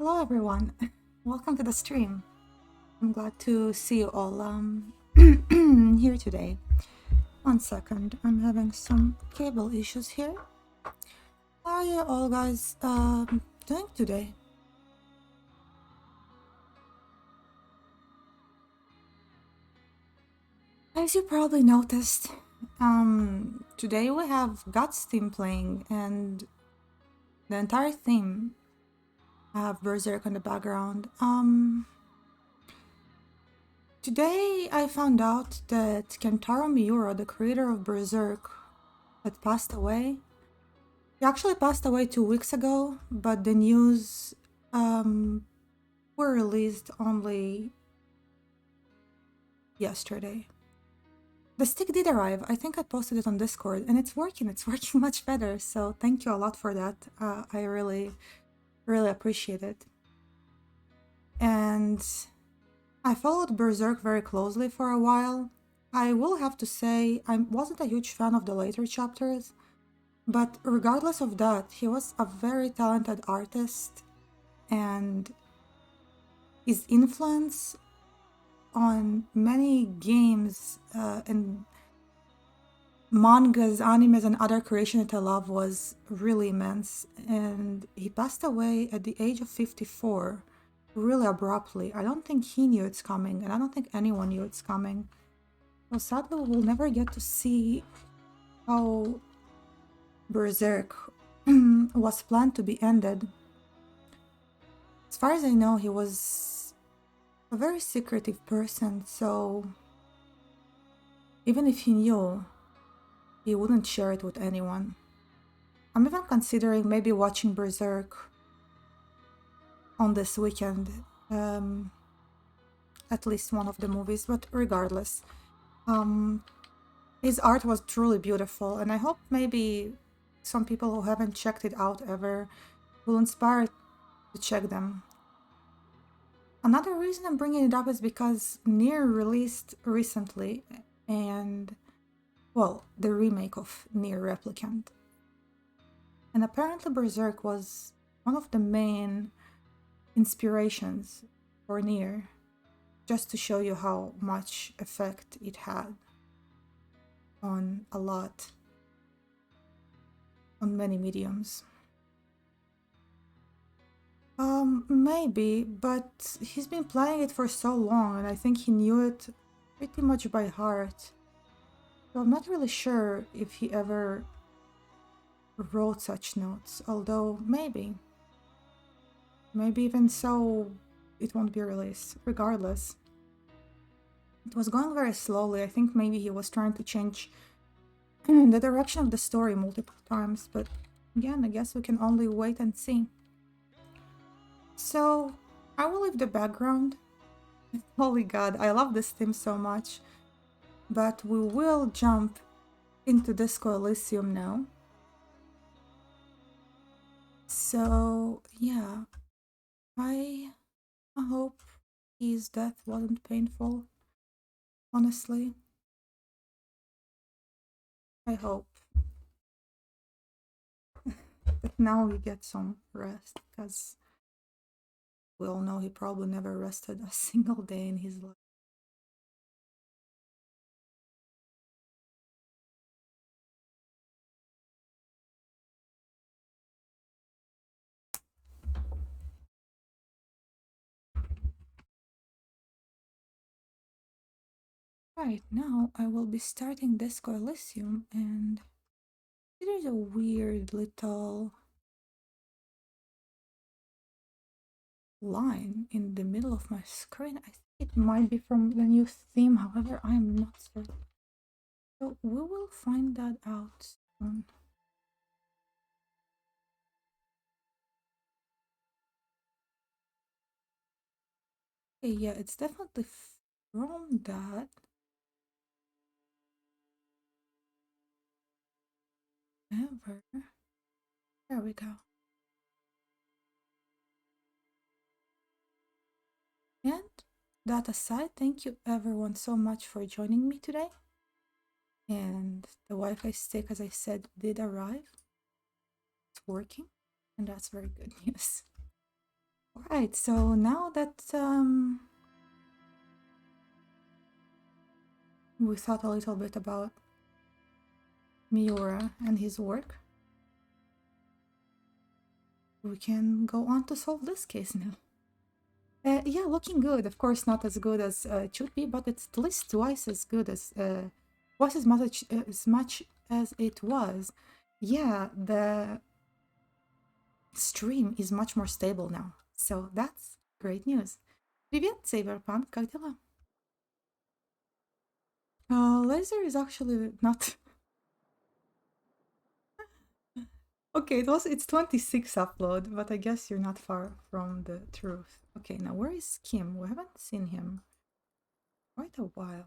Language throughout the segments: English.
Hello everyone, welcome to the stream. I'm glad to see you all here today. 1 second, I'm having some cable issues here. How are you all guys doing today? As you probably noticed, today we have Guts theme playing and the entire theme have Berserk in the background. Today I found out that Kentaro Miura, the creator of Berserk, had passed away. He actually passed away 2 weeks ago, but the news were released only yesterday. The stick did arrive. I think I posted it on Discord, and it's working. It's working much better. So thank you a lot for that. I really appreciate it. And I followed Berserk very closely for a while. I will have to say I wasn't a huge fan of the later chapters, but regardless of that, he was a very talented artist, and his influence on many games and mangas, animes, and other creation that I love was really immense. And he passed away at the age of 54, really abruptly. I don't think he knew it's coming, and I don't think anyone knew it's coming. So sadly, we'll never get to see how Berserk was planned to be ended. As far as I know, he was a very secretive person, so even if he knew, he wouldn't share it with anyone. I'm even considering maybe watching Berserk on this weekend, at least one of the movies, but regardless. His art was truly beautiful, and I hope maybe some people who haven't checked it out ever will inspire to check them. Another reason I'm bringing it up is because Nier released recently, and well, the remake of Nier Replicant. And apparently Berserk was one of the main inspirations for Nier, just to show you how much effect it had on many mediums. Maybe, but he's been playing it for so long, and I think he knew it pretty much by heart. So I'm not really sure if he ever wrote such notes, although maybe. Maybe even so, it won't be released, regardless. It was going very slowly. I think maybe he was trying to change the direction of the story multiple times, but again, I guess we can only wait and see. So, I will leave the background. Holy god, I love this theme so much. But we will jump into Disco Elysium now. So, yeah. I hope his death wasn't painful. Honestly. I hope that now he gets some rest, because we all know he probably never rested a single day in his life. Right, now I will be starting Disco Elysium, and there's a weird little line in the middle of my screen. I think it might be from the new theme, however, I am not certain. So we will find that out soon. Okay, yeah, it's definitely from that. However, there we go. And that aside, thank you everyone so much for joining me today. And the Wi-Fi stick, as I said, did arrive. It's working, and that's very good news, of Alright, so now that we thought a little bit about Miura and his work, we can go on to solve this case now. Yeah, looking good. Of course, not as good as it should be, but it's at least twice as good as twice as much as it was. Yeah, the stream is much more stable now, so that's great news. Привет, Cyberpunk, как дела? Laser is actually not. Okay, it's 26 upload, but I guess you're not far from the truth. Okay, now where is Kim? We haven't seen him quite a while.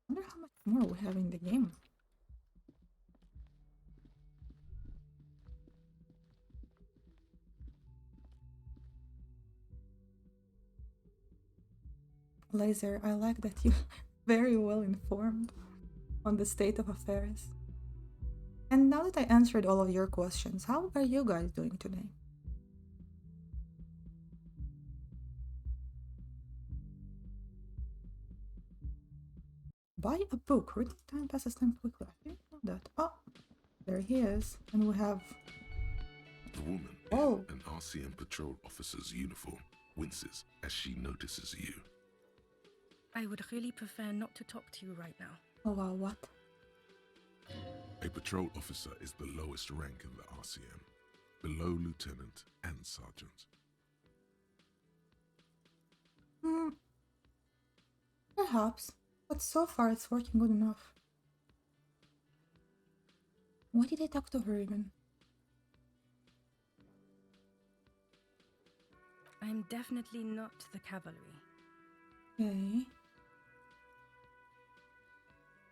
I wonder how much more we have in the game. Laser, I like that you're very well informed on the state of affairs. And now that I answered all of your questions, how are you guys doing today? Buy a book. Reading time passes time quickly. I didn't know that. Oh, there he is. And we have... The woman in an RCM patrol officer's uniform winces as she notices you. I would really prefer not to talk to you right now. Oh wow, what? A patrol officer is the lowest rank in the RCM, below lieutenant and sergeant. Perhaps, but so far it's working good enough. Why did I talk to her even? I'm definitely not the cavalry. Okay.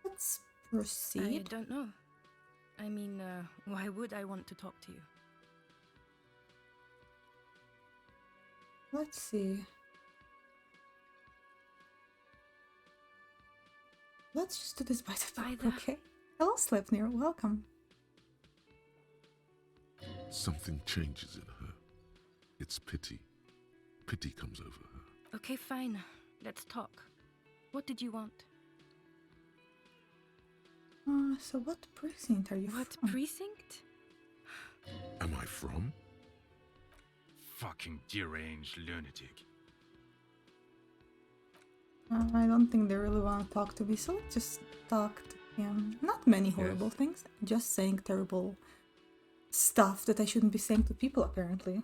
Let's proceed. I don't know. I mean, why would I want to talk to you? Let's see. Let's just do this by the book, okay? Hello, Sleipnir, welcome. Something changes in her. It's pity. Pity comes over her. Okay, fine. Let's talk. What did you want? So what precinct are you from? What precinct? Am I from? Fucking deranged lunatic. I don't think they really want to talk to me, so let's just talk to him. Not many horrible things, just saying terrible stuff that I shouldn't be saying to people, apparently.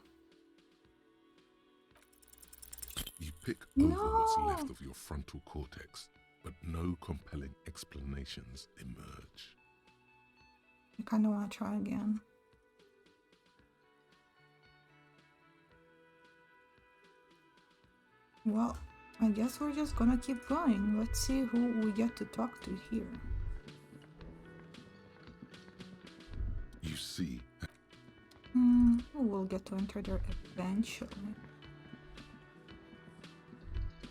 You pick over what's left of your frontal cortex, but no compelling explanations emerge. I kind of want to try again. Well, I guess we're just gonna keep going. Let's see who we get to talk to here. You see... We'll get to enter there eventually.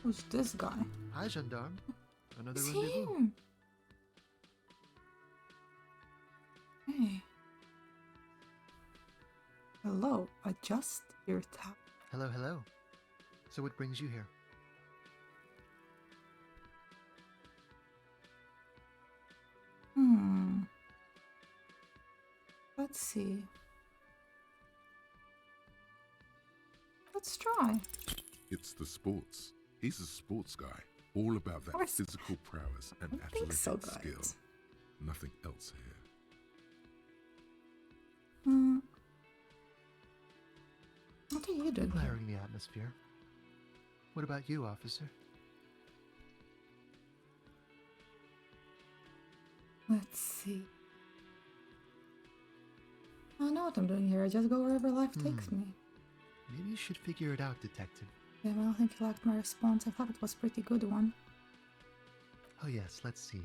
Who's this guy? Hi, gendarme. Another It's rendezvous. him! Hey. Hello, adjust your tab. Hello, hello. So what brings you here? Let's see. Let's try. It's the sports. He's a sports guy, all about that physical prowess and athletic skill. Nothing else here. What are you doing? Admiring the atmosphere. What about you, officer? Let's see. I know what I'm doing here. I just go wherever life takes me. Maybe you should figure it out, detective. Yeah, but I don't think you liked my response. I thought it was a pretty good one. Oh yes, let's see.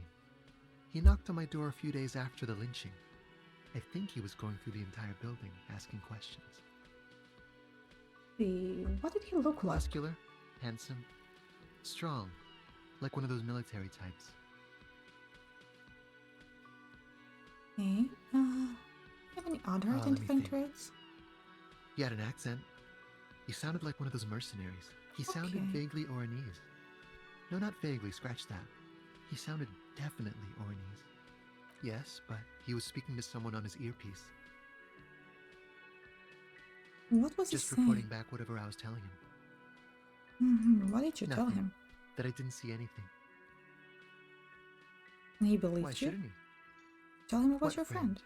He knocked on my door a few days after the lynching. I think he was going through the entire building, asking questions. What did he look like? Muscular, handsome, strong, like one of those military types. Okay. Have any other let me identifying think. traits? He had an accent. He sounded like one of those mercenaries. He sounded Okay. vaguely Oranese. No, not vaguely, scratch that. He sounded definitely Oranese. Yes, but he was speaking to someone on his earpiece. What was he Just saying? reporting back whatever I was telling him. What did you tell Nothing. him? That I didn't see anything. And he believed Why you? shouldn't he? Tell him about What your friend.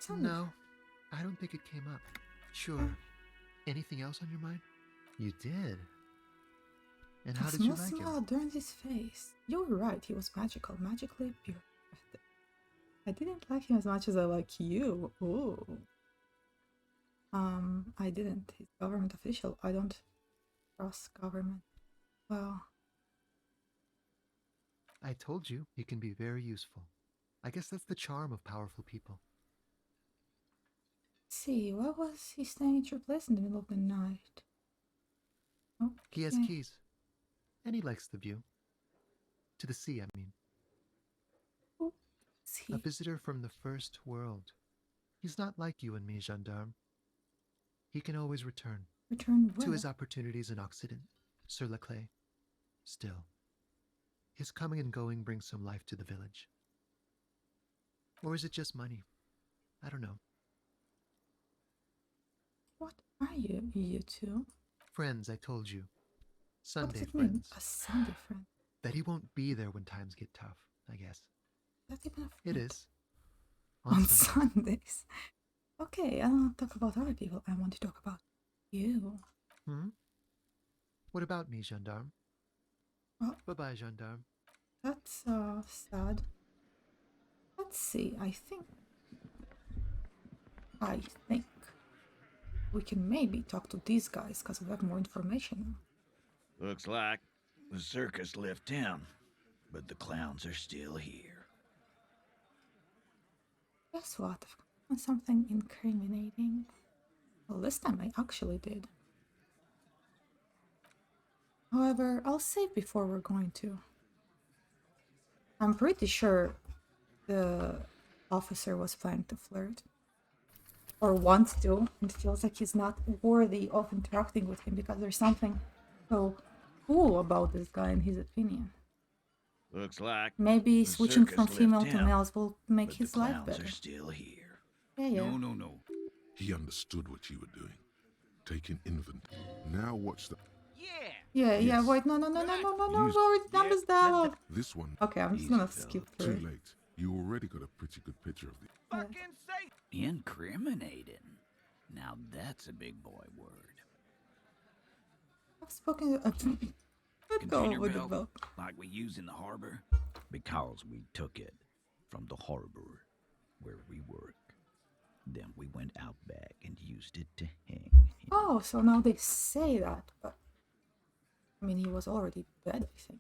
No, I don't think it came up. Sure. Anything else on your mind? You did. And how A did you small like smile him? adorned his face. You were right, he was magical, magically pure. I didn't like him as much as I like you. Ooh. I didn't. He's government official. I don't trust government. Well, I told you, he can be very useful. I guess that's the charm of powerful people. let's see, why was he staying at your place in the middle of the night? Okay. He has keys. And he likes the view. To the sea, I mean. Who is he? A visitor from the first world. He's not like you and me, gendarme. He can always return. Return where? To his opportunities in Occident, sur la clé. Still, his coming and going brings some life to the village. Or is it just money? I don't know. What are you, you two? Friends, I told you. What does Sunday it mean? friends. A Sunday friend? That he won't be there when times get tough, I guess. That's even a It friend. is. On Sunday. Sundays. Okay, I don't want to talk about other people. I want to talk about you. What about me, gendarme? Oh. Bye-bye, gendarme. That's sad. Let's see, I think we can maybe talk to these guys because we have more information. Looks like the circus left town, but the clowns are still here. Guess what? I've found something incriminating. Well, this time I actually did. However, I'll save before we're going to. I'm pretty sure the officer was planning to flirt. Or wants to, and feels like he's not worthy of interacting with him because there's something so cool about this guy in his opinion. Looks like maybe the switching circus from left female to town, males will make but his the life clowns better. are still here. Yeah. No. He understood what you were doing. Taking inventory. Now watch the... Yeah, Yes. wait, no, Use- we've already done this dialogue. This one, Okay, I'm just Easy, gonna fella. skip too through. late. You already got a pretty good picture of the... Incriminating. Now that's a big boy word. I've spoken. Let's go Container with the belt, belt. like we use in the harbor, because we took it from the harbor where we work. Then we went out back and used it to hang him. Oh, so now they say that, but I mean, he was already dead, I think.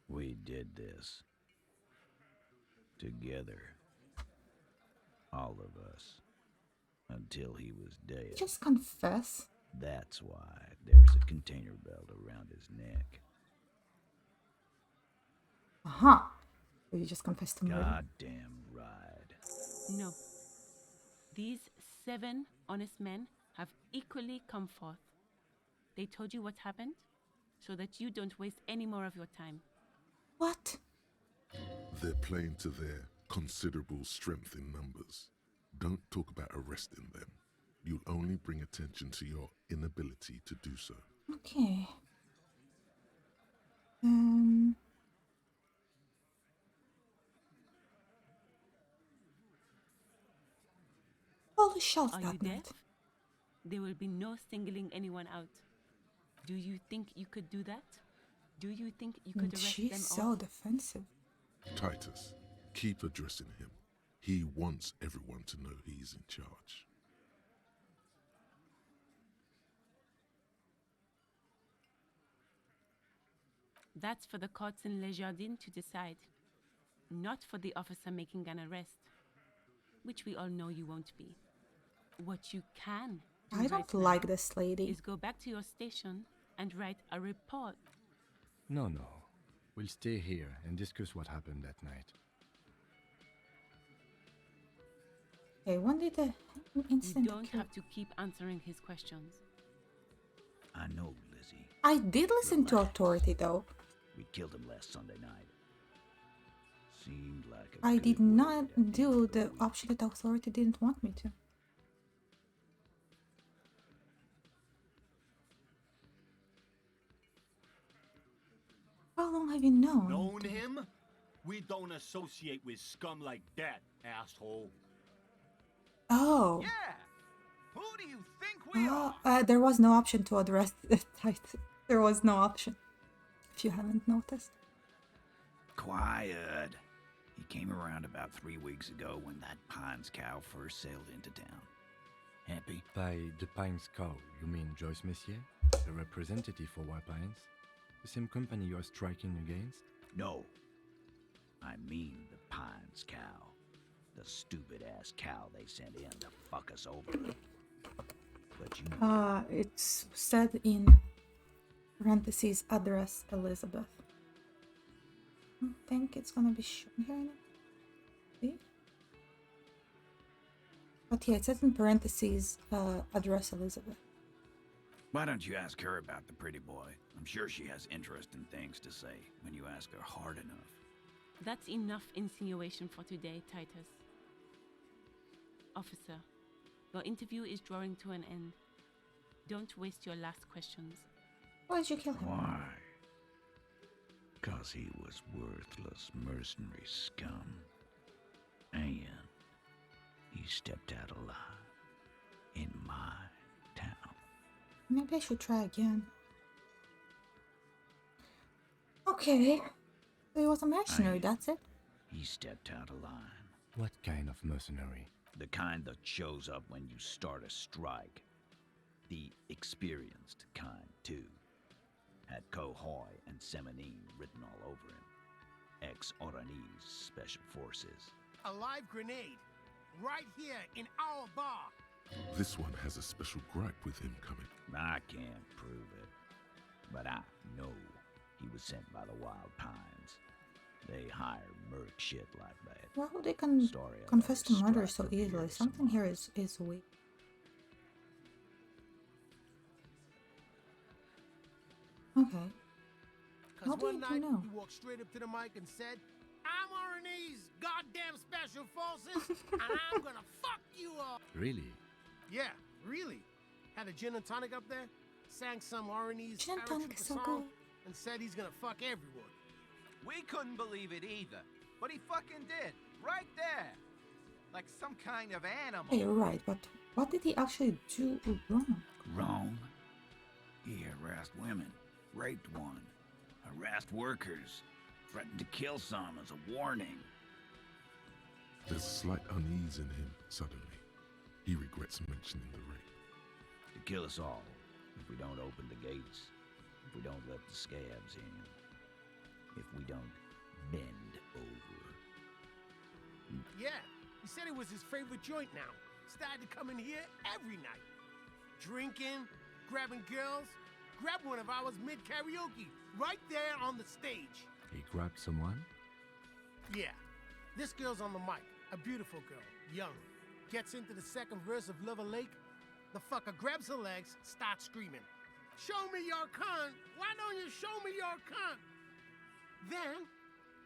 We did this together, all of us, until he was dead. Just confess. That's why there's a container belt around his neck. So you just confessed to murder. Goddamn right. No. These 7 honest men have equally come forth. They told you what happened so that you don't waste any more of your time. What? They're playing to their considerable strength in numbers. Don't talk about arresting them. You'll only bring attention to your inability to do so. Okay. Holy shells Are that you night. deaf? There will be no singling anyone out. Do you think you could do that? Do you think you could arrest She's them so all? defensive. Titus, keep addressing him. He wants everyone to know he's in charge. That's for the courts in Les Jardins to decide. Not for the officer making an arrest. Which we all know you won't be. What you can do I right don't now like this lady. is go back to your station and write a report. No. We'll stay here and discuss what happened that night. Okay, when did the You incident don't occur? have to keep answering his questions. I know, Lizzie. I did listen to Relax. authority though. We killed him last Sunday night. Seemed like a I good did way not to end do the week. option that authority didn't want me to. How long have you known? Known him? We don't associate with scum like that, asshole. Oh. Yeah! Who do you think we are? There was no option to address the title. There was no option. If you haven't noticed. Quiet. He came around about 3 weeks ago when that Pines cow first sailed into town. Happy? By the Pines cow, you mean Joyce Messier, the representative for White Pines? The same company you are striking against? No. I mean the Pines cow. The stupid-ass cow they sent in to fuck us over. But you know, It's said in parentheses address Elizabeth. I don't think it's gonna be shown here now. See? But yeah, it says in parentheses address Elizabeth. why don't you ask her about the pretty boy? I'm sure she has interesting things to say when you ask her hard enough. That's enough insinuation for today, Titus. Officer, your interview is drawing to an end. Don't waste your last questions. Why did you kill him? Why? 'Cause he was worthless mercenary scum. And he stepped out alive in my town. Maybe I should try again. Okay. So he was a mercenary, that's it? He stepped out of line. What kind of mercenary? The kind that shows up when you start a strike. The experienced kind, too. Had Cohoy and Semenine written all over him. Ex-Oranese Special Forces. A live grenade. Right here in our bar. This one has a special gripe with him coming. I can't prove it. But I know he was sent by the Wild Pines. They hire merc shit like that. Why would they confess to murder so easily? Something here is weak. Okay. Cause How do one you night know? he walked straight up to the mic and said, I'm RNA's goddamn special forces, and I'm gonna fuck you up. Really? Yeah, really. Had a gin and tonic up there, sang some RNA's Gin and tonic is so song, good. and said he's gonna fuck everyone. We couldn't believe it either, but he fucking did, right there. Like some kind of animal. Hey, you're right, but what did he actually do wrong? Wrong? He harassed women, raped one, harassed workers, threatened to kill some as a warning. There's a slight unease in him suddenly. He regrets mentioning the rape. To kill us all, if we don't open the gates, if we don't let the scabs in, if we don't bend over. Yeah, he said it was his favorite joint now. Started to come in here every night. Drinking, grabbing girls, grabbed one of ours mid-karaoke, right there on the stage. He grabbed someone? Yeah, this girl's on the mic, a beautiful girl, young. Gets into the second verse of Lover Lake, the fucker grabs her legs, starts screaming, "Show me your cunt! Why don't you show me your cunt?" Then,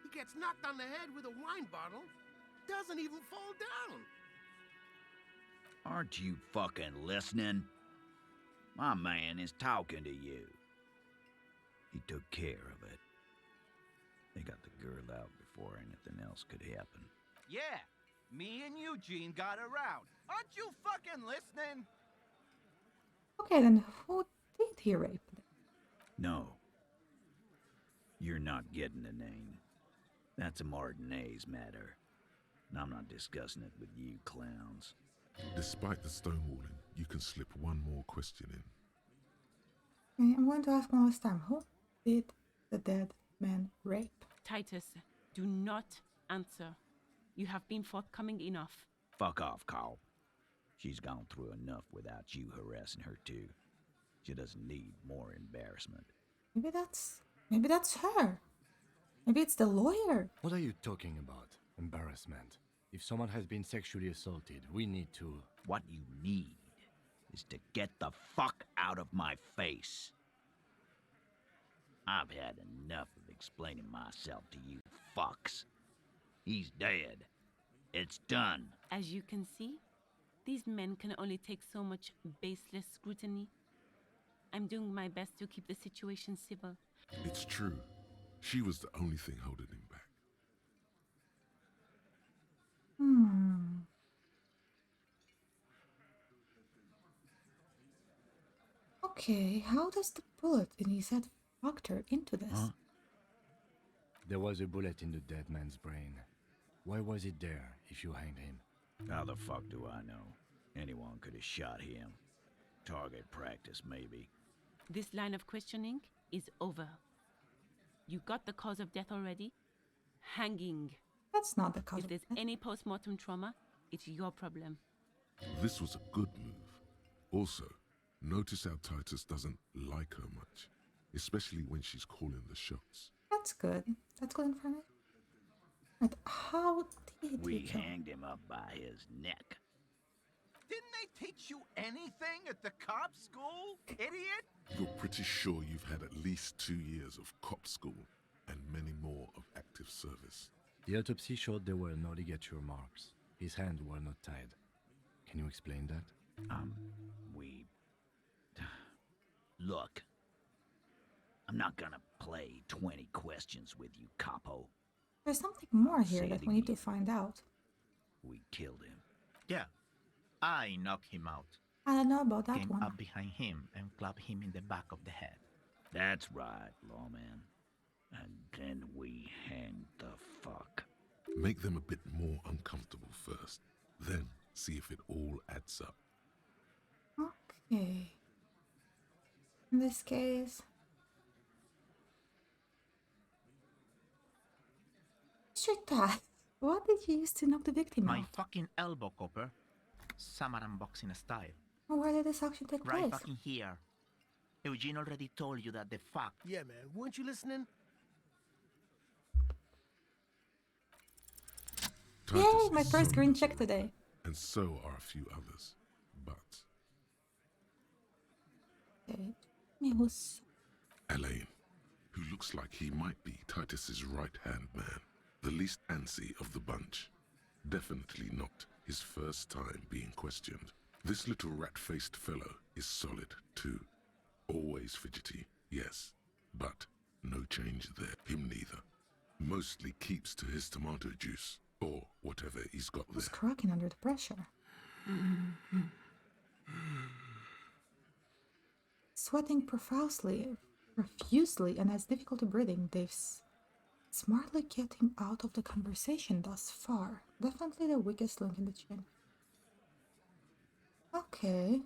he gets knocked on the head with a wine bottle, doesn't even fall down. Aren't you fucking listening? My man is talking to you. He took care of it. They got the girl out before anything else could happen. Yeah, me and Eugene got around. Aren't you fucking listening? Okay, then who did he rape? No. You're not getting the name. That's a Martinez matter. And I'm not discussing it with you clowns. Despite the stonewalling, you can slip one more question in. Okay, I'm going to ask one last time. Who did the dead man rape? Titus, do not answer. You have been forthcoming enough. Fuck off, Carl. She's gone through enough without you harassing her too. She doesn't need more embarrassment. Maybe that's her. Maybe it's the lawyer. What are you talking about? Embarrassment? If someone has been sexually assaulted, we need to... What you need is to get the fuck out of my face. I've had enough of explaining myself to you fucks. He's dead. It's done. As you can see, these men can only take so much baseless scrutiny. I'm doing my best to keep the situation civil. It's true. She was the only thing holding him back. Okay, how does the bullet in his head factor into this? Huh? There was a bullet in the dead man's brain. Why was it there if you hanged him? How the fuck do I know? Anyone could have shot him. Target practice, maybe. This line of questioning is over. You got the cause of death already? Hanging. That's not the cause If of there's death. any post-mortem trauma, it's your problem. This was a good move. Also, notice how Titus doesn't like her much, especially when she's calling the shots. That's good. That's good information. But how did We you kill him? hanged him up by his neck. Didn't they teach you anything at the cop school, idiot? You're pretty sure you've had at least 2 years of cop school and many more of active service. The autopsy showed there were no ligature marks. His hands were not tied. Can you explain that? We... Look. I'm not gonna play 20 questions with you, capo. There's something more here Say that it we need to again. find out. We killed him. Yeah, I knocked him out. I don't know about that Came one. up behind him and clapped him in the back of the head. That's right, lawman. And then we hanged the fuck. Make them a bit more uncomfortable first, then see if it all adds up. Okay. In this case... Mr. Tath, what did you use to knock the victim My out? fucking elbow, Copper. Samaran boxing style. Where did this action take Right place? fucking here. Eugene already told you that the fuck. Yeah, man. Weren't you listening? Yay, Titus my is first so green much check alike, today. and so are a few others. But Okay. It was... Elaine, who looks like he might be Titus's right-hand man, the least antsy of the bunch. Definitely not his first time being questioned. This little rat-faced fellow is solid, too. Always fidgety, yes, but no change there. Him neither. Mostly keeps to his tomato juice, or whatever he's got was there. cracking under the pressure. Sweating profusely, and has difficulty breathing, they've smartly get him out of the conversation thus far. Definitely the weakest link in the chain. Okay.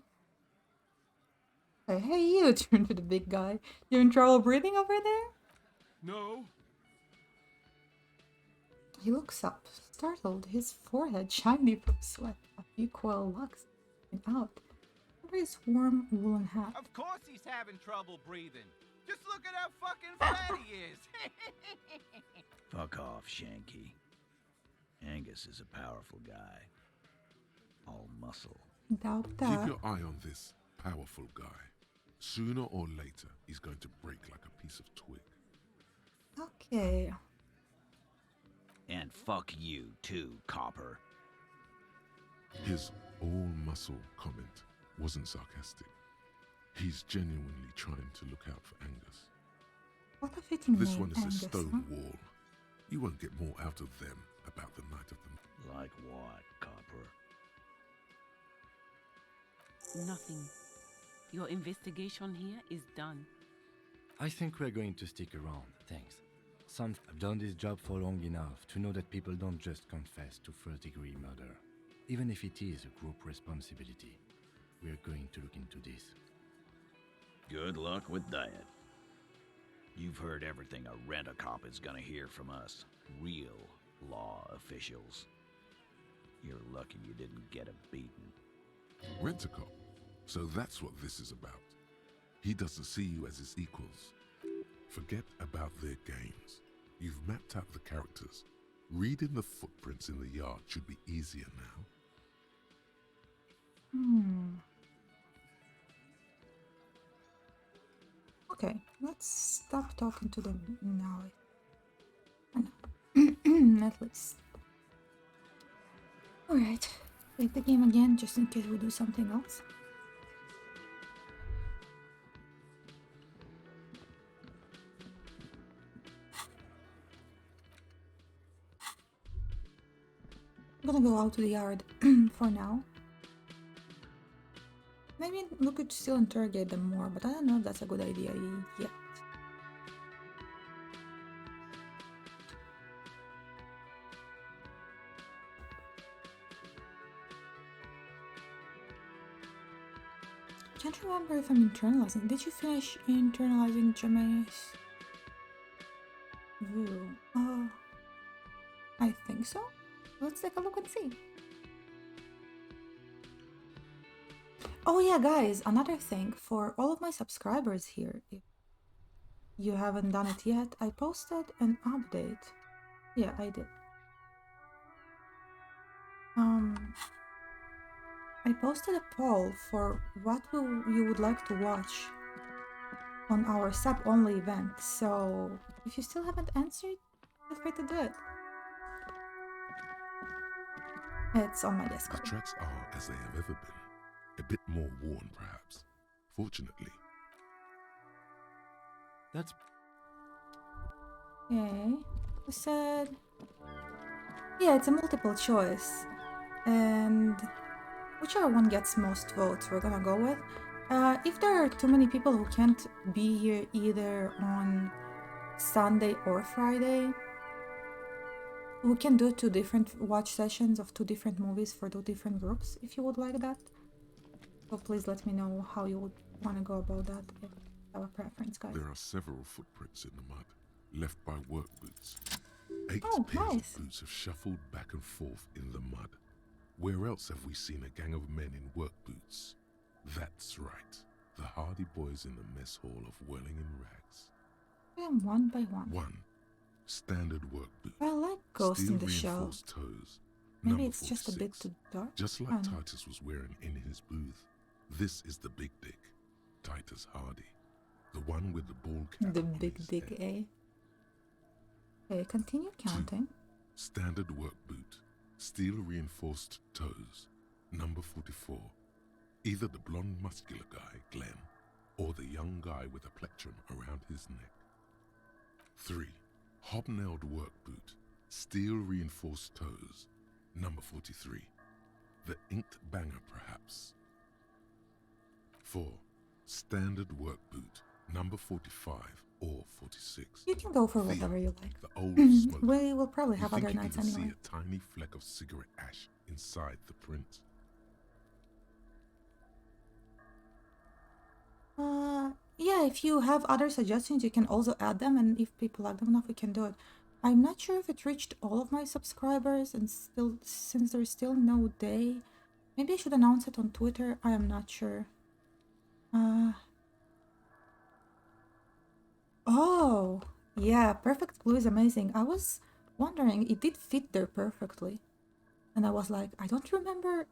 Hey, you turn to the big guy. You in trouble breathing over there? No. He looks up, startled, his forehead shiny from sweat, a few coil locks out under his warm woolen hat. Of course he's having trouble breathing. Just look at how fucking fat he is. Fuck off, Shanky. Angus is a powerful guy. All muscle. Doubt Keep that. your eye on this powerful guy. Sooner or later, he's going to break like a piece of twig. Okay. And fuck you, too, Copper. His all-muscle comment wasn't sarcastic. He's genuinely trying to look out for Angus. What a fitting This name, one is Angus, a stone huh? wall. You won't get more out of them about the night of the... Like what, Copper? Nothing. Your investigation here is done. I think we're going to stick around, thanks. I've done this job for long enough to know that people don't just confess to first-degree murder. Even if it is a group responsibility, we're going to look into this. Good luck with that. You've heard everything a rent-a-cop is gonna hear from us, real law officials. You're lucky you didn't get a beating. Rent-a-cop. So that's what this is about. He doesn't see you as his equals. Forget about their games. You've mapped out the characters. Reading the footprints in the yard should be easier now. Okay, let's stop talking to them now. At least. Alright, play the game again just in case we do something else. I'm gonna go out to the yard for now. Maybe we could still interrogate them more, but I don't know if that's a good idea yet. Can't remember if I'm internalizing. Did you finish internalizing Jermaine's view? I think so. Let's take a look and see. Oh yeah, guys, another thing for all of my subscribers here, if you haven't done it yet, I posted an update. Yeah, I did. I posted a poll for what you would like to watch on our sub-only event, so if you still haven't answered, feel free to do it. It's on my The Discord. tracks are as they have ever been. A bit more worn, perhaps. Fortunately. That's... Okay. Who said... Yeah, it's a multiple choice. And whichever one gets most votes, we're gonna go with. If there are too many people who can't be here either on Sunday or Friday, we can do 2 different watch sessions of 2 different movies for 2 different groups, if you would like that. So please let me know how you would want to go about that, if you have a preference, guys. There are several footprints in the mud, left by work boots. 8 Oh, pairs nice. of boots have shuffled back and forth in the mud. Where else have we seen a gang of men in work boots? That's right, the hardy boys in the mess hall of Welling in Rags. And one by one. 1. Standard work boot. I like Ghost Steel in the Shell. reinforced toes. Maybe Number it's just a bit 46. too dark. Just I like don't know. Titus was wearing in his booth, this is the big dick, Titus Hardy, the one with the bald cap. The on big his dick, head. eh? Okay, continue counting. Standard work boot, steel reinforced toes, number 44. Either the blonde muscular guy, Glenn, or the young guy with a plectrum around his neck. 3. Hobnailed work boot, steel reinforced toes, number 43. The inked banger, perhaps. 4. Standard work boot, number 45 or 46. You can go for Theo, whatever you like. the old smoker. We will probably You have think other you nights can anyway. see a tiny fleck of cigarette ash inside the print. Yeah, if you have other suggestions, you can also add them, and if people like them enough, we can do it. I'm not sure if it reached all of my subscribers, and still, since there's still no day, maybe I should announce it on Twitter. I am not sure. Oh, yeah, Perfect Blue is amazing. I was wondering, it did fit there perfectly, and I was like, I don't remember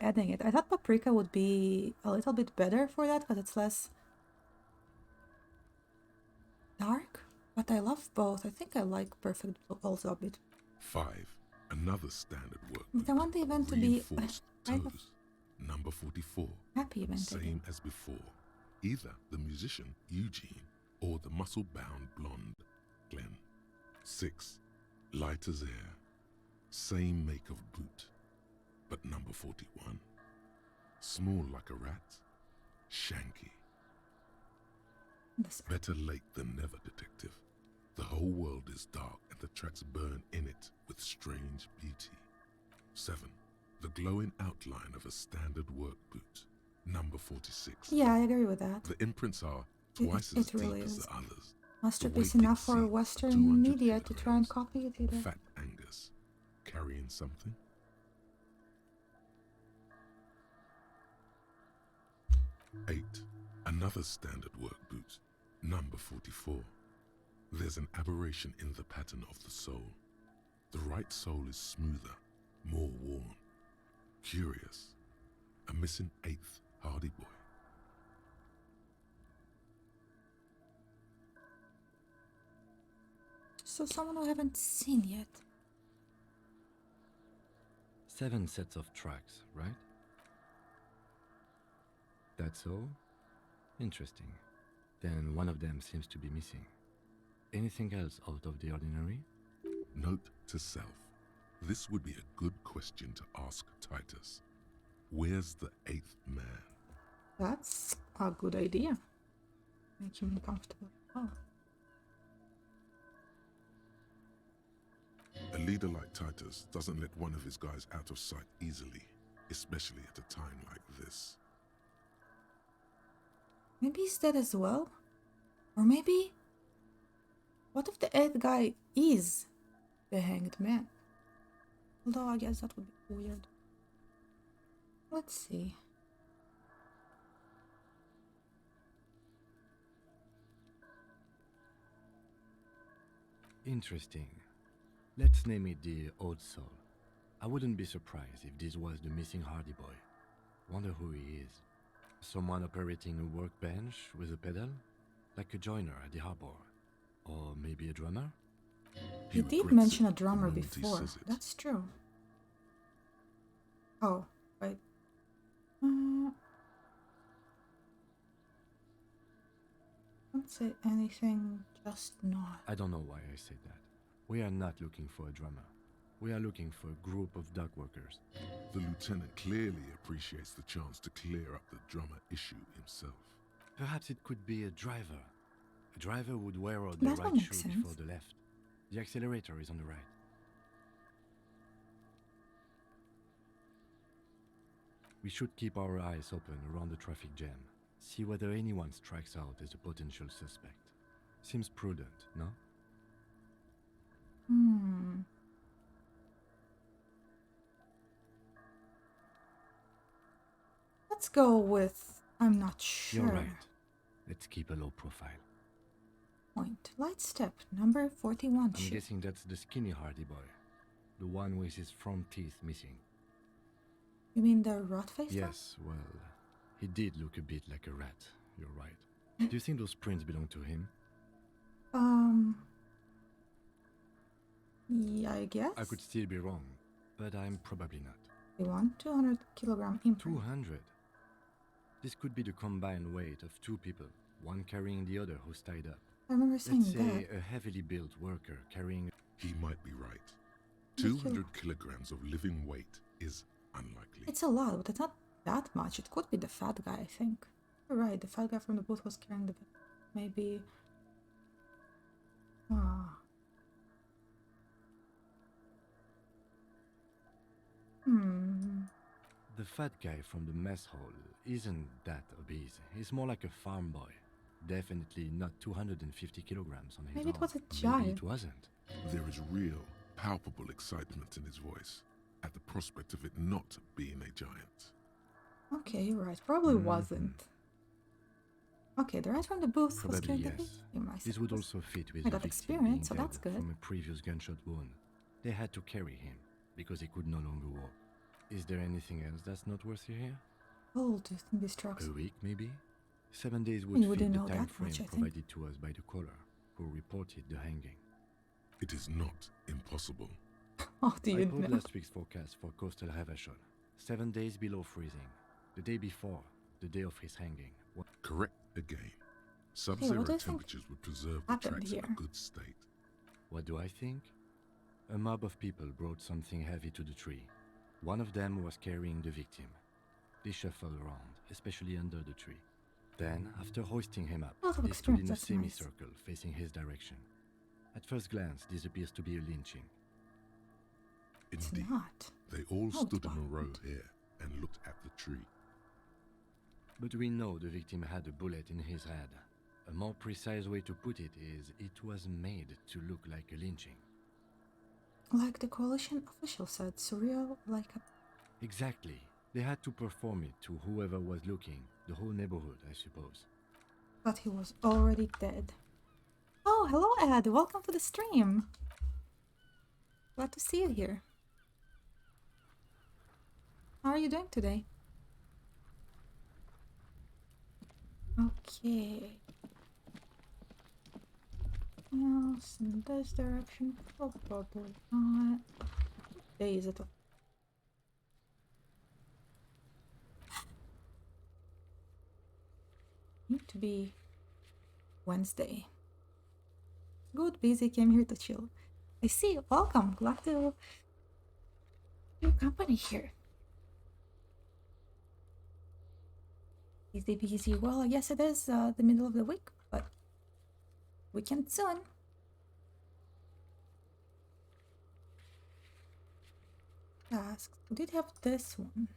adding it. I thought Paprika would be a little bit better for that because it's less dark, but I love both. I think I like Perfect Blue also a bit. 5. Another standard work But I boot, want the event to be reinforced kind of toes, number 44. happy event. Same as before. Either the musician, Eugene, or the muscle-bound blonde, Glenn. 6. Light as air. Same make of boot, but number 41. Small like a rat, shanky. Better late than never, detective. The whole world is dark and the tracks burn in it with strange beauty. 7. The glowing outline of a standard work boot, number 46. Yeah, I agree with that. The imprints are twice as It really deep as is. the others. Masterpiece The weight enough for exceeds Western 200 media to try and kilograms. copy it either. Fat Angus, carrying something. 8. Another standard work boot, number 44. There's an aberration in the pattern of the soul. The right soul is smoother, more worn. Curious. A missing eighth Hardy Boy. So someone we haven't seen yet. 7 sets of tracks, right? That's all? Interesting. Then one of them seems to be missing. Anything else out of the ordinary? Note to self. This would be a good question to ask Titus. Where's the eighth man? That's a good idea. Make him uncomfortable. Oh. A leader like Titus doesn't let one of his guys out of sight easily, especially at a time like this. Maybe he's dead as well? Or maybe... What if the 8th guy is the hanged man? Although I guess that would be weird. Let's see. Interesting. Let's name it the Old Soul. I wouldn't be surprised if this was the missing Hardy Boy. Wonder who he is. Someone operating a workbench with a pedal? Like a joiner at the harbor. Or maybe a drummer? He did regrets mention it a drummer the moment he before. says it. That's true. Oh, wait. Don't say anything, just nod. I don't know why I said that. We are not looking for a drummer. We are looking for a group of dock workers. The lieutenant clearly appreciates the chance to clear up the drummer issue himself. Perhaps it could be a driver. A driver would wear out the That right one makes shoe sense. before the left. The accelerator is on the right. We should keep our eyes open around the traffic jam. See whether anyone strikes out as a potential suspect. Seems prudent, no? Let's go with I'm not sure. You're right. Let's keep a low profile. Point. Light step, number 41. I'm guessing that's the skinny Hardy Boy. The one with his front teeth missing. You mean the rat face? Yes, well, he did look a bit like a rat. You're right. Do you think those prints belong to him? Yeah, I guess. I could still be wrong, but I'm probably not. They want 200 kilogram imprint. 200? This could be the combined weight of 2 people, one carrying the other who's tied up. I remember saying Let's say that. a heavily built worker carrying... He might be right. But you- 200 kilograms of living weight is unlikely. It's a lot, but it's not that much. It could be the fat guy, I think. You're right, the fat guy from the booth was carrying the... Maybe... Ah. The fat guy from the mess hall isn't that obese. He's more like a farm boy. Definitely not 250 kilograms on his Maybe it arm. was a Maybe giant. it wasn't. There is real, palpable excitement in his voice at the prospect of it not being a giant. Okay, you're right. Probably wasn't. Okay, the rest from the booth was Probably carrying the yes. victim, I This would suppose. also fit with I the got victim experience, so being that's dead good. from a previous gunshot wound. They had to carry him because he could no longer walk. Is there anything else that's noteworthy here? Oh, do you think these trucks... A week, maybe? 7 days would We fit wouldn't the know time that frame much, I think. provided to us by the caller, who reported the hanging. It is not impossible. Oh, do I you pulled know? last week's forecast for coastal Havashol. 7 days below freezing. The day before, the day of his hanging. Correct again. what Sub-zero do you think temperatures would preserve the happened tracks in here? a good state. What do I think? A mob of people brought something heavy to the tree. One of them was carrying the victim. They shuffled around, especially under the tree. Then, after hoisting him up, Lot of they stood in experience, a that's nice. semicircle facing his direction. At first glance, this appears to be a lynching. It's Indeed, not. they all No, it stood in a row wasn't. here and looked at the tree. But we know the victim had a bullet in his head. A more precise way to put it is, it was made to look like a lynching. Like the coalition official said, surreal, like a... Exactly. They had to perform it to whoever was looking, the whole neighborhood, I suppose. But he was already dead. Oh, hello, Ed. Welcome to the stream. Glad to see you here. How are you doing today? Okay. Else in this direction? Probably not. What day is it? Need to be Wednesday. Good, busy. Came here to chill. I see. Welcome. Glad to your company here. Busy, busy. Well, I guess it is the middle of the week, but weekend soon. Tasks. We did have this one.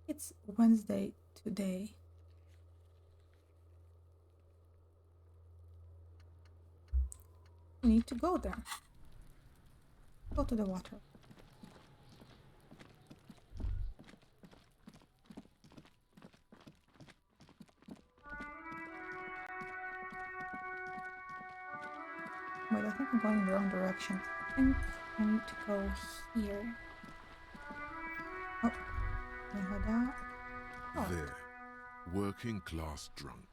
It's Wednesday today. We need to go there. Go to the water. Wait, I think I'm going in the wrong direction. I think I need to go here. Oh, I heard that. Oh. There. Working class drunk.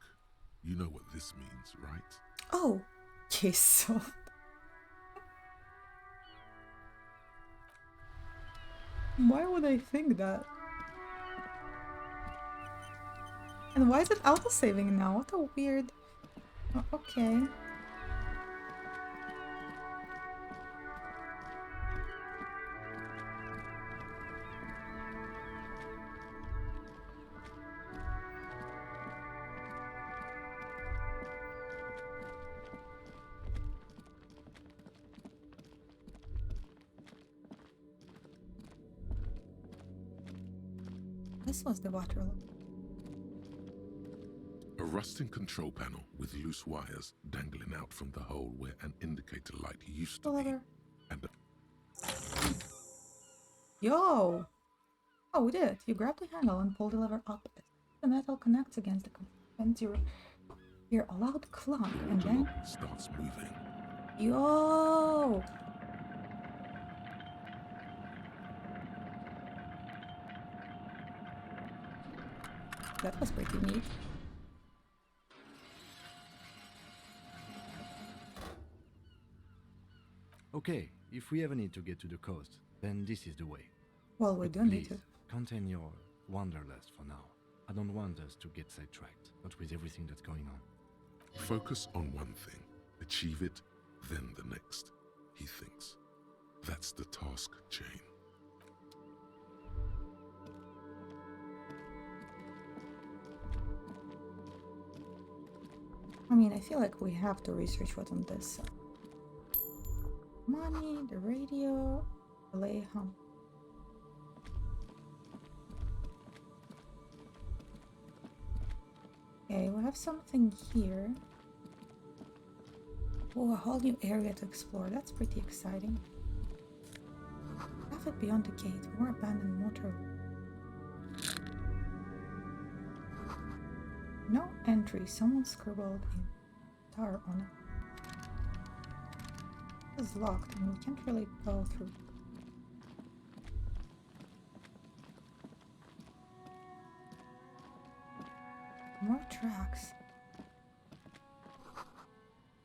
You know what this means, right? Oh, okay, so. Why would I think that? And why is it auto-saving now? What a weird... Oh, okay. This was the water look. A rusting control panel with loose wires dangling out from the hole where an indicator light used to be. And Yo! Oh, we did it. You grab the handle and pull the lever up. The metal connects against the component. You hear a loud clunk and then... starts moving. Yo! That was pretty neat. Okay, if we ever need to get to the coast, then this is the way. Well, we But don't need please, to. contain your wanderlust for now. I don't want us to get sidetracked, not with everything that's going on. Focus on one thing. Achieve it, then the next, he thinks. That's the task chain. I mean, I feel like we have to research what's on this side. Money, the radio, relay hum. Okay, we have something here. Oh, a whole new area to explore. That's pretty exciting. Traffic beyond the gate. More abandoned motor. No entry. Someone scribbled in tar on it. It's locked and we can't really go through. More tracks.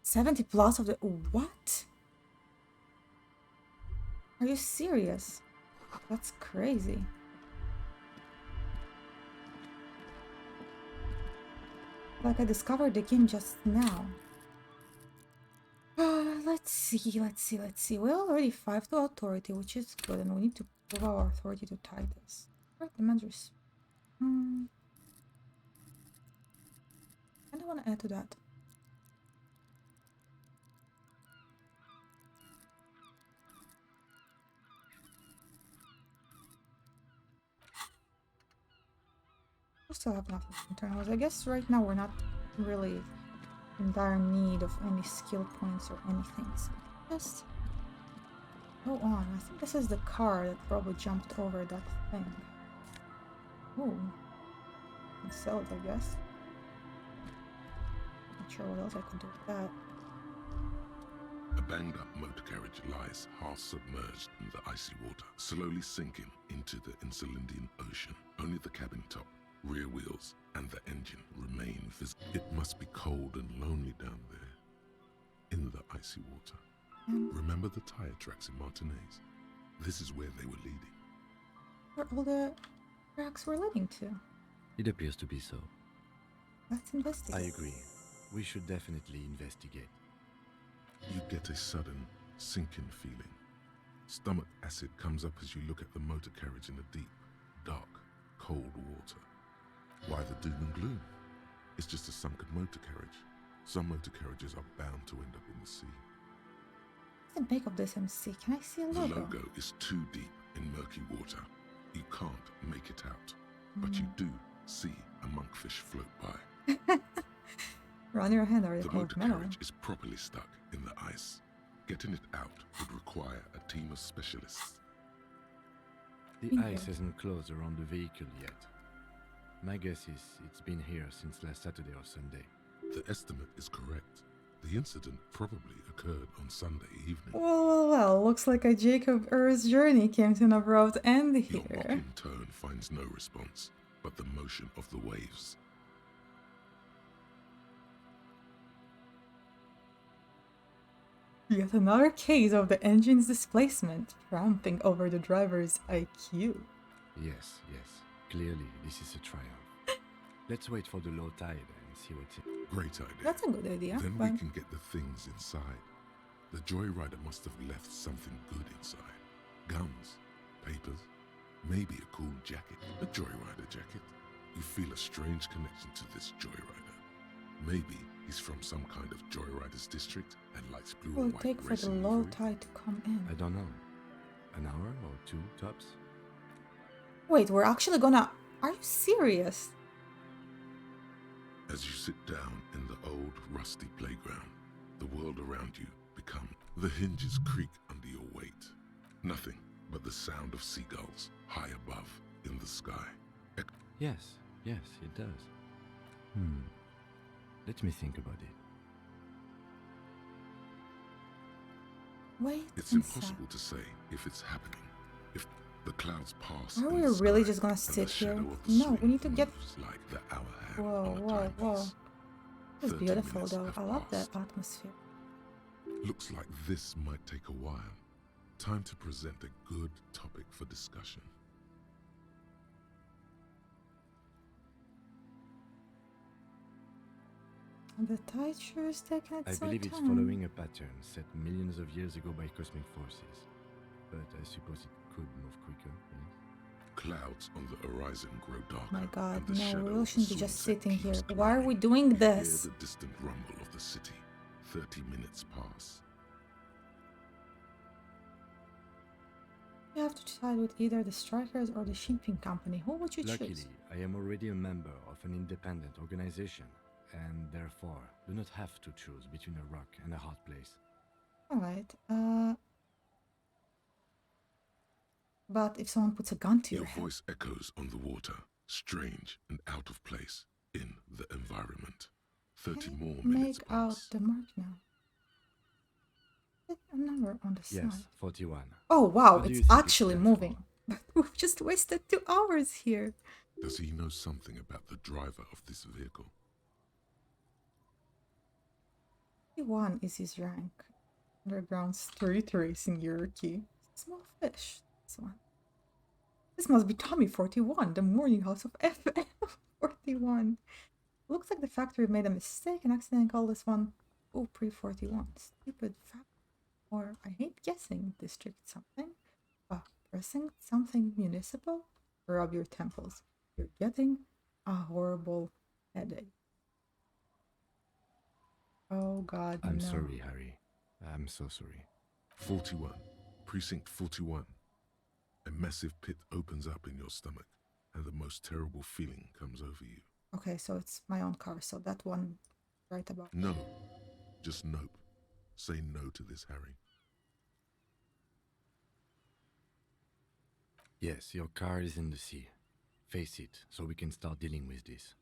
70 plus of the... What? Are you serious? That's crazy. Like I discovered the game just now. Let's see. We already 5 to authority, which is good, and we need to prove our authority to Titus. Right, the measures. I don't want to add to that. We still have enough internals. I guess right now we're not really in dire need of any skill points or anything. So just go on. I think this is the car that probably jumped over that thing. Oh. Can sell it, I guess. Not sure what else I could do with that. A banged up motor carriage lies half submerged in the icy water, slowly sinking into the Insulindian Ocean. Only the cabin top, rear wheels, and the engine remain visible. It must be cold and lonely down there, in the icy water. Remember the tire tracks in Martinez? This is where they were leading. Where all the tracks were leading to. It appears to be so. Let's investigate. I agree. We should definitely investigate. You get a sudden, sinking feeling. Stomach acid comes up as you look at the motor carriage in the deep, dark, cold water. Why the doom and gloom? It's just a sunken motor carriage. Some motor carriages are bound to end up in the sea. What's the make of this MC? Can I see a The logo? logo is too deep in murky water. You can't make it out, but you do see a monkfish float by. Run your hand over The the motor metal. carriage is properly stuck in the ice. Getting it out would require a team of specialists. The Bingo. ice hasn't closed around the vehicle yet. My guess is it's been here since last Saturday or Sunday. The estimate is correct. The incident probably occurred on Sunday evening. Well, looks like a Jacob Earth's journey came to an abrupt end Your here. mocking tone finds no response, but the motion of the waves. Yet another case of the engine's displacement, tramping over the driver's IQ. Yes, yes. Clearly, this is a triumph. Let's wait for the low tide and see what's in. Great idea. That's a good idea. Then but we can get the things inside. The joyrider must have left something good inside. Guns, papers, maybe a cool jacket. A joyrider jacket. You feel a strange connection to this joyrider. Maybe he's from some kind of joyriders district and likes blue it will and white take for the racing low livery. tide to come in. I don't know. An hour or two tops? Wait, we're actually gonna... Are you serious? As you sit down in the old, rusty playground, the world around you becomes... The hinges creak under your weight. Nothing but the sound of seagulls high above in the sky. Yes, yes, it does. Let me think about it. Wait It's a impossible sec. to say if it's happening. If the clouds pass Are in we the really sky just gonna and sit the here? shadow of the No, swing we need to get... moves like the hour hand Whoa, on a whoa, whoa. timepiece. It's 30 beautiful minutes though. have I love passed. that atmosphere. Looks like this might take a while. Time to present a good topic for discussion. The tide sure is taking I its believe it's time. following a pattern set millions of years ago by cosmic forces. But I suppose it could move quicker, yes? Clouds on the horizon grow darker. My god, and the no, shadow we of really the shouldn't be just sunset sitting here. keeps Why are we growing. doing You hear this? the distant rumble of the city. 30 minutes pass. You have to decide with either the Strikers or the Shipping Company. Who would you Luckily, choose? I am already a member of an independent organization, and therefore do not have to choose between a rock and a hard place. Alright, but if someone puts a gun to Your your head, voice echoes on the water, strange and out of place in the environment. 30 can more I minutes make out pass. the mark now. There's a number on the Yes, side. 41. Oh wow, What do you it's think it actually stands for? moving. But we've just wasted 2 hours here. Does he know something about the driver of this vehicle? 51 is his rank. Underground street racing hierarchy. Small fish. This one. This must be Tommy 41, the morning house of FM 41. Looks like the factory made a mistake and accidentally called this one Pre 41. Stupid fact. Or I hate guessing. District something. Pressing something municipal. Rub your temples. You're getting a horrible headache. Oh god, I'm no. sorry, Harry. I'm so sorry. 41. Precinct 41. A massive pit opens up in your stomach, and the most terrible feeling comes over you. Okay, so it's my own car, so that one right about. No. Just nope. Say no to this, Harry. Yes, your car is in the sea. Face it, so we can start dealing with this.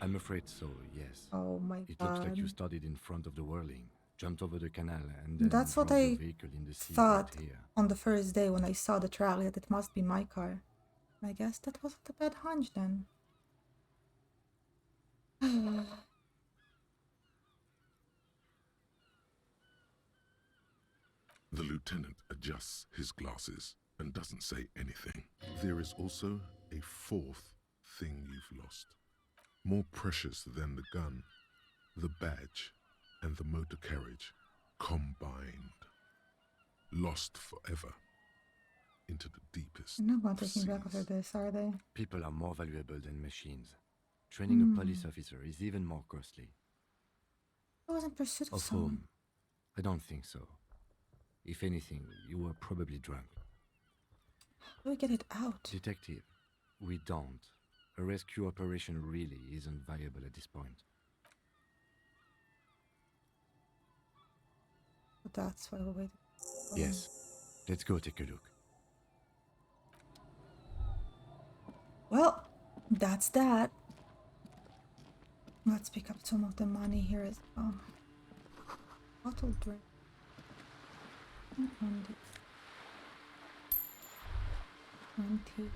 I'm afraid so, yes. Oh my It looks like you god. started in front of the whirling, jumped over the canal, and then That's what dropped your I vehicle in the sea right thought here. on the first day when I saw the track that it must be my car. I guess that wasn't a bad hunch then. The lieutenant adjusts his glasses and doesn't say anything. There is also a fourth thing you've lost. More precious than the gun, the badge, and the motor carriage combined. Lost forever into the deepest They're not going to of take me back after seas. this, are they? People are more valuable than machines. Training a police officer is even more costly. I was in pursuit of Of someone. whom? I don't think so. If anything, you were probably drunk. How do we get it out? Detective, we don't. A rescue operation really isn't viable at this point. But that's why we're waiting. Yes. Let's go take a look. Well, that's that. Let's pick up some of the money here as well. Bottle drink. 100. 20.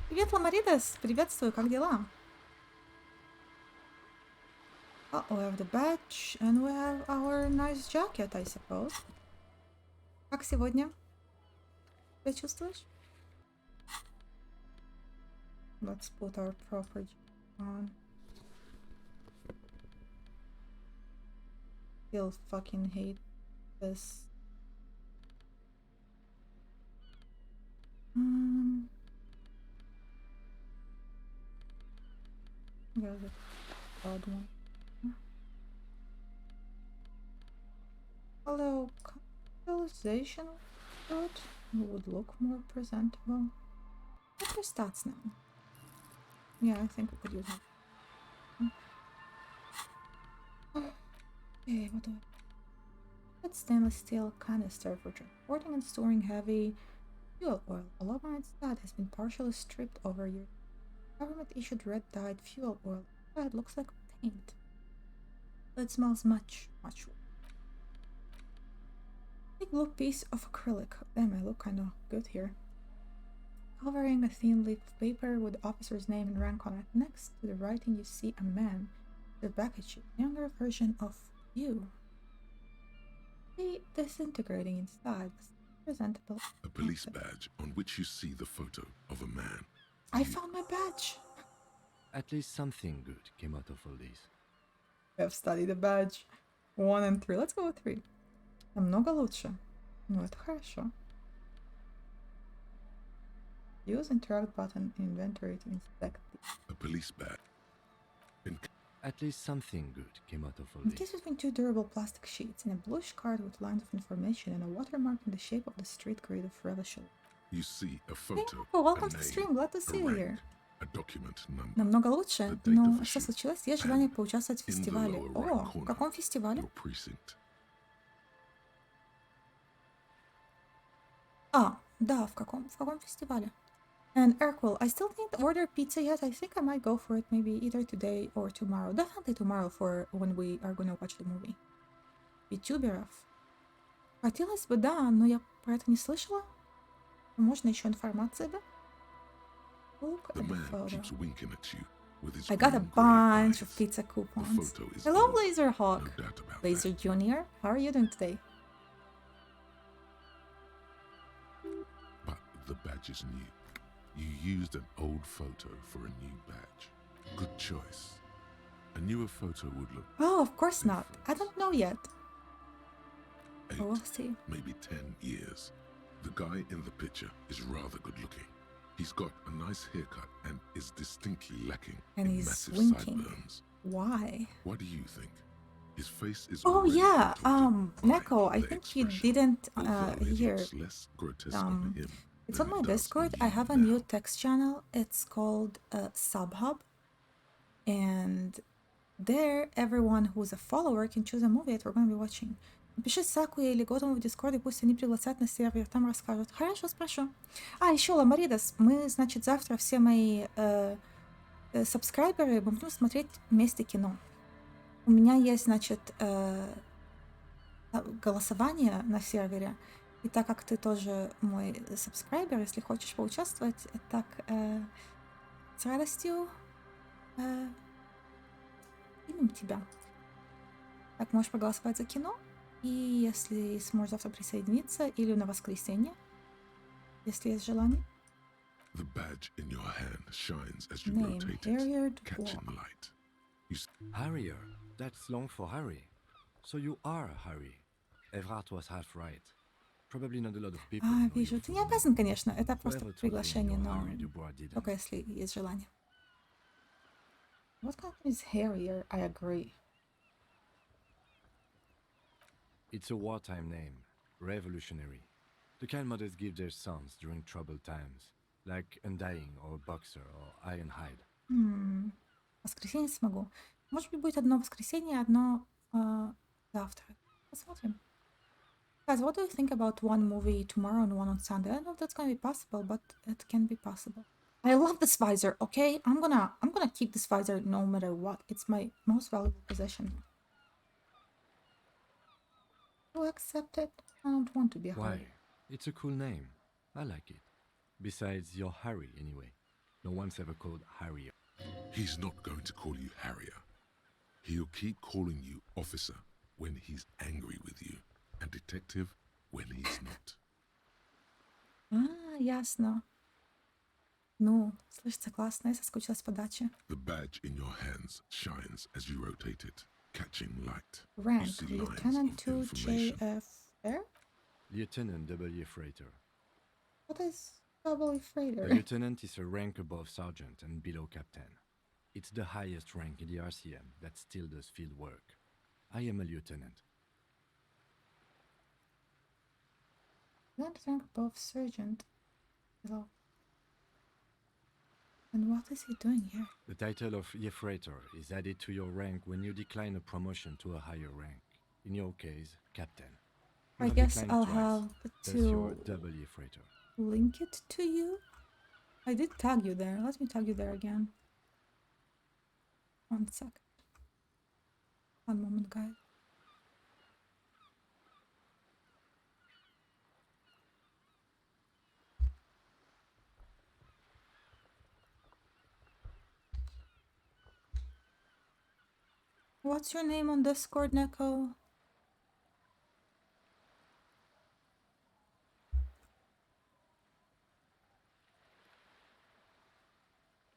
Привет, Ламаридес! Приветствую, как дела? Oh, we have the badge, and we have our nice jacket, I suppose. Как сегодня? Себя чувствуешь? Let's put our proper jacket on. Still fucking hate this. Where's the odd one? Although capitalization good, would look more presentable. What's your stats now? Yeah, I think we could use that. Okay, what do I... That stainless steel canister for transporting and storing heavy fuel oil. All over its side has been partially stripped over your government issued red dyed fuel oil. It looks like paint. It smells much worse. Big blue piece of acrylic. Damn, I look kinda good here. Covering a thin leaf of paper with the officer's name and rank on it. Next to the writing you see a man with a baggage, a younger version of you. The disintegrating inside, presentable. A police badge on which you see the photo of a man. I found my badge! At least something good came out of all this. We have studied the badge. 1 and 3. Let's go with 3. Намного лучше. Ну, это хорошо. Use interact button in inventory to inspect the... A police badge. At least something good came out of all In this. case between two durable plastic sheets and a bluish card with lines of information and a watermark in the shape of the street grid of Revachel. You see a photo, Oh, welcome a to the name, stream. Glad to see a you rank, here. a document number. Намного лучше, но что случилось? Есть желание поучаствовать в In the фестивале. lower right О, в corner, каком фестивале? your precinct. А, да, в каком фестивале? And Urquell, I still didn't order pizza yet. I think I might go for it maybe either today or tomorrow. Definitely tomorrow for when we are gonna watch the movie. Ютуберов. Хотелось бы, да, но я про это не слышала. Можно еще информации, да? Look The at the man photo. keeps winking at you with his I got a green-grey bunch of eyes. pizza The coupons. photo is Hello, old, Laser no Hawk. doubt about Laser that. Junior, how are you doing today? But the badge is new. You used an old photo for a new badge. Good choice. A newer photo would look Oh, of course not. I don't know yet. 8, But we'll see. maybe 10 years. The guy in the picture is rather good looking. He's got a nice haircut and is distinctly lacking And in he's massive winking. sideburns. Why? What do you think? His face is Oh already yeah, contorted by Neko, I the think you expression, didn't although it hear. looks less grotesque on him It's than on my it does Discord. on I you have a now. new text channel. It's called Subhub. And there, everyone who's a follower can choose a movie that we're going to be watching. Напиши Сакуе или Готому в Дискорде, пусть они пригласят на сервер, там расскажут. Хорошо, спрошу. А, еще Ламаридас. Мы, значит, завтра все мои сабскрайберы, мы будем смотреть вместе кино. У меня есть, значит, голосование на сервере. И так как ты тоже мой сабскрайбер, если хочешь поучаствовать, так с радостью примем тебя. Так, можешь проголосовать за кино. И если сможешь завтра присоединиться, или на воскресенье, если есть желание. The badge in your hand shines as you Name, rotate Harrier it, catching Dwarf. light. You Harrier. That's long for Harry. So you are Harry. Evrard was half right. Probably not a lot of people know Вижу. your Ты full не name. обязан, конечно. Это просто Whoever told him приглашение, you're но Harry Dubois didn't. только если есть желание. What kind is Harrier? I agree. It's a wartime name. Revolutionary. The kind mothers give their sons during troubled times. Like Undying or Boxer or Ironhide. Воскресенье смогу. Может быть, будет одно воскресенье, одно завтра. Посмотрим. Guys, what do you think about one movie tomorrow and one on Sunday? I don't know if that's gonna be possible, but it can be possible. I love this visor, okay? I'm gonna keep this visor no matter what. It's my most valuable possession. Do you accept it? I don't want to be Why? Harry. It's a cool name. I like it. Besides, you're Harry anyway. No one's ever called Harrier. He's not going to call you Harrier. He'll keep calling you officer when he's angry with you, and detective when he's not. Ясно. Ну, слышится классно, я соскучилась по даче. The badge in your hands shines as you rotate it, catching light. You Rank, see lines Lieutenant of information. 2 JF. Lieutenant W. Freighter. What is double A freighter? lieutenant is a rank above sergeant and below captain. It's the highest rank in the RCM that still does field work. I am a lieutenant. Not rank above sergeant. Below. And what is he doing here? The title of Freighter is added to your rank when you decline a promotion to a higher rank. In your case, captain. You I have guess declined I'll twice. have That's your to double Freighter. link it to you. I did tag you there. Let me tag you there again. 1 second. One moment, guys. What's your name on Discord, Neko?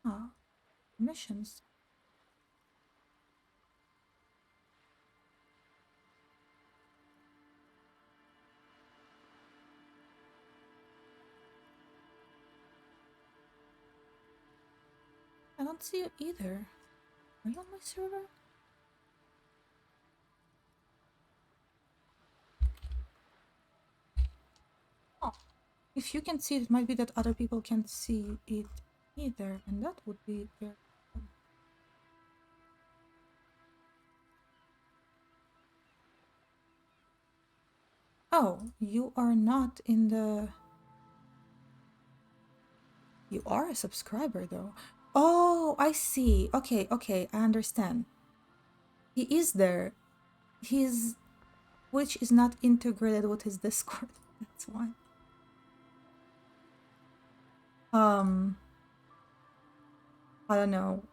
Ah, missions. I don't see you either. Are you on my server? Oh, if you can see it, it might be that other people can't see it either, and that would be very good. Oh, you are not in the... You are a subscriber, though. Oh, I see. Okay, okay, I understand. He is there. His Twitch is not integrated with his Discord. That's why. I don't know.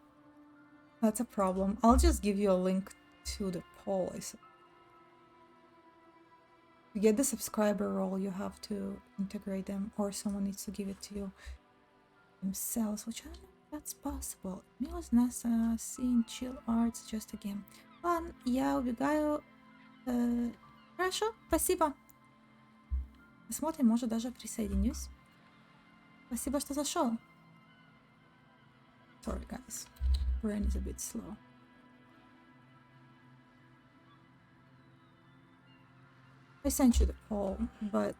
That's a problem. I'll just give you a link to the poll, I suppose. To get the subscriber role, you have to integrate them, or someone needs to give it to you themselves, which I don't know if that's possible. Милость NASA, Scene, Chill Arts, just a game. Ладно, я убегаю. Хорошо, спасибо. Посмотрим, может даже присоединюсь. Спасибо, что зашел. Sorry, guys. Brain is a bit slow. I sent you the poll, but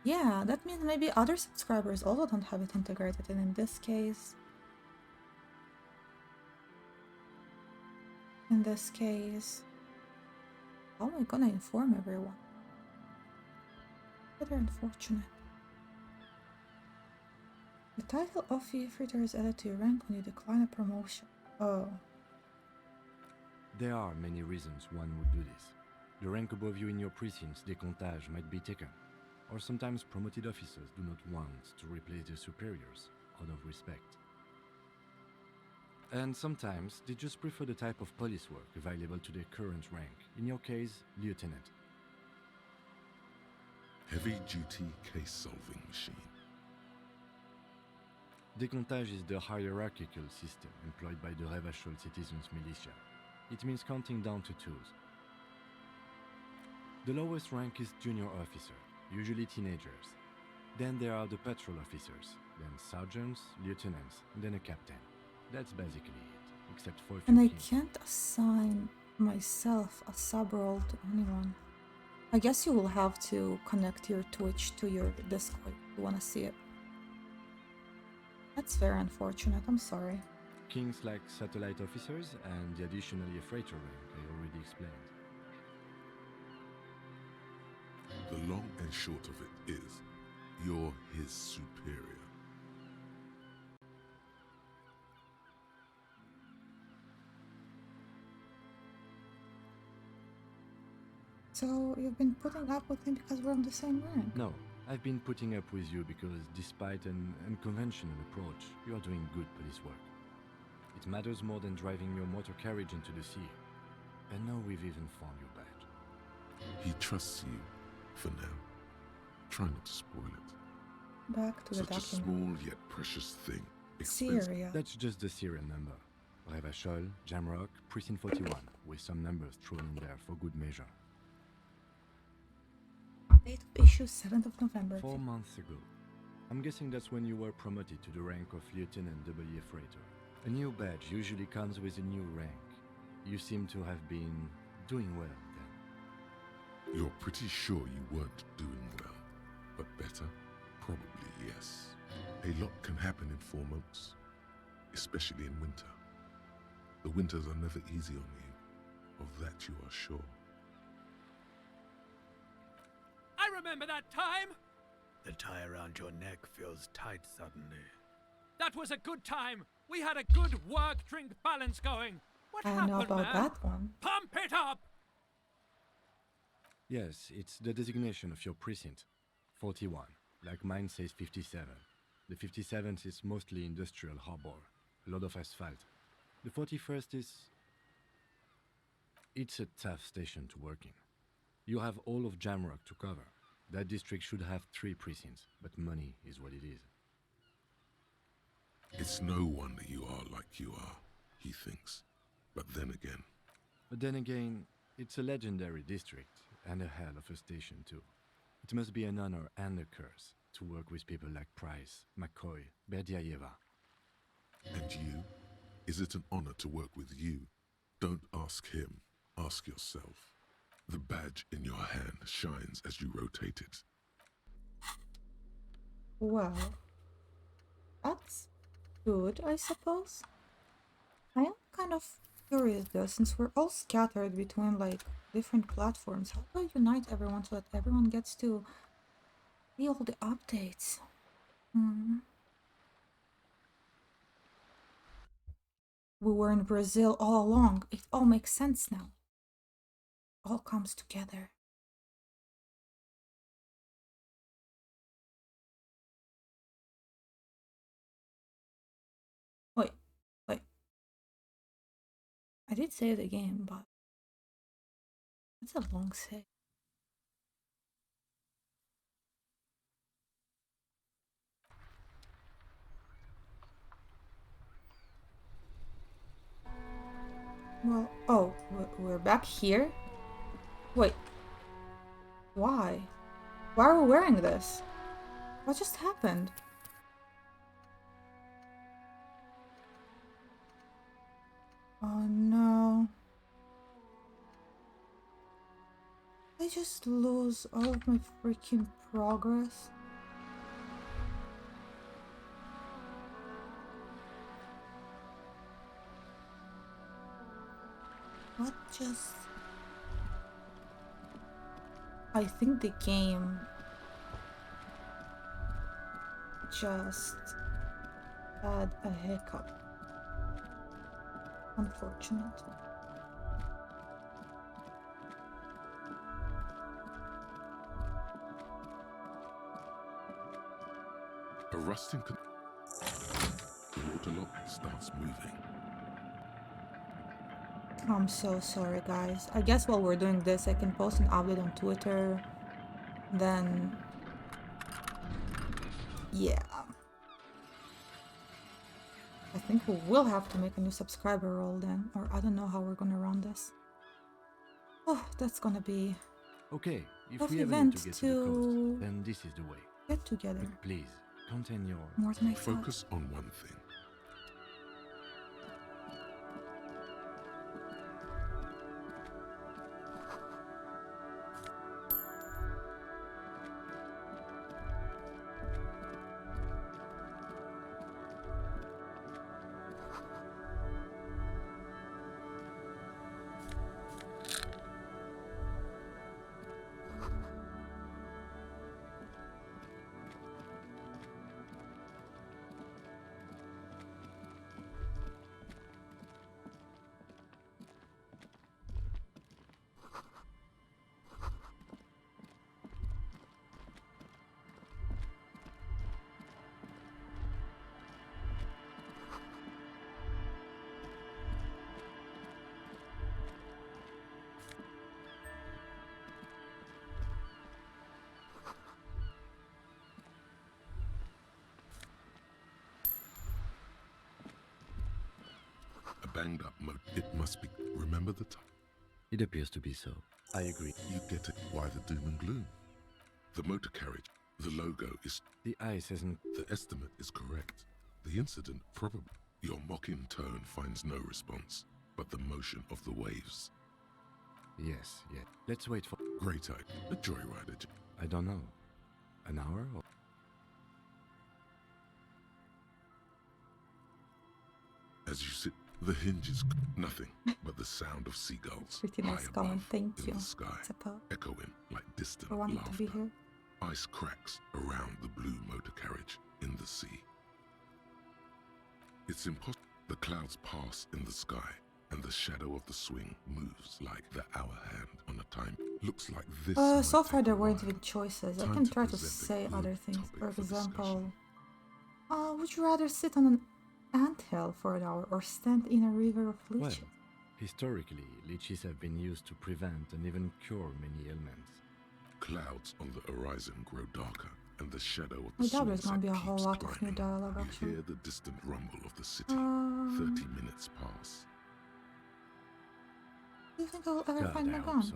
yeah, that means maybe other subscribers also don't have it integrated, and in this case, How am I gonna inform everyone? Rather unfortunate. The title of Theater is added to your rank when you decline a promotion. Oh. There are many reasons one would do this. The rank above you in your precinct's décomptage might be taken, or sometimes promoted officers do not want to replace their superiors out of respect. And sometimes they just prefer the type of police work available to their current rank, in your case, lieutenant. Heavy-duty case-solving machine. Décomptage is the hierarchical system employed by the Revachol citizens' militia. It means counting down to twos. The lowest rank is junior officer, usually teenagers. Then there are the patrol officers, then sergeants, lieutenants, and then a captain. That's basically it, except for a few And I kings. can't assign myself a sub-role to anyone. I guess you will have to connect your Twitch to your Discord if you want to see it. That's very unfortunate, I'm sorry. Kings like satellite officers and the additionally a freighter rank I already explained. The long and short of it is, you're his superior. So you've been putting up with him because we're on the same rank? No, I've been putting up with you because despite an unconventional approach, you are doing good police work. It matters more than driving your motor carriage into the sea. And now we've even found your badge. He trusts you, for now. Try not to spoil it. Back to the Such a document. small yet precious thing. Expensive. Syria. That's just the serial number. Revachol, Jamrock, Precinct 41, with some numbers thrown in there for good measure. Date of issue 7th of November. 4 months ago. I'm guessing that's when you were promoted to the rank of Lieutenant W. Freighter. A new badge usually comes with a new rank. You seem to have been doing well then. You're pretty sure you weren't doing well. But better? Probably yes. A lot can happen in 4 months. Especially in winter. The winters are never easy on you. Of that you are sure. I remember that time! The tie around your neck feels tight suddenly. That was a good time! We had a good work-drink balance going! What I happened, know about man? that one. Pump it up! Yes, it's the designation of your precinct. 41. Like mine says 57. The 57th is mostly industrial harbor. A lot of asphalt. The 41st is... It's a tough station to work in. You have all of Jamrock to cover. That district should have 3 precincts, but money is what it is. It's no wonder you are like you are, he thinks. But then again, it's a legendary district, and a hell of a station too. It must be an honor and a curse to work with people like Price, McCoy, Berdiaeva. And you? Is it an honor to work with you? Don't ask him, ask yourself. The badge in your hand shines as you rotate it. Well, that's good, I suppose. I am kind of curious though, since we're all scattered between like different platforms. How do I unite everyone so that everyone gets to see all the updates? We were in Brazil all along. It all makes sense now. All comes together. Wait. I did save the game, but that's a long save. Well, oh, we're back here? Wait. Why? Why are we wearing this? What just happened? Oh no. I just lose all of my freaking progress. What just... I think the game just had a hiccup. Unfortunate. A rusting the water lock starts moving. I'm so sorry, guys. I guess while we're doing this, I can post an update on Twitter. Then, yeah. I think we will have to make a new subscriber roll then, or I don't know how we're gonna run this. Oh, that's gonna be Okay, if tough we ever need event to get to the coast, then this is the way. get together. But please, contain your... More than I thought. Focus on one thing. A banged up moat. It must be. Remember the time? It appears to be so. I agree. You get it. Why the doom and gloom? The motor carriage. The logo is. The ice isn't... The estimate is correct. The incident probably. Your mocking tone finds no response, but the motion of the waves. Yes, yes. Let's wait for... Great idea. A joyride. I don't know. An hour or... As you sit, the hinges, nothing but the sound of seagulls. Pretty nice high comment, above thank in you. the sky, Suppose. echoing like distant I wanted laughter. to be here. Ice cracks around the blue motor carriage in the sea. It's impossible. The clouds pass in the sky, and the shadow of the swing moves like the hour hand on a time. Looks like this. So might far take there a weren't while. even choices. I Time can to try to present a say good other things. topic For for example, would you rather sit on an anthill for an hour or stand in a river of Well, leeches? historically, leeches have been used to prevent and even cure many ailments. Clouds on the horizon grow darker, and the shadow of I the doubt there's gonna sunset be a whole keeps lot of new climbing. dialogue, You actually. hear the distant rumble of the city. 30 minutes pass. Do you think I will ever God, find I my hope gun? so.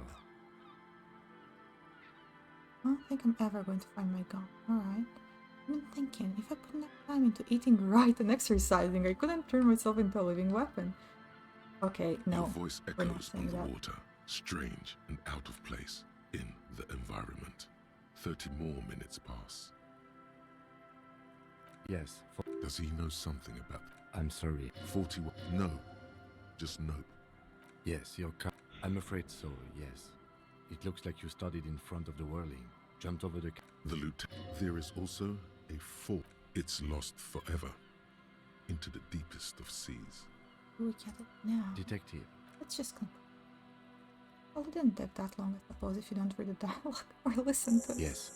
I don't think I'm ever going to find my gun. Alright. I've been thinking, if I put enough time into eating right and exercising, I couldn't turn myself into a living weapon. Okay, no. Your voice we're not echoes on saying the that. water, strange and out of place in the environment. 30 more minutes pass. Yes, Does he know something about... I'm sorry. 41... No. Just no. Yes, I'm afraid so, yes. It looks like you started in front of the whirling, jumped over the... The lieutenant... There is also a fall. It's lost forever. Into the deepest of seas. Do we get it now? Detective. Let's just conclude. Well, it didn't take that long, I suppose, if you don't read the dialogue or listen to it. Yes.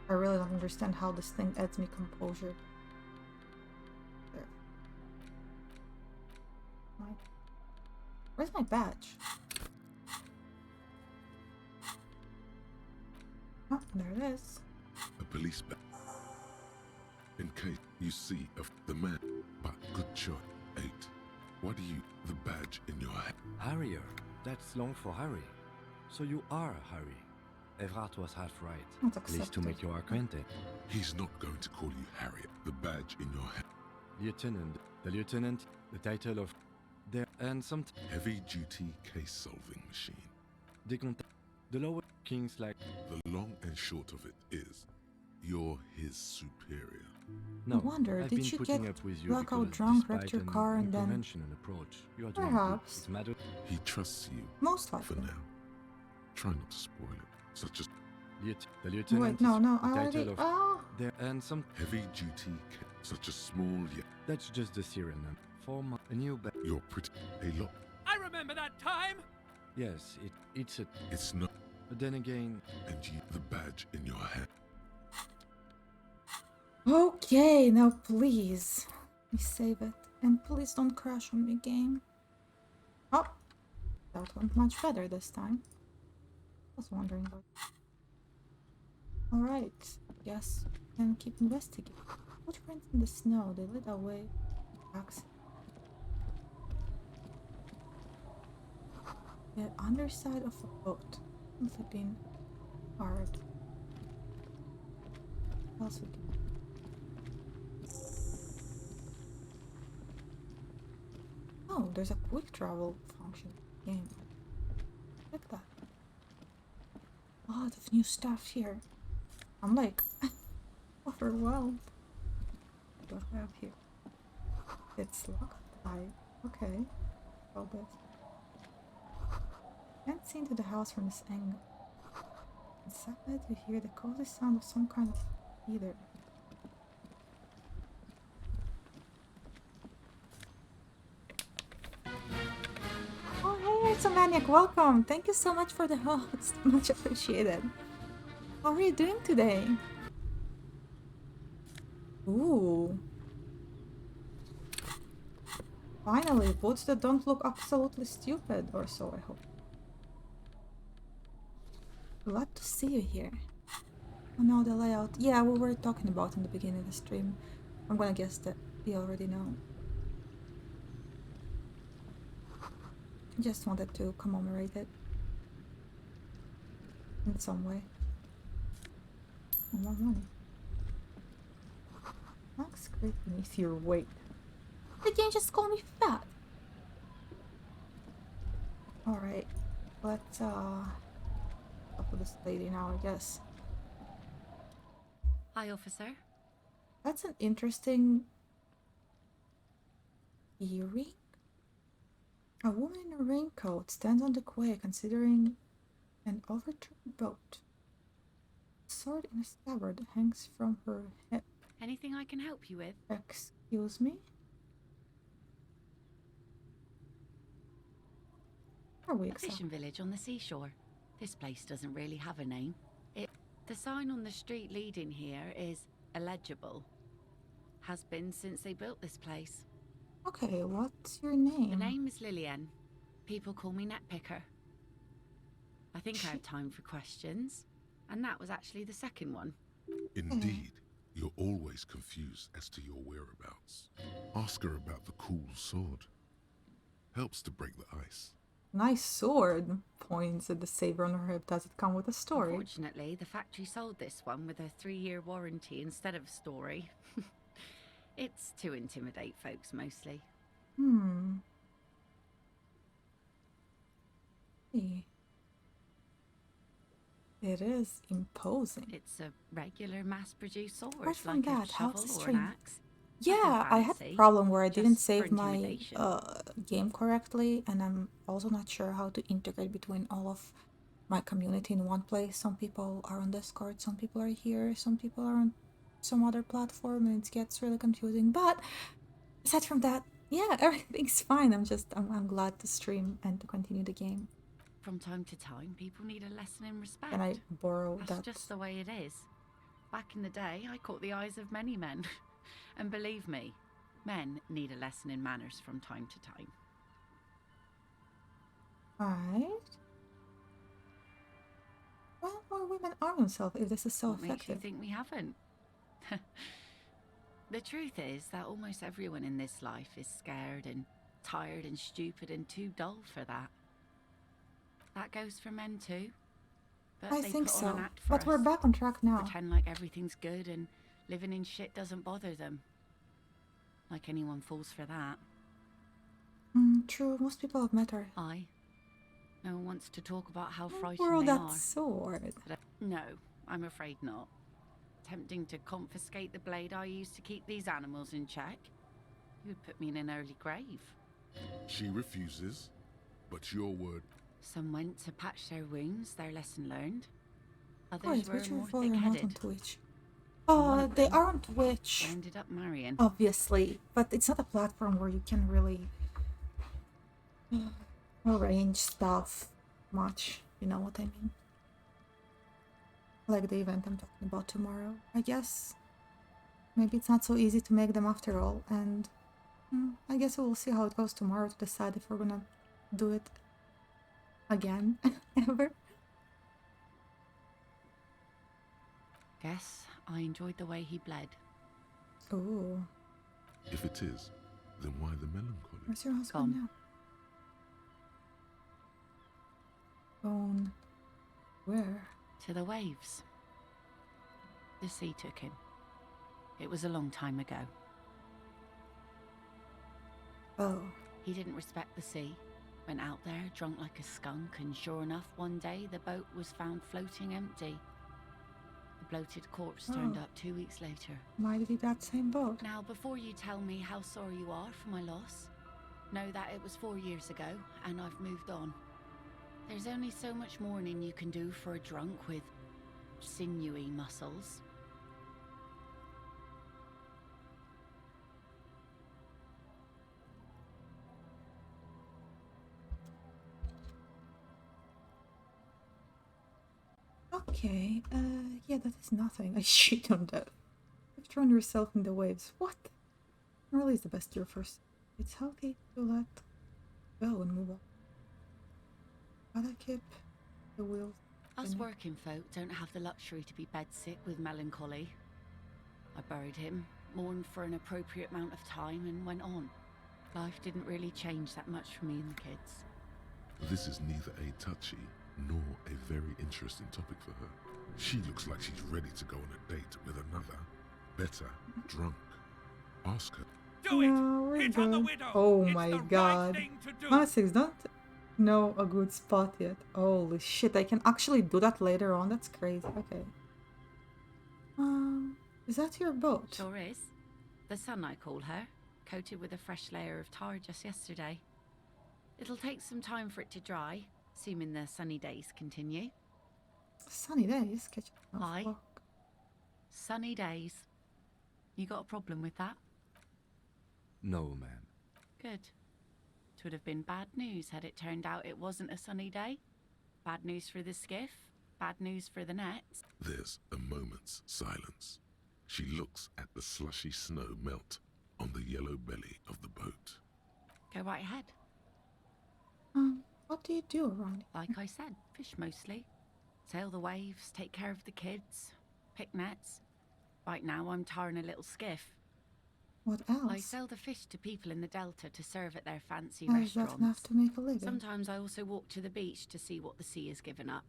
I really don't understand how this thing adds me composure. There. Where's my badge? Oh, there it is. A police badge. In case you see of the man, but good choice. 8. Why do you... the badge in your hand? Harrier. That's long for Harry. So you are Harry. Evrard was half right. That's At least to accepted. make you acquainted. He's not going to call you Harriet. The badge in your hand. Lieutenant. The lieutenant, the title of... there and some... Heavy-duty case-solving machine. The lower kings like... The long and short of it is, you're his superior. No, I wonder, I've did been you putting get up with you blackout because drunk, despite wrecked your an car, and then... unconventional approach, you are doing Perhaps. good. It's matter... He trusts you, Most for likely. now. Try not to spoil it. Such as The lieutenant Wait, no, no, is I the already... title of... Oh! there and some... heavy-duty such a small yet... That's just the serial number. For a new badge. You're pretty... a lot. I remember that time! Yes, it's a... It's not... But then again... and you... the badge in your hand. Okay, now please. Let me save it. And please don't crash on me, game. Oh! That went much better this time. I was wondering about... Alright, yes, and keep investigating. Footprints in the snow, they led away. Accident. The underside of a boat. Must have been hard. What else we can... Oh, there's a quick travel function in the game. Look at that. A lot of new stuff here. I'm like overwhelmed. What do I have here? It's locked. Okay. All this. Can't see into the house from this angle. It's sad to hear the cozy sound of some kind of heater. Oh hey, it's a maniac. Welcome. Thank you so much for the host. Much appreciated. How are you doing today? Ooh. Finally, boots that don't look absolutely stupid, or so I hope. Glad to see you here. Oh no, the layout. Yeah, we were talking about in the beginning of the stream. I'm gonna guess that you already know. Just wanted to commemorate it. In some way. More money. Max great beneath your weight. The game just called me fat. Alright. Let's talk with this lady now, I guess. Hi, officer. That's an interesting earring. A woman in a raincoat stands on the quay considering an overturned boat. A sword in a scabbard hangs from her hip. Anything I can help you with? Excuse me? Are we A fishing village on the seashore. This place doesn't really have a name. The sign on the street leading here is illegible. Has been since they built this place. Okay, what's your name? The name is Lillian. People call me Netpicker. I think I have time for questions. And that was actually the second one. Indeed, you're always confused as to your whereabouts. Ask her about the cool sword. Helps to break the ice. Nice sword. Points at the saber on her hip. Does it come with a story? Unfortunately, the factory sold this one with a 3-year warranty instead of a story. It's to intimidate folks mostly. It is imposing. It's a regular mass-produced sword, Apart from like that, a how's shovel the or an stream? axe. Yeah, I had a fancy, problem where I didn't just for save my intimidation. game correctly, and I'm also not sure how to integrate between all of my community in one place. Some people are on Discord, some people are here, some people are on some other platform, and it gets really confusing. But aside from that, yeah, everything's fine. I'm glad to stream and to continue the game. From time to time, people need a lesson in respect. Can I borrow That's that? just the way it is. Back in the day, I caught the eyes of many men. And believe me, men need a lesson in manners from time to time. Right. Well, more women arm themselves if this is so What makes you effective. think we haven't? The truth is that almost everyone in this life is scared and tired and stupid and too dull for that. That goes for men too. But I they think put on an so. act for But we're us. back on track now. Pretend like everything's good and living in shit doesn't bother them. Like anyone falls for that. True, most people have met her. Aye. No one wants to talk about how frightened Throw they that are. sword. No, I'm afraid not. Tempting to confiscate the blade I used to keep these animals in check. You would put me in an early grave. She refuses, but your word. Some went to patch their wounds, their lesson learned. Others Wait, were which more are for not on thick-headed. Twitch? One of They them aren't Twitch, I ended up marrying. obviously, but it's not a platform where you can really arrange stuff much. You know what I mean? Like the event I'm talking about tomorrow. I guess maybe it's not so easy to make them after all, and I guess we'll see how it goes tomorrow to decide if we're gonna do it again ever. Guess I enjoyed the way he bled. Ooh. If it is, then why the melancholy? Where's your husband now? Gone. Where? To the waves. The sea took him. It was a long time ago. Oh. He didn't respect the sea. Went out there, drunk like a skunk, and sure enough, one day the boat was found floating empty. The bloated corpse turned up 2 weeks later. Why did he that same boat? Now, before you tell me how sorry you are for my loss, know that it was 4 years ago, and I've moved on. There's only so much mourning you can do for a drunk with sinewy muscles. Okay, yeah, that is nothing. I shit on that. You've thrown yourself in the waves. What? Really is the best year first. It's healthy to let go and move on. Gotta keep the wheels Us spinning. working folk don't have the luxury to be bedsick with melancholy. I buried him, mourned for an appropriate amount of time, and went on. Life didn't really change that much for me and the kids. This is neither a touchy nor a very interesting topic for her. She looks like she's ready to go on a date with another, better, drunk. Ask her. Do it! No, we're Hit on the good. widow! Oh It's my the right god. thing to do. Honestly, don't know a good spot yet. Holy shit, I can actually do that later on. That's crazy. Okay. Is that your boat? Sure is. The sun, I call her, coated with a fresh layer of tar just yesterday. It'll take some time for it to dry, assuming the sunny days continue. Sunny days. Catch Aye. Sunny days. You got a problem with that? No, ma'am. Good. It would have been bad news had it turned out it wasn't a sunny day. Bad news for the skiff, bad news for the nets. There's a moment's silence. She looks at the slushy snow melt on the yellow belly of the boat. Go right ahead. What do you do around here? Like I said, fish mostly. Sail the waves, take care of the kids, pick nets. Right now I'm tarring a little skiff. What else? I sell the fish to people in the Delta to serve at their fancy Is that restaurants. enough to make a living? Sometimes I also walk to the beach to see what the sea has given up.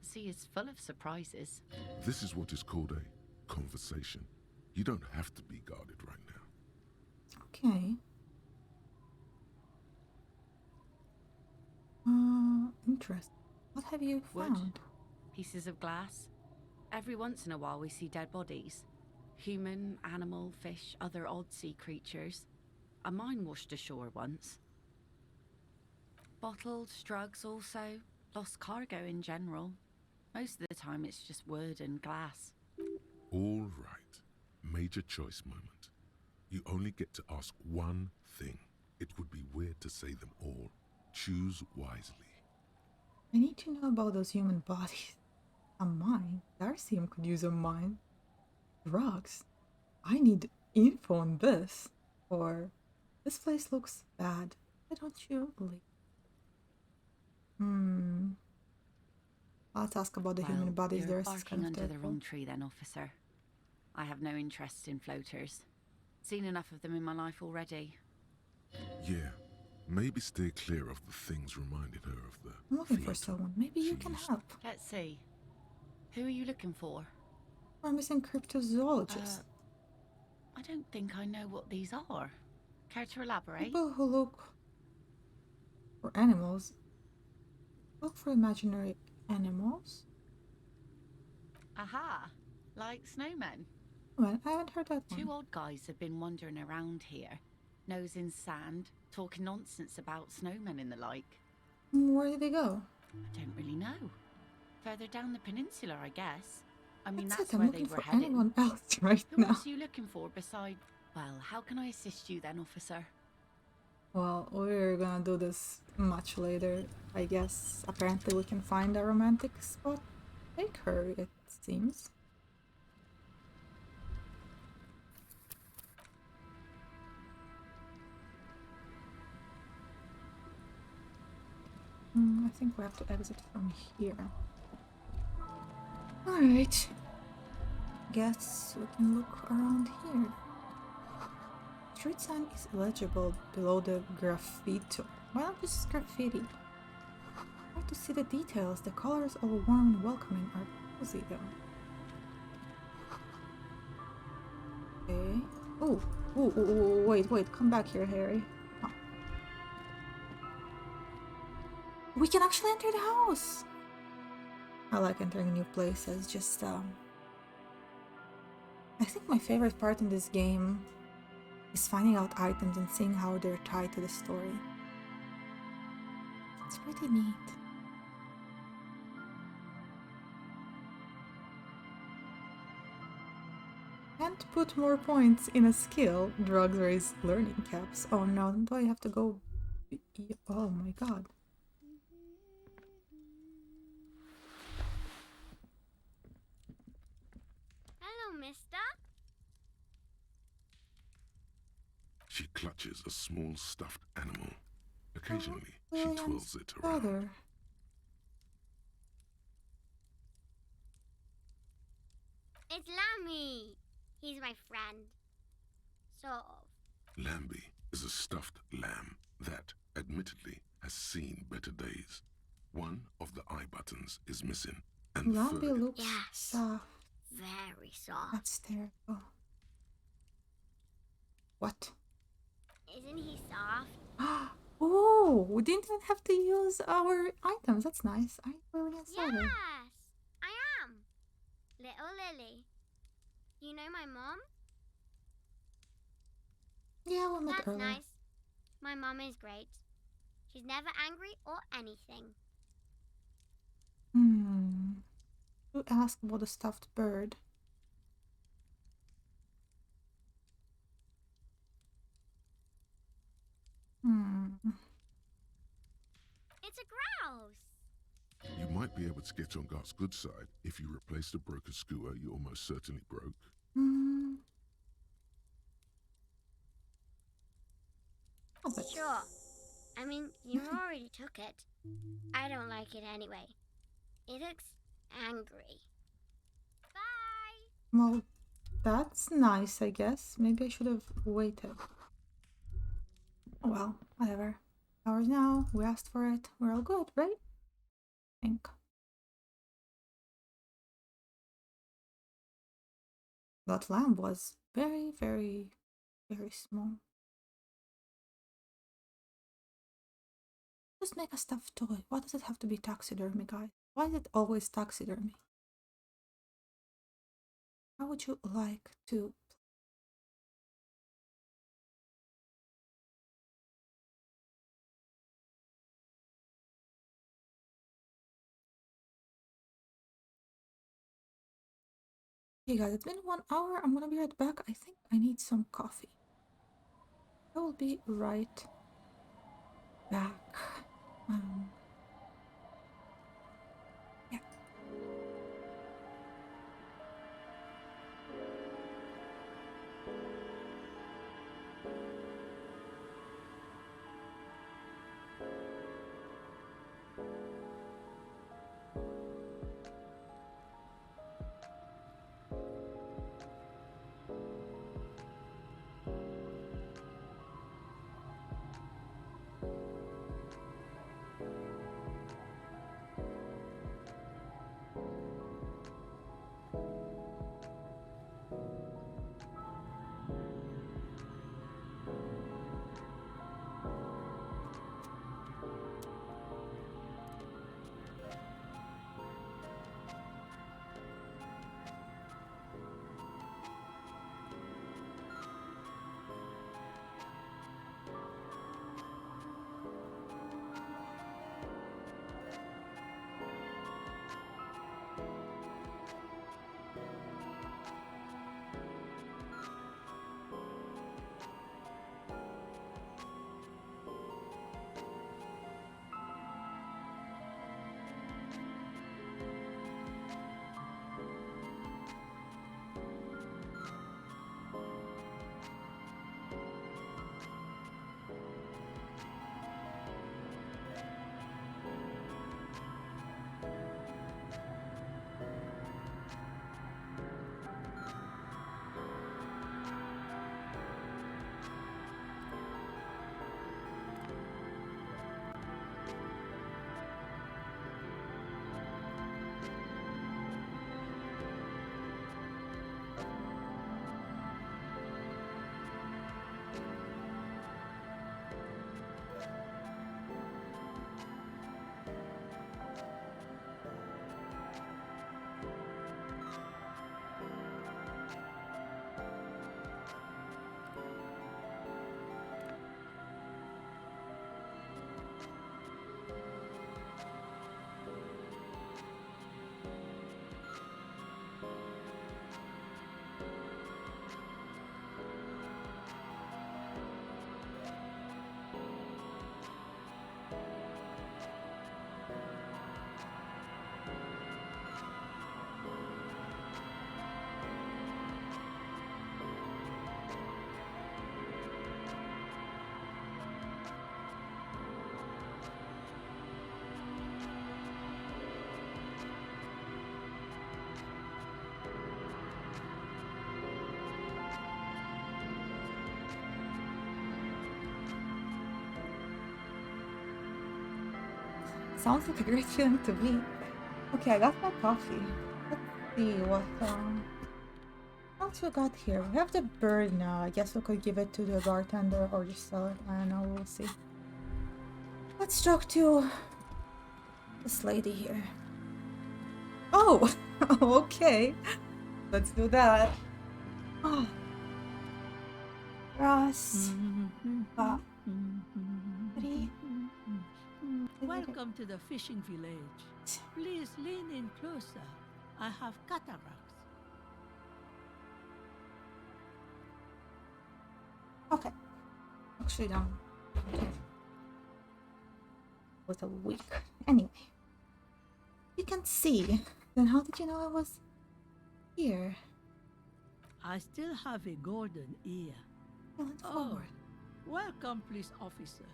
The sea is full of surprises. This is what is called a conversation. You don't have to be guarded right now. Okay. Interesting. What have you Wood, found? pieces of glass. Every once in a while we see dead bodies. Human, animal, fish, other odd sea creatures. A mine washed ashore once. Bottles, drugs also. Lost cargo in general. Most of the time it's just wood and glass. All right. Major choice moment. You only get to ask one thing. It would be weird to say them all. Choose wisely. I need to know about those human bodies. A mine? Elysium could use a mine. Drugs? I need info on this. Or, this place looks bad. Why don't you leave? Let's ask about the human bodies. You're The rest is barking kind of under the doubtful. wrong tree then, officer. I have no interest in floaters. Seen enough of them in my life already. Yeah, maybe stay clear of the things reminding her of the I'm looking for theater someone. Maybe you can help. Let's see. Who are you looking for? We're missing cryptozoologists. I don't think I know what these are. Care to elaborate? People who look for animals. Look for imaginary animals? Aha! Like snowmen. Well, I haven't heard that one. Two old guys have been wandering around here, nose in sand, talking nonsense about snowmen and the like. Where did they go? I don't really know. Further down the peninsula, I guess. I mean, That's that's it, I'm where looking they were for heading. anyone else right Who now. else are you looking for beside... Well, how can I assist you then, officer? Well, we're gonna do this much later, I guess. Apparently we can find a romantic spot. Take her, it seems. I think we have to exit from here. Alright. Guess we can look around here. Street sign is illegible below the graffito. Why not just graffiti? Hard to see the details. The colors, all warm and welcoming, are cozy though. Okay. Oh, wait, come back here, Harry. Oh. We can actually enter the house! I like entering new places, just, I think my favorite part in this game is finding out items and seeing how they're tied to the story. It's pretty neat. Can't put more points in a skill. Drugs raise learning caps. Oh no, do I have to go... Oh my god. Hello, mister. She clutches a small stuffed animal. Occasionally, she William's twirls it around. brother. It's Lammy. He's my friend. Sort of. Lambie is a stuffed lamb that, admittedly, has seen better days. One of the eye buttons is missing, and the Lambi third... looks Yes. soft. Very soft. That's terrible. What? Isn't he soft? Oh, we didn't even have to use our items. That's nice. Are you really excited? Yes, I am. Little Lily. You know my mom? Yeah, we met That's earlier. nice. My mom is great. She's never angry or anything. Who asked about the stuffed bird? It's a grouse. You might be able to get on Gart's good side if you replace the broken skewer you almost certainly broke. Sure. I mean, you already took it. I don't like it anyway. It looks angry. Bye! Well, that's nice, I guess. Maybe I should have waited. Oh well, whatever. Ours now. We asked for it. We're all good, right? I think. That lamb was very, very, very small. Just make a stuffed toy. Why does it have to be taxidermy, guys? Why is it always taxidermy? How would you like to... Hey guys, it's been 1 hour. I'm gonna be right back. I think I need some coffee. I will be right back. Yeah. Sounds like a great feeling to be. Okay, I got my coffee. Let's see what else we got here. We have the bird now. I guess we could give it to the bartender or just sell it. I don't know, we'll see. Let's talk to this lady here. Oh, okay. Let's do that. Oh. Ross. Welcome to the fishing village. Please lean in closer. I have cataracts. Okay. Actually, don't. Was a week. Anyway. You can see. Then how did you know I was here? I still have a golden ear. Forward. Welcome, police officer.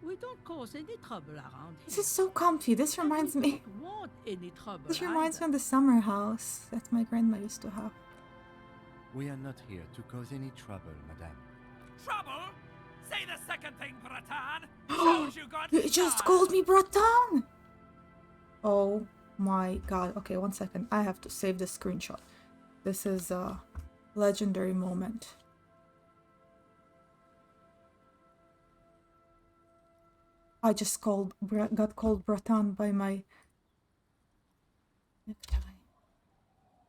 We don't cause any trouble around here. This is so comfy. This reminds me. Don't want any trouble. This reminds me of the summer house that my grandma used to have. We are not here to cause any trouble, madame. Trouble? Say the second thing, Bratan. Shows you got You just called me Bratan! Oh my god. Okay, 1 second. I have to save the screenshot. This is a legendary moment. I just got called Bratan by my necktie.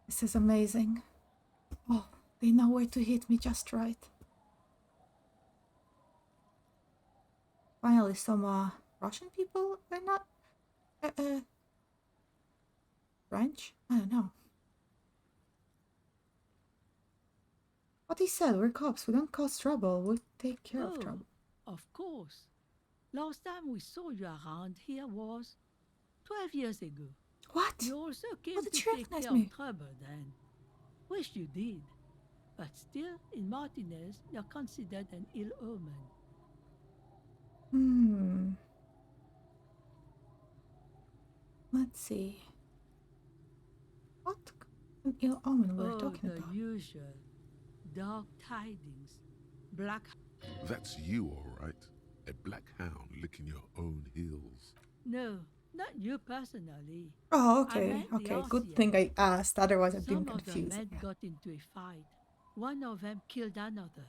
This is amazing. Oh, they know where to hit me just right. Finally, some Russian people? They're not French? I don't know. What he said, we're cops. We don't cause trouble. We take care of trouble. Of course. Last time we saw you around here was 12 years ago. What? You also came What to did you take recognize care me? of trouble then. Wish you did. But still, in Martinez, you're considered an ill omen. Let's see. What an ill omen we're talking the about? usual. Dark tidings. Black... That's you, all right. A black hound licking your own heels. No, not you personally. Oh, I okay, meant the okay. Good RCM. thing I asked, otherwise I'd been Some of the confused. men got into a fight. One of them killed another.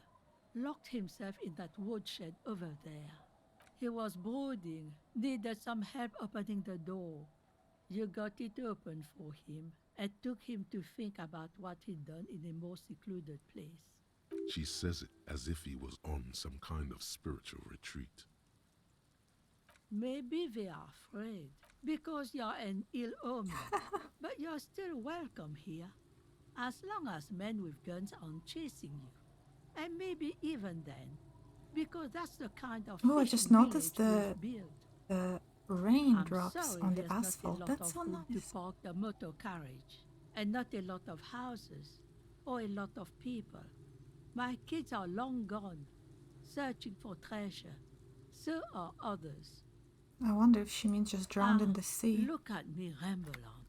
Locked himself in that woodshed over there. He was brooding, needed some help opening the door. You got it open for him and took him to think about what he'd done in a more secluded place. She says it as if he was on some kind of spiritual retreat. Maybe they are afraid because you're an ill omen, but you're still welcome here, as long as men with guns aren't chasing you. And maybe even then, because that's the kind of Oh, I just fishing noticed village we've built. the I'm raindrops sorry on the there's not a asphalt. lot That's of so room nice. to park the motor carriage, and not a lot of houses, or a lot of people. My kids are long gone, searching for treasure. So are others. I wonder if she means just drowned in the sea. Look at me ramble on.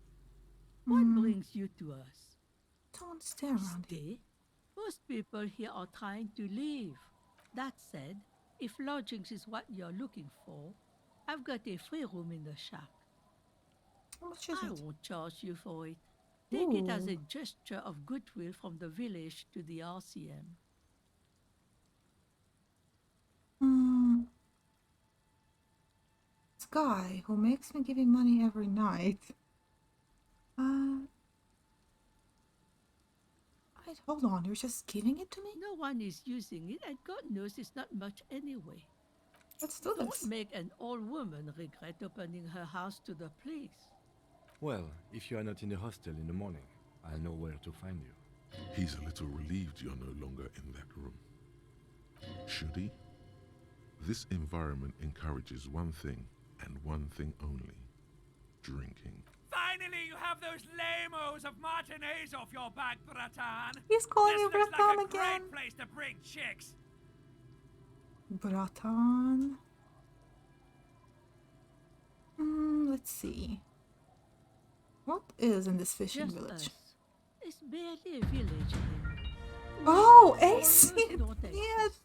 What brings you to us? Don't stay around here. Stay? Most people here are trying to leave. That said, if lodgings is what you're looking for, I've got a free room in the shack. How much is I it? won't charge you for it. Take it as a Ooh. gesture of goodwill from the village to the RCM. This guy who makes me give him money every night. Wait, hold on. You're just giving it to me? No one is using it, and God knows it's not much anyway. Let's do this. Don't make an old woman regret opening her house to the police. Well, if you are not in the hostel in the morning, I'll know where to find you. He's a little relieved you're no longer in that room. Should he? This environment encourages one thing, and one thing only. Drinking. Finally, you have those lamos of Martinez off your back, Bratan. He's calling This me looks Bratan like a again. great place to bring chicks. Bratan. Let's see. What is in this fishing Just village? us. It's barely a village anymore. Oh, We Ace! almost don't exist. Привет!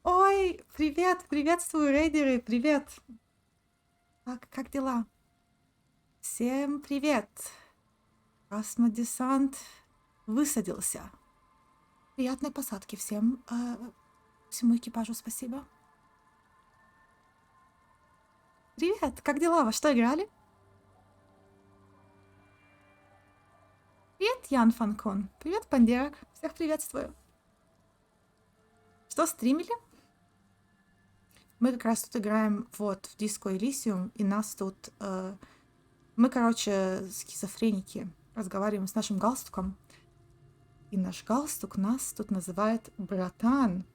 Ой, привет, приветствую, рейдеры, привет! Так, как дела? Всем привет! Космодесант высадился. Приятной посадки всем. Всему экипажу спасибо. Привет, как дела? Во что играли? Привет, Ян Фанкон. Привет, Пандерок. Всех приветствую. Что, стримили? Мы как раз тут играем вот в Disco Elysium, и нас тут... мы, короче, скизофреники. Разговариваем с нашим галстуком. И наш галстук нас тут называет братан.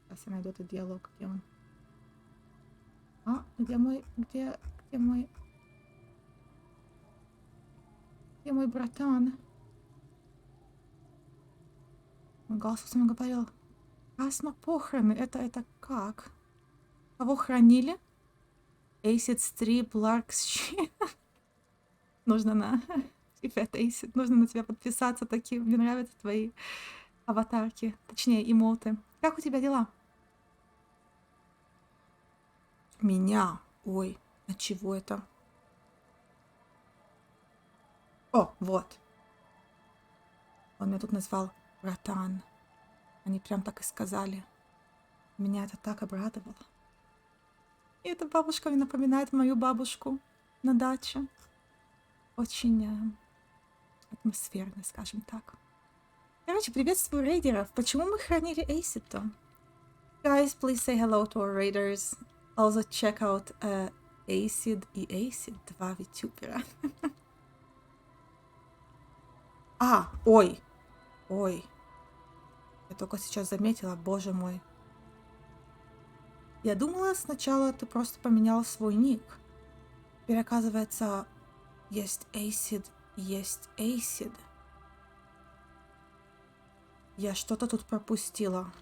Сейчас я найду этот диалог, где он. Где мой... Где мой братан? Галстук со мной говорил. Похороны. Это как? Кого хранили? Acid Strip, Larks. Нужно на... Привет, Acid. Нужно на тебя подписаться. Такие. Мне нравятся твои аватарки. Точнее, эмоты. Как у тебя дела? Меня? Ой, от чего это? О, вот. Он меня тут назвал братан. Они прям так и сказали. Меня это так обрадовало. И эта бабушка мне напоминает мою бабушку на даче. Очень атмосферно, скажем так. Короче, приветствую рейдеров. Почему мы хранили Acid-то? Guys, please say hello to our raiders. Also check out Acid и Acid, два витюпера. Ой. Я только сейчас заметила, боже мой. Я думала сначала, ты просто поменяла свой ник. Теперь, оказывается, есть Acid, есть Acid. Я что-то тут пропустила.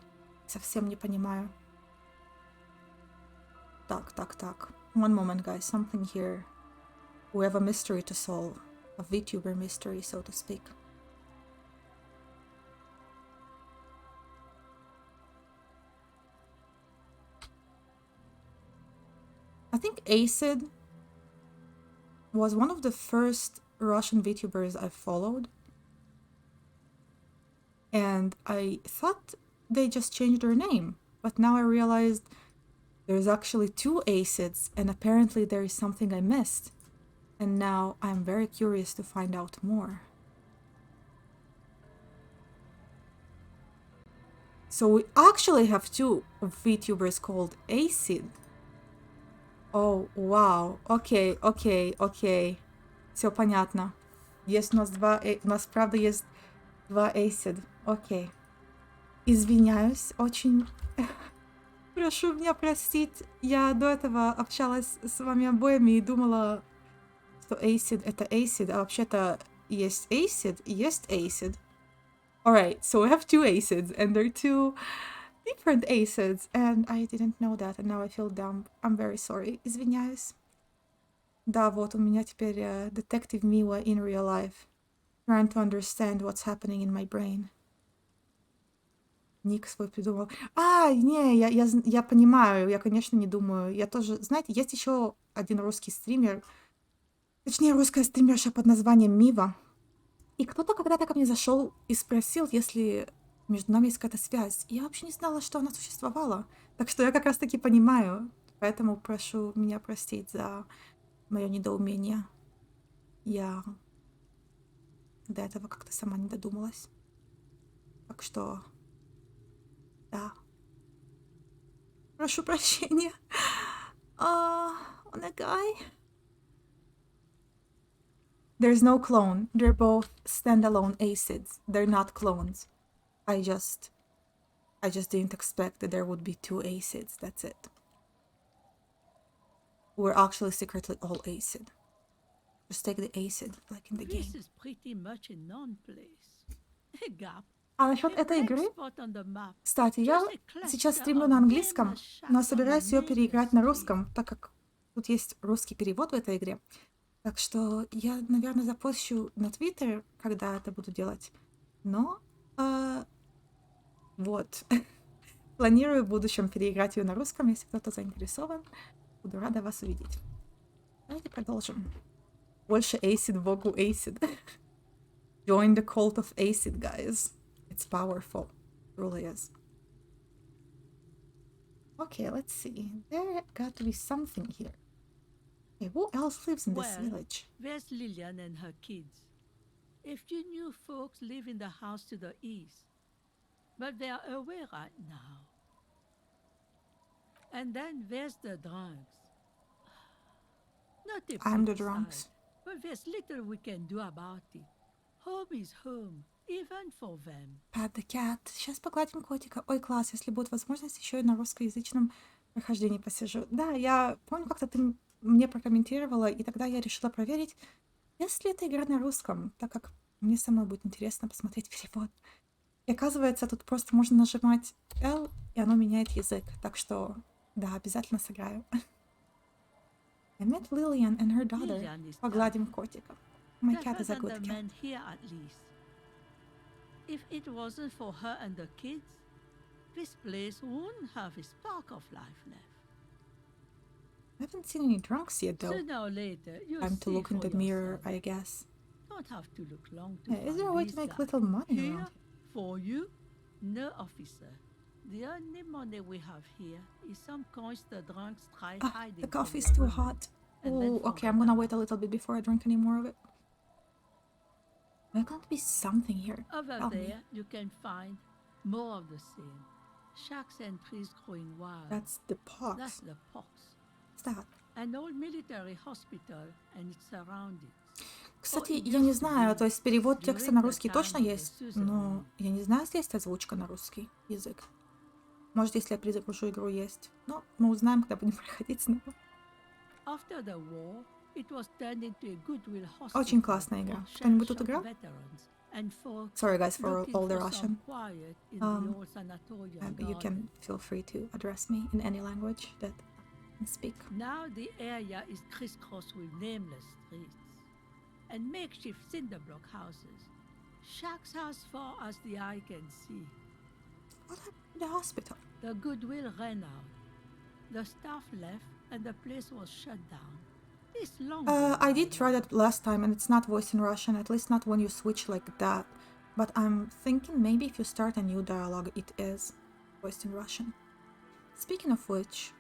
Совсем не понимаю. Так. One moment, guys. Something here. We have a mystery to solve. A VTuber mystery, so to speak. I think Acid was one of the first Russian VTubers I followed. And I thought they just changed their name. But now I realized there's actually two Acids, and apparently there is something I missed. And now I'm very curious to find out more. So we actually have two VTubers called Acid. Oh, wow. Окей. Все понятно. Есть у нас у нас правда есть два Acid. Окей. Извиняюсь, очень прошу меня простить. Я до этого общалась с вами обоими и думала, что Acid это Acid, а вообще-то есть Acid и есть Acid. Alright, so we have two Acids, and they're two different Acids, and I didn't know that, and now I feel dumb. I'm very sorry. Извиняюсь. Да, вот у меня теперь Detective Mila in real life. Trying to understand what's happening in my brain. Ник свой придумал. Не, я понимаю, я, конечно, не думаю. Я тоже... Знаете, есть еще один русский стример, точнее, русская стримерша под названием Мива. И кто-то когда-то ко мне зашел и спросил, если между нами есть какая-то связь. И я вообще не знала, что она существовала. Так что я как раз-таки понимаю. Поэтому прошу меня простить за мое недоумение. Я до этого как-то сама не додумалась. Так что... Да. Прошу прощения. On a guy. There's no clone. They're both standalone Acids. They're not clones. I just didn't expect that there would be two Acids. That's it. We're actually secretly all Acid. Just take the Acid, like in the game. This is pretty much a known place. A gap. А насчет этой игры, кстати, я сейчас стримлю на английском, но собираюсь ее переиграть на русском, так как тут есть русский перевод в этой игре. Так что я, наверное, запущу на Твиттер, когда это буду делать. Но вот. Планирую в будущем переиграть ее на русском, если кто-то заинтересован. Буду рада вас увидеть. Давайте продолжим. Больше acid, богу acid. Join the cult of acid, guys. It's powerful. Really is. Okay, let's see. There got to be something here. Okay, who else lives in this village? There's Lillian and her kids. A few new folks live in the house to the east, but they are away right now. And then there's the drunks. Not a I'm the pretty drunks. sight, but there's little we can do about it. Home is home, even for them. Pat the cat. Сейчас погладим котика. Ой, класс, если будет возможность, еще и на русскоязычном прохождении посижу. Да, я помню, как-то ты мне прокомментировала, и тогда я решила проверить, есть ли эта игра на русском, так как мне самой будет интересно посмотреть перевод. И оказывается, тут просто можно нажимать L, и оно меняет язык. Так что, да, обязательно сыграю. I met Lillian and her daughter. Погладим котика. My cat is a good cat. Here at least. If it wasn't for her and the kids, this place wouldn't have a spark of life left. I haven't seen any drunks yet, though. Sooner or later, you'll Time to see look in for the mirror, yourself. I guess. Don't have to look long to Is there a find way this to make guy. little money Here, around for you, no officer. The only money we have here is some coins the drunks try hiding. The from coffee's the too women, hot. and then Oh, okay, I'm gonna wait a little bit before I drink any more of it. There's got to be something here. Over Tell me. there, you can find more of the same. Shacks and trees growing wild. That's the pox. That's the pox. What's that? An old military hospital and its surroundings. Кстати, я не знаю, то есть перевод текста на русский точно есть, но я не знаю, если есть озвучка на русский язык. Может, если я перезагружу игру, есть. Но мы узнаем, когда будем проходить снова. After the war, it was turned into a goodwill hospital. Очень классная игра. Кто-нибудь тут играл? Sorry, guys, for all the Russian. You can feel free to address me in any language that I can speak. Now the area is crisscrossed with nameless streets and makeshift cinderblock houses. Shacks as far as the eye can see. What happened to the hospital? The goodwill ran out. The staff left and the place was shut down. It's long. I did try that last time and it's not voiced in Russian, at least not when you switch like that. But I'm thinking maybe if you start a new dialogue, it is voiced in Russian. Speaking of which,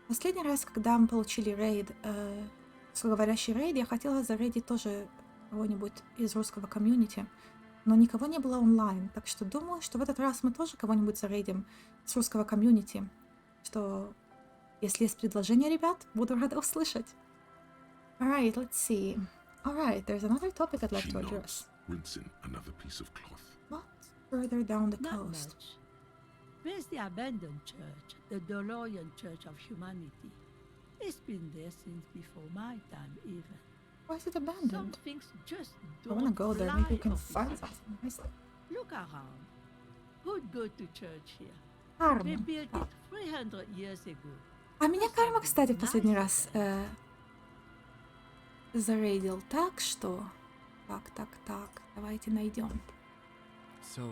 последний раз, когда мы получили рейд, русскоговорящий рейд, я хотела зарейдить тоже кого-нибудь из русского комьюнити, но никого не было онлайн, так что думаю, что в этот раз мы тоже кого-нибудь зарейдим с русского комьюнити, что если есть предложения, ребят, буду рада услышать. Alright, let's see. Alright, there's another topic I'd like She to nods, address. rinsing another piece of cloth. What? Further down the Not coast. much. There's the abandoned church, the Doloyan Church of Humanity. It's been there since before my time, even. Why is it Some abandoned? things just I don't wanna go there, maybe you fly can off the find shelf. something nice. Look around. Who'd go to church here? Карма. They built it 300 years ago. А меня Карма, кстати, в последний раз зарейдил, так что... Так, давайте найдем. So,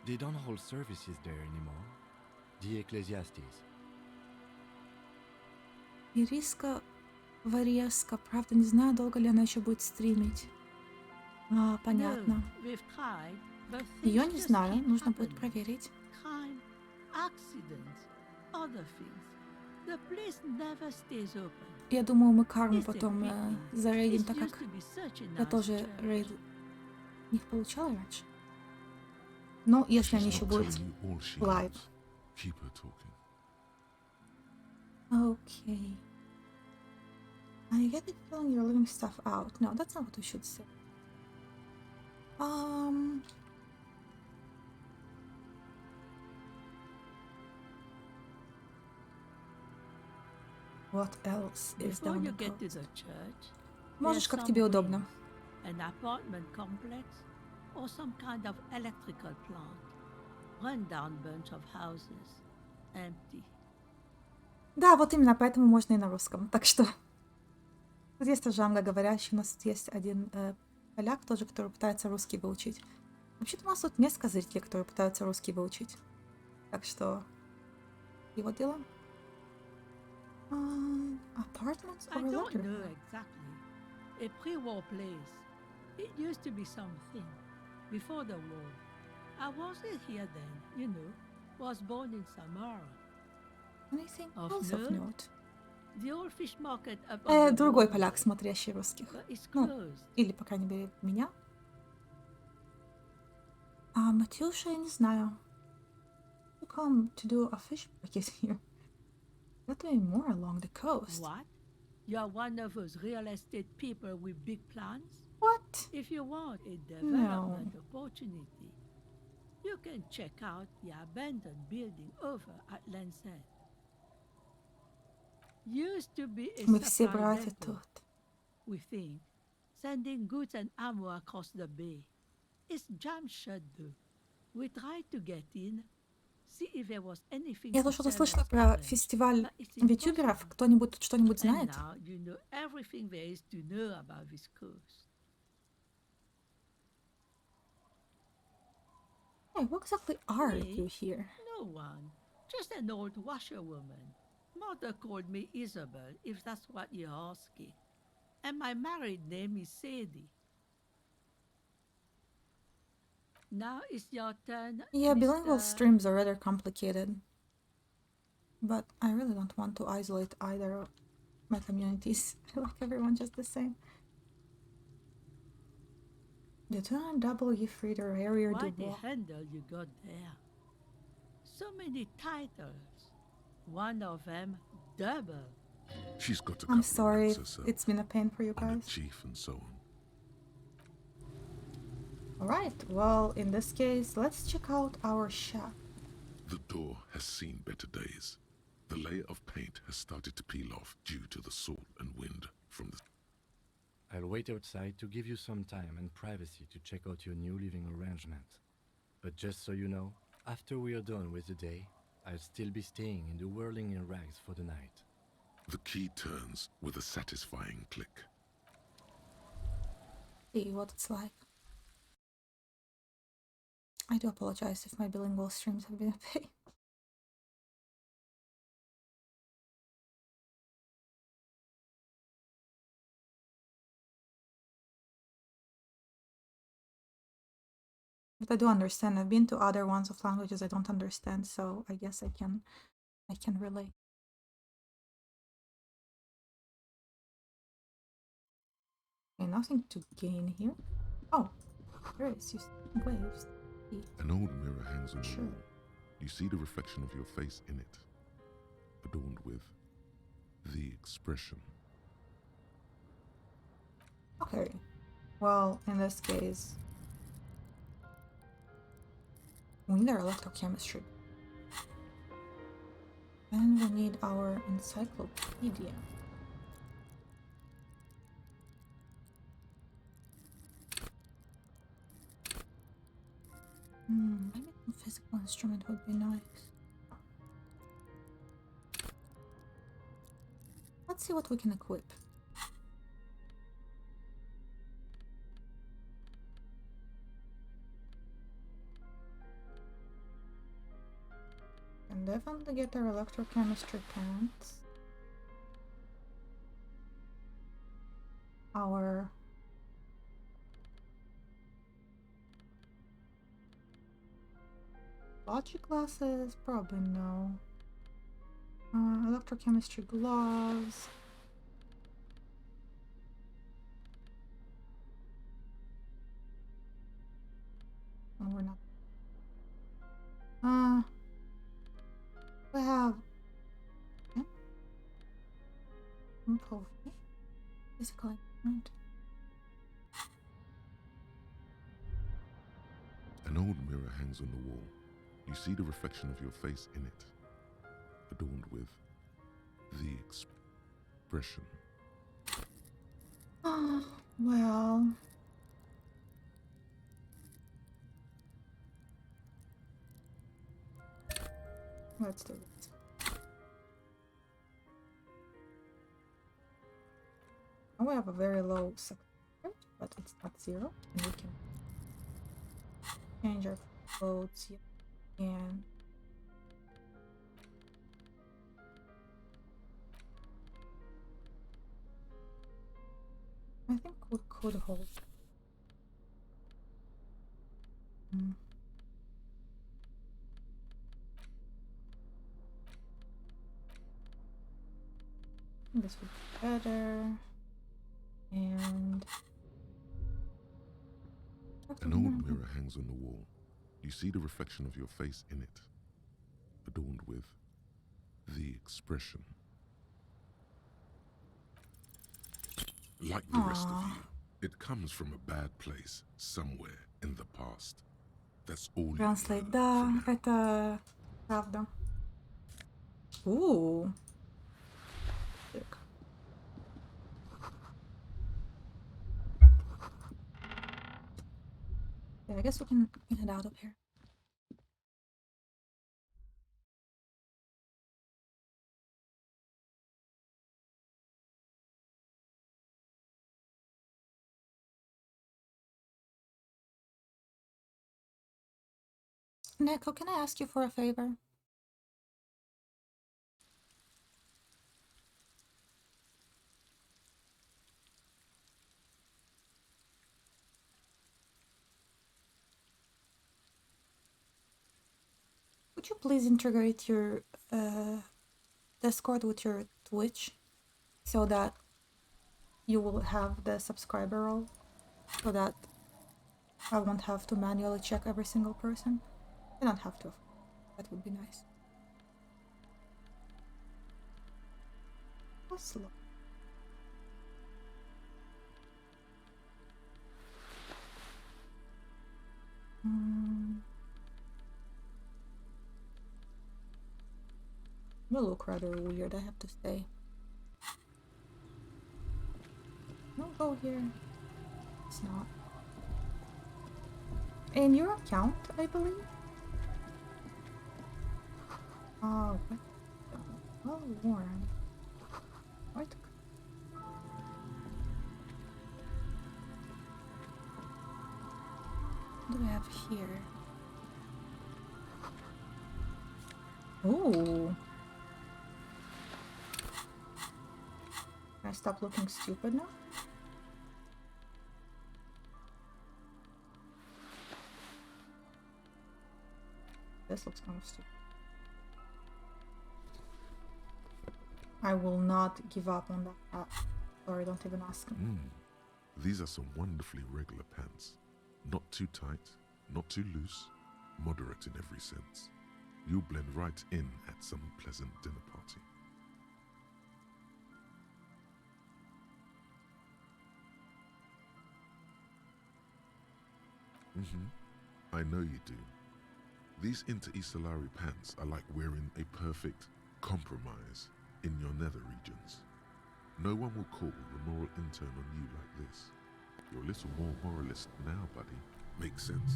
they don't hold services there anymore? The Ecclesiastes. Ириска Вареска, правда, не знаю, долго ли она еще будет стримить. Понятно. No, we've tried, but Ее things не just знаю, keep нужно будет happening. проверить. Crime, accidents, other things. The place never stays open. Я думаю, мы Карму It's a потом pity. зарейдим, This так used как to be such a я nice тоже church. рейд не получала раньше. Но если они She's еще not будут telling you all she live. knows. Keep her talking. Okay. I get the feeling you're leaving stuff out. No, that's not what we should say. What else is Before down you the get to coast? the church, Можешь, there's как some тебе удобно. wings, an apartment complex, or some kind of electrical plant. Run-down bunch of houses, empty. Да, вот именно, поэтому можно и на русском. Так что тут есть тоже англоговорящий. У нас тут есть один поляк тоже, который пытается русский выучить. Вообще-то у нас тут несколько зрителей, которые пытаются русский выучить. Так что его дело. Apartments I or don't letter? know exactly. A pre-war place. It used to be something. Before the war. I wasn't here then, you know. Was born in Samara. Anything Of else of note? note? The old fish market up on the Другой border. поляк, смотрящий русских. But it's Ну, closed. или, по крайней мере, меня. А Матюша, я не знаю. You come to do a fish market here. You're doing more along the coast. What? You're one of those real estate people with big plans? What? If you want a development opportunity, you can check out the abandoned building over at Land's End. Used to be a Мы все supply братья depot, тут. we think, sending goods and ammo across the bay. It's jammed shut though. We tried to get in, see if there was anything Я to тут что-то sell слышала and про scavenge, фестиваль but it's витюберов. impossible. Кто-нибудь тут что-нибудь And знает? now you know everything there is to know about this coast. Hey, what exactly are Me? you here? No one. Just an old washerwoman. Mother called me Isabel, if that's what you're asking. And my married name is Sadie. Now it's your turn, Yeah, bilingual Mr. streams are rather complicated. But I really don't want to isolate either of my communities. I like everyone just the same. The turn W Frieder area Quite du a Bois. handle you got there. So many titles. One of them double. She's got a I'm couple of sorry ranks if herself. it's been a pain for you Honored guys. chief and so on. Alright, well, in this case, let's check out our shop. The door has seen better days. The layer of paint has started to peel off due to the salt and wind from the... I'll wait outside to give you some time and privacy to check out your new living arrangement. But just so you know, after we are done with the day, I'll still be staying in the whirling in rags for the night. The key turns with a satisfying click. See what it's like. I do apologize if my bilingual streams have been a pain. But I do understand. I've been to other ones of languages I don't understand, so I guess I can relate. Okay, nothing to gain here. Oh, there is. You see waves. An old mirror hangs on the Sure. wall. You see the reflection of your face in it, adorned with the expression. Okay. Well, in this case, we need our electrochemistry. And we need our encyclopedia. Maybe a physical instrument would be nice. Let's see what we can equip. Can definitely get our electrochemistry pants. Our logic glasses, probably no. Electrochemistry gloves. Oh, we're not. We have info. Physical equipment. An old mirror hangs on the wall. You see the reflection of your face in it, adorned with the expression. Oh, well. Let's do it. Now we have a very low success rate, but it's not zero, and we can change our clothes here and I think we could hold. Mm. This would be better. And an old mirror hangs on the wall. You see the reflection of your face in it, adorned with the expression. Like the rest of you, it comes from a bad place somewhere in the past. That's all. Translate. Да, это правда. Ooh. Yeah, I guess we can head out of here. Neko, can I ask you for a favor? Would you please integrate your Discord with your Twitch so that you will have the subscriber role, so that I won't have to manually check every single person? I don't have to. That would be nice. How slow. Will look rather weird, I have to say. Don't go here. It's not. In your account, I believe? Oh, what? Oh, Warren. What? What do we have here? Ooh. Can I stop looking stupid now? This looks kind of stupid. I will not give up on that. Sorry, don't even ask me. These are some wonderfully regular pants. Not too tight, not too loose, moderate in every sense. You'll blend right in at some pleasant dinner party. I know you do. These inter-Isolari pants are like wearing a perfect compromise in your nether regions. No one will call the moral intern on you like this. You're a little more moralist now, buddy. Makes sense.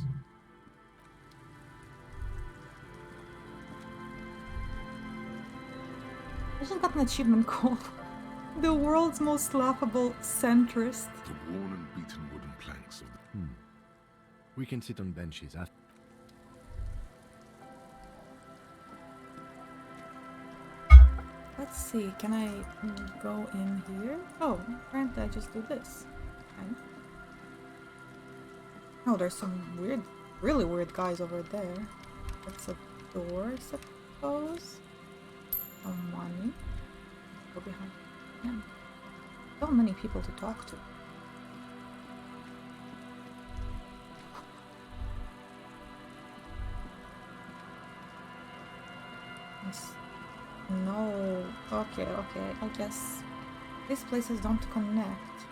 I just got an achievement called the world's most laughable centrist. The worn and beaten wooden planks of the... We can sit on benches after. Let's see, can I go in here? Oh, apparently I just do this. Okay. Oh, there's some weird, really weird guys over there. That's a door, I suppose. Some money. Go behind him. So many people to talk to. Yes. No. Okay, I guess these places don't connect.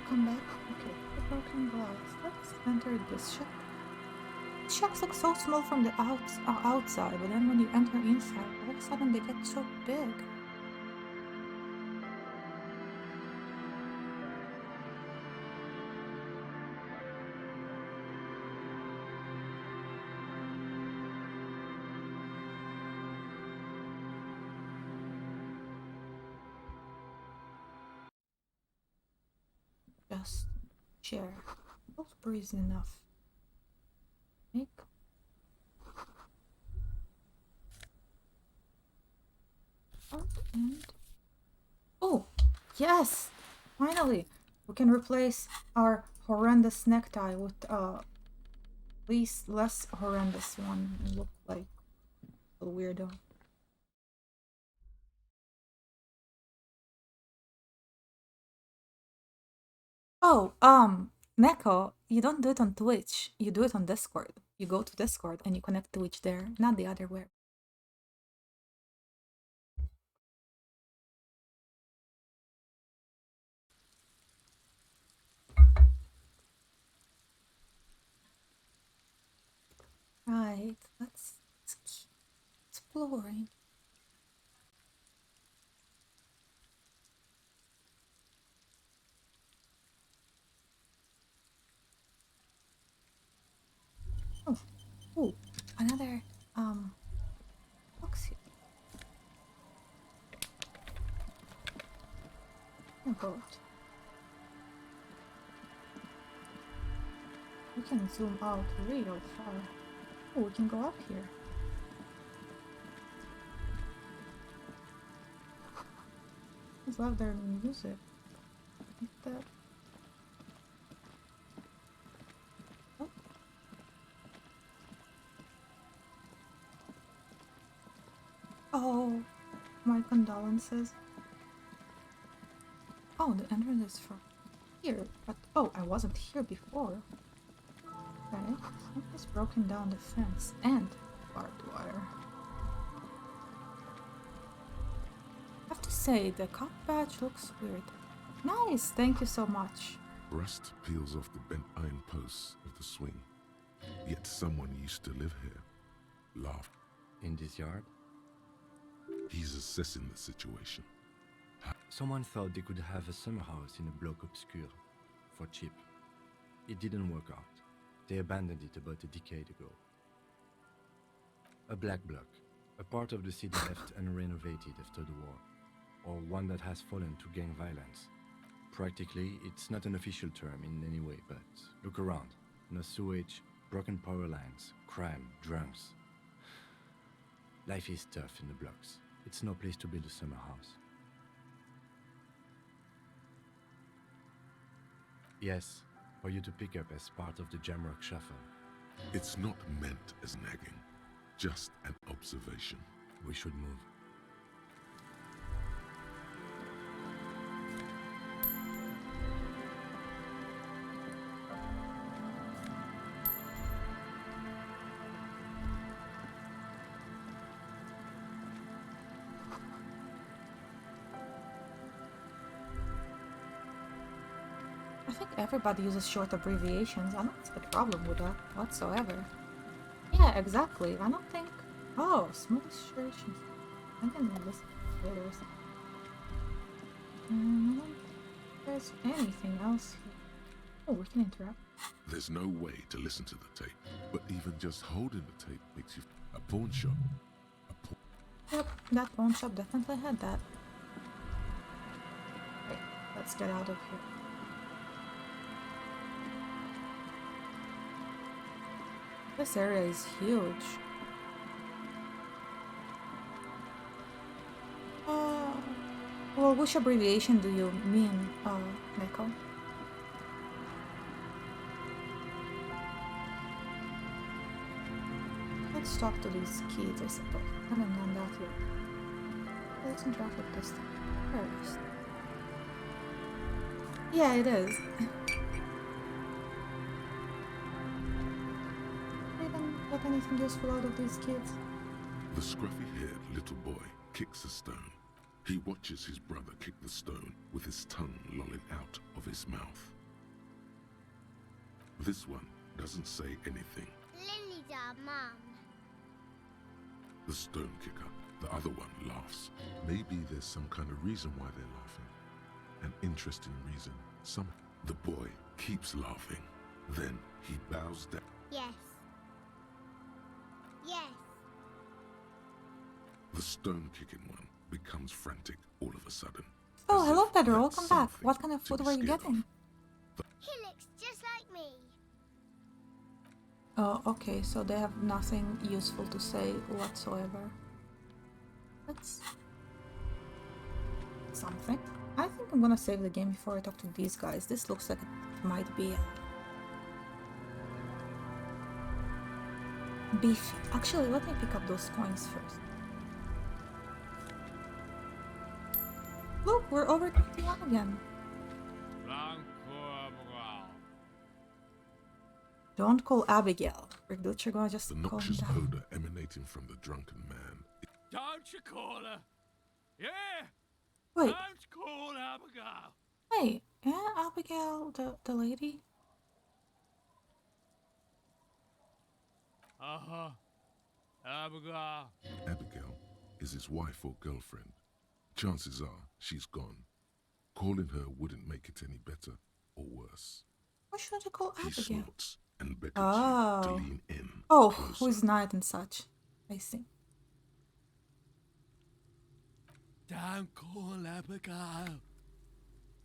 Come back. Okay, the broken glass. Let's enter this shop. These shops look so small from the outside, but then when you enter inside, all of a sudden they get so big. Just share. Pillsbury is enough. Make And... oh, yes! Finally! We can replace our horrendous necktie with least less horrendous one and look like a weirdo. Oh, Neko, you don't do it on Twitch. You do it on Discord. You go to Discord and you connect Twitch there, not the other way. Right, let's keep exploring. Oh, oh, another box here. Oh god. We can zoom out real far. Oh, we can go up here. Just love their music. Like that. Oh. Oh, my condolences. Oh, the entrance is from here, but oh, I wasn't here before. Okay, somebody's broken down the fence and barbed wire. I have to say, the cop badge looks weird. Nice, thank you so much. Rust peels off the bent iron posts of the swing. Yet someone used to live here. Laugh. In this yard? He's assessing the situation. Someone thought they could have a summer house in a bloc obscur for cheap. It didn't work out. They abandoned it about a decade ago. A black bloc, a part of the city left unrenovated after the war, or one that has fallen to gang violence. Practically, it's not an official term in any way, but look around. No sewage, broken power lines, crime, drunks. Life is tough in the blocks. It's no place to build a summer house. Yes, for you to pick up as part of the Jamrock Shuffle. It's not meant as nagging, just an observation. We should move. I think everybody uses short abbreviations. I don't see a problem with that whatsoever. Yeah, exactly. I don't think... oh, smooth illustrations. I didn't know this later. I don't think there's anything else here. Oh, we can interact. There's no way to listen to the tape, but even just holding the tape makes you... a pawn shop. Yep, that pawn shop definitely had that. Okay, let's get out of here. This area is huge. Well, which abbreviation do you mean, Neko? Let's talk to these kids, I suppose. I haven't done that yet. Let's interact with this thing first. Yeah, it is. Got anything useful out of these kids? The scruffy-haired little boy kicks a stone. He watches his brother kick the stone with his tongue lolling out of his mouth. This one doesn't say anything. Lily's our mum. The stone kicker, the other one, laughs. Maybe there's some kind of reason why they're laughing. An interesting reason. The boy keeps laughing. Then he bows down. Yes. Yes. The stone-kicking one becomes frantic all of a sudden. Oh, hello, Pedro. Welcome back. What kind of food were you getting? He looks just like me. Oh, okay. So they have nothing useful to say whatsoever. Let's something. I think I'm gonna save the game before I talk to these guys. This looks like it might be beefy. Actually, let me pick up those coins first. Look, we're over 21 again. Don't call Abigail. Rick, you're gonna just The calm noxious down. odor emanating from the drunken man. Don't you call her? Yeah! Wait. Don't call Abigail! Hey, yeah, Abigail, the lady? Uh-huh. Abigail. Abigail is his wife or girlfriend. Chances are she's gone. Calling her wouldn't make it any better or worse. Why shouldn't I call He Abigail? snorts and beckons you to lean in. Oh, closer. who's night and such. I see. Don't call Abigail.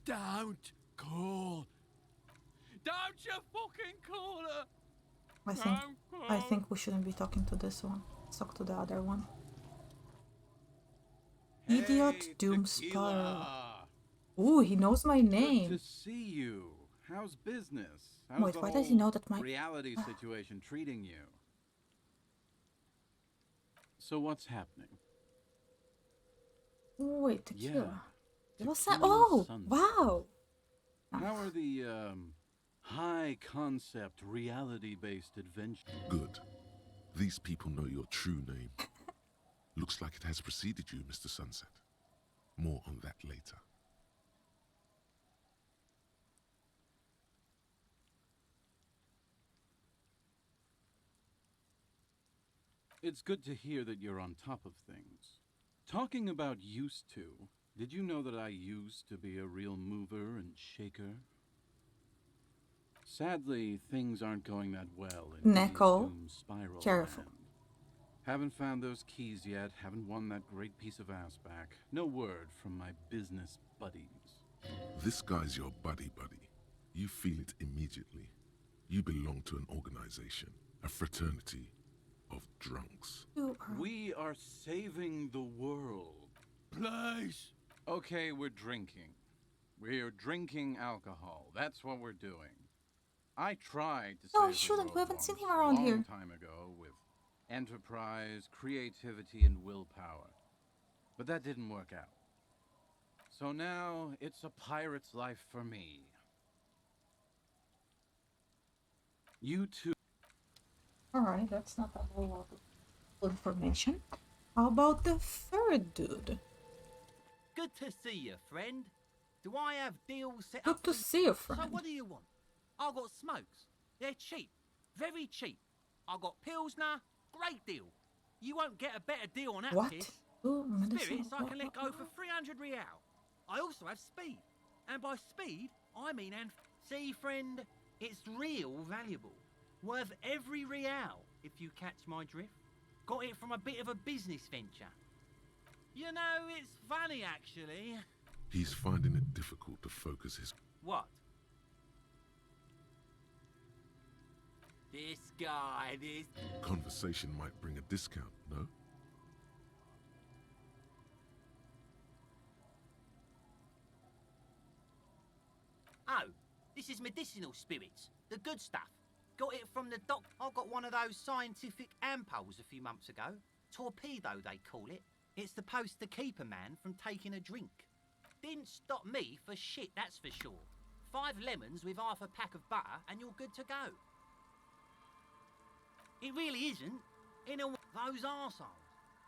Don't call. Don't you fucking call her. I think we shouldn't be talking to this one. Let's talk to the other one. Idiot Doom Sparrow. Ooh, he knows my name. Good to see you. How's business? How's Wait, the why does he whole know that my reality situation treating you? So what's happening? Wait, tequila. Yeah, Oh, Sunset. wow. How are the high concept reality based adventures? Good. These people know your true name. Looks like it has preceded you, Mr. Sunset. More on that later. It's good to hear that you're on top of things. Talking about used to, did you know that I used to be a real mover and shaker? Sadly, things aren't going that well in Neko, Elysium Spiral careful. Land. Haven't found those keys yet, haven't won that great piece of ass back. No word from my business buddies. This guy's your buddy. You feel it immediately. You belong to an organization, a fraternity of drunks. We are saving the world. Please. Okay, we're drinking. We're drinking alcohol. That's what we're doing. I tried to No, save we the shouldn't. world We haven't seen once, him around a long here. time ago with enterprise, creativity, and willpower. But that didn't work out. So now it's a pirate's life for me. You too. Alright, that's not a whole lot of information. How about the third dude? Good to see you, friend. Do I have deals set Good up? to see you, friend. So what do you want? I got smokes. They're cheap. Very cheap. I got Pilsner. Great deal. You won't get a better deal on that What? piss. Ooh, medicinal. Spirits I can let go for 300 real. I also have speed. And by speed, I mean see, friend, it's real valuable. Worth every real, if you catch my drift. Got it from a bit of a business venture. You know, it's funny, actually. He's finding it difficult to focus his... What? This guy, Conversation might bring a discount, no? Oh, this is medicinal spirits. The good stuff. Got it from the doc. I got one of those scientific ampules a few months ago. Torpedo, they call it. It's supposed to keep a man from taking a drink. Didn't stop me for shit, that's for sure. 5 lemons with half a pack of butter and you're good to go. It really isn't. In a those arseholes.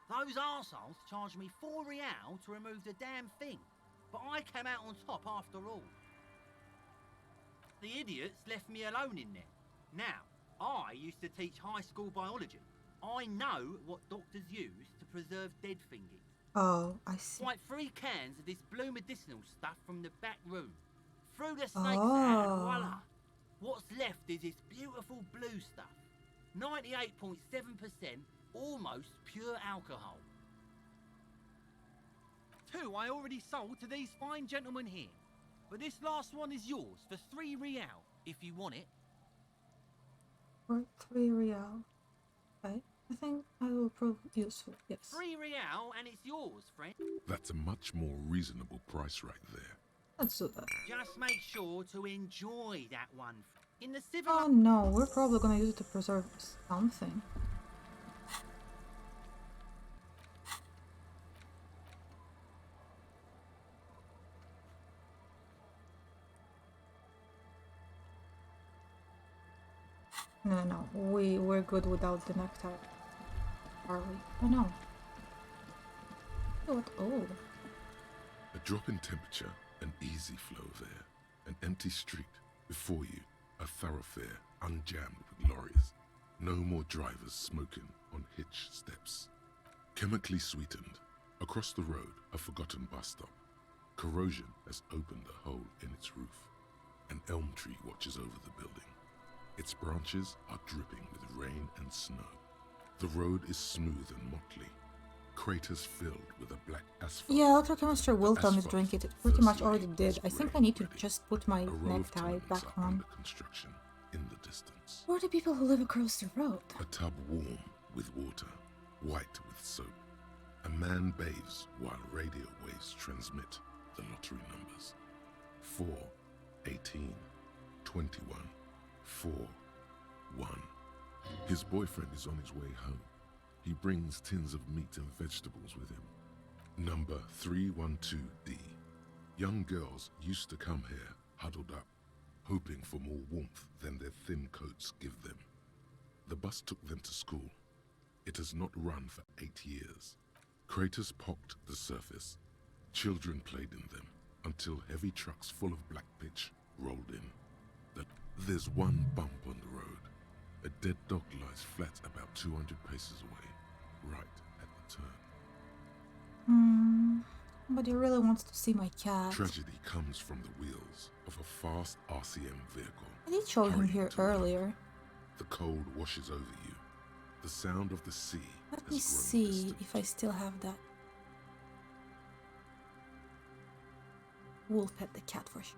Those arseholes charged me 4 real to remove the damn thing. But I came out on top after all. The idiots left me alone in there. Now, I used to teach high school biology. I know what doctors use to preserve dead thingies. Oh, I see. Like 3 cans of this blue medicinal stuff from the back room. Threw the snakes out and voila. What's left is this beautiful blue stuff. 98.7% almost pure alcohol. 2 I already sold to these fine gentlemen here. But this last one is yours for 3 real, if you want it. For 3 real. Okay. I think I will prove useful, yes. 3 real and it's yours, friend. That's a much more reasonable price right there. Let's do that. Just make sure to enjoy that one. In the civil... Oh no, we're probably gonna use it to preserve something. No, we're good without the necktie. Are we? Oh no. What? Oh. A drop in temperature, an easy flow there. An empty street. Before you, a thoroughfare unjammed with lorries. No more drivers smoking on hitch steps. Chemically sweetened. Across the road, a forgotten bus stop. Corrosion has opened a hole in its roof. An elm tree watches over the building. Its branches are dripping with rain and snow. The road is smooth and motley. Craters filled with a black asphalt. Yeah, electrochemistry will tell me to drink it. It pretty much already did. I think I need to just put my necktie back on. Construction in the distance. Who are the people who live across the road? A tub warm with water, white with soap. A man bathes while radio waves transmit the lottery numbers. 4, 18, 21, 4, 1. His boyfriend is on his way home. He brings tins of meat and vegetables with him. Number 312D. Young girls used to come here, huddled up, hoping for more warmth than their thin coats give them. The bus took them to school. It has not run for 8 years. Craters pocked the surface. Children played in them until heavy trucks full of black pitch rolled in. There's one bump on the road. A dead dog lies flat about 200 paces away, right at the turn. But he really wants to see my cat. Tragedy comes from the wheels of a fast RCM vehicle. I did show him here earlier. The cold washes over you. The sound of the sea. Let me see if I still have that. We'll pet the cat for sure.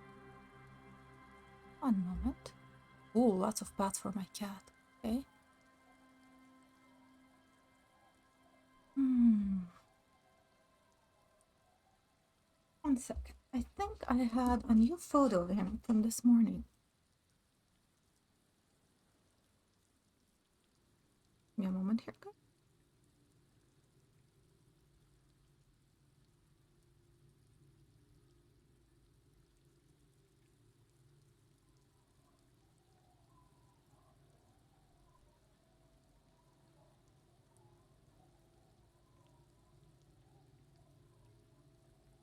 One moment. Oh, lots of pats for my cat. Okay. One second. I think I had a new photo of him from this morning. Give me a moment here, guys.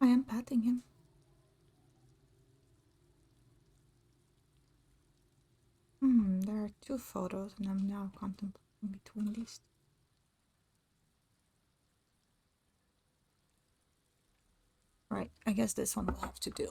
I am patting him. There are 2 photos and I'm now contemplating between these. Right, I guess this one will have to do.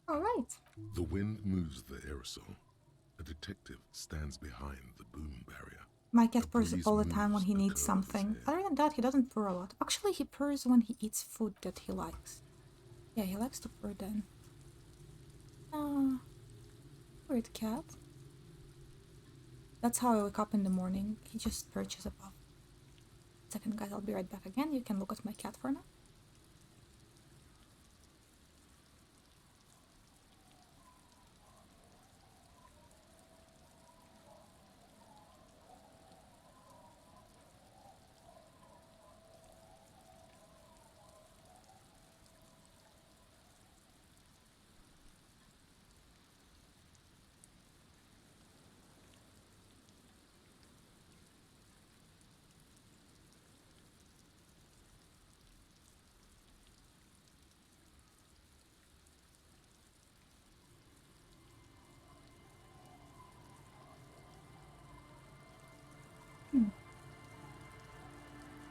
All right. The wind moves the aerosol. A detective stands behind the boom barrier. My cat purrs all the time when he needs something. Other than that, he doesn't purr a lot. Actually, he purrs when he eats food that he likes. Yeah, he likes to purr then. Weird cat. That's how I wake up in the morning. He just perches above. Second, guys, I'll be right back again. You can look at my cat for now.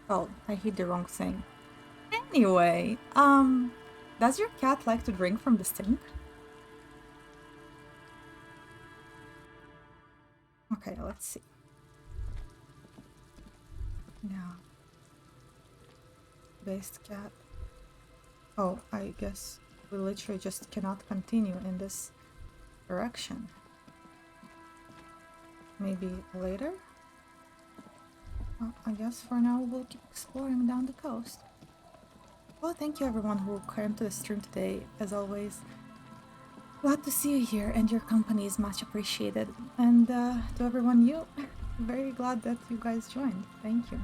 Oh, I hit the wrong thing. Anyway, does your cat like to drink from the sink? Okay, let's see. Yeah. Based cat. Oh, I guess we literally just cannot continue in this direction. Maybe later? Well, I guess for now we'll keep exploring down the coast. Well, thank you everyone who came to the stream today, as always. Glad to see you here, and your company is much appreciated. And to everyone new, very glad that you guys joined. Thank you.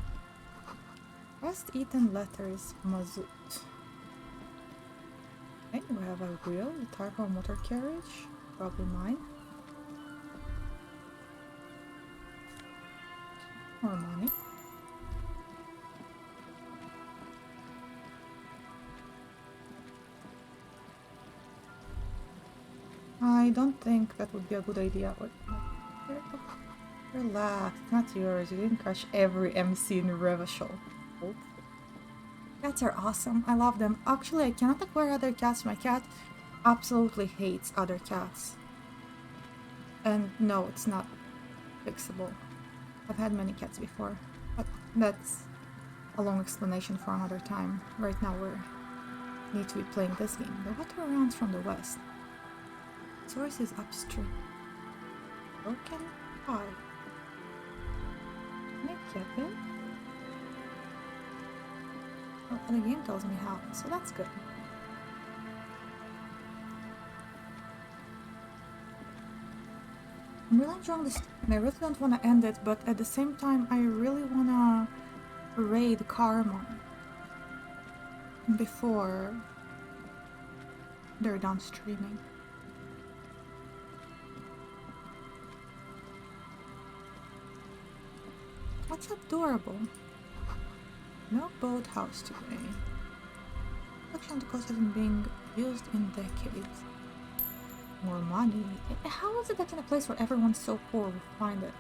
Last eaten letters, Mazout. Okay, we have a wheel, a type of motor carriage, probably mine. More money. I don't think that would be a good idea. Relax, not yours. You didn't crush every MC in Revachol. Cats are awesome. I love them. Actually, I cannot acquire other cats. My cat absolutely hates other cats. And no, it's not fixable. I've had many cats before, but that's a long explanation for another time. Right now we need to be playing this game. The water runs from the west. Source is upstream. Broken pie. Can I get it? Oh, the game tells me how, so that's good. I'm really enjoying this, and I really don't want to end it, but at the same time, I really want to raid Karma before they're done streaming. What's adorable? No boathouse today. Collection of the coast hasn't been used in decades. More money. How is it that in a place where everyone's so poor we find it?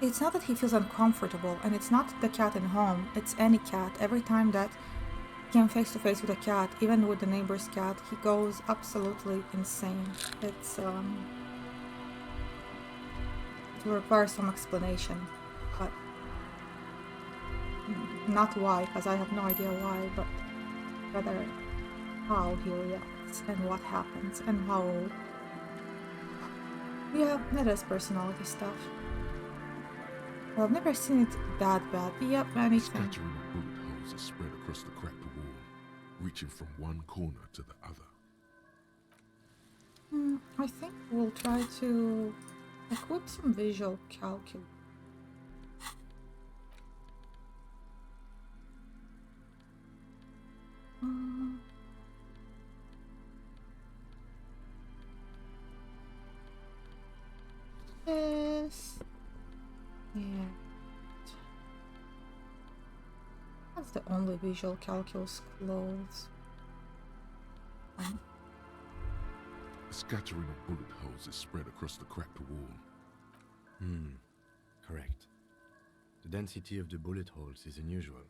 It's not that he feels uncomfortable, and it's not the cat in home, it's any cat. Every time that he came face to face with a cat, even with the neighbor's cat, he goes absolutely insane. It's, it will require some explanation, but not why, because I have no idea why, but rather how he reacts and what happens and how... Yeah, that is personality stuff. Well, I've never seen it that bad. Yep, anything. A scattering of bullet holes is spread across the cracked wall, reaching from one corner to the other. I think we'll try to equip some visual calculus. This. Yeah. That's the only visual calculus clothes. A scattering of bullet holes is spread across the cracked wall. Correct. The density of the bullet holes is unusual.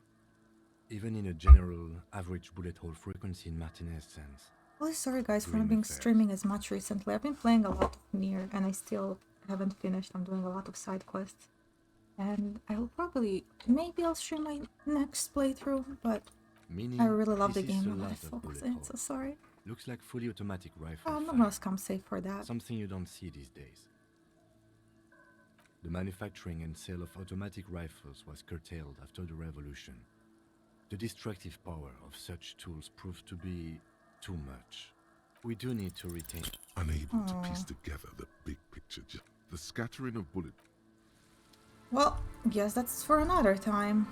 Even in a general average bullet hole frequency in Martinez sense. Really sorry guys for not being streaming as much recently. I've been playing a lot of Nier and I still haven't finished. I'm doing a lot of side quests. And I'll probably, maybe I'll stream my next playthrough, but I really love the game. I want to focus on it, so sorry. Looks like fully automatic rifle. I'm not gonna come safe for that. Something you don't see these days. The manufacturing and sale of automatic rifles was curtailed after the revolution. The destructive power of such tools proved to be too much. We do need to retain... Unable to piece together the big picture, the scattering of bullets. Well, guess that's for another time.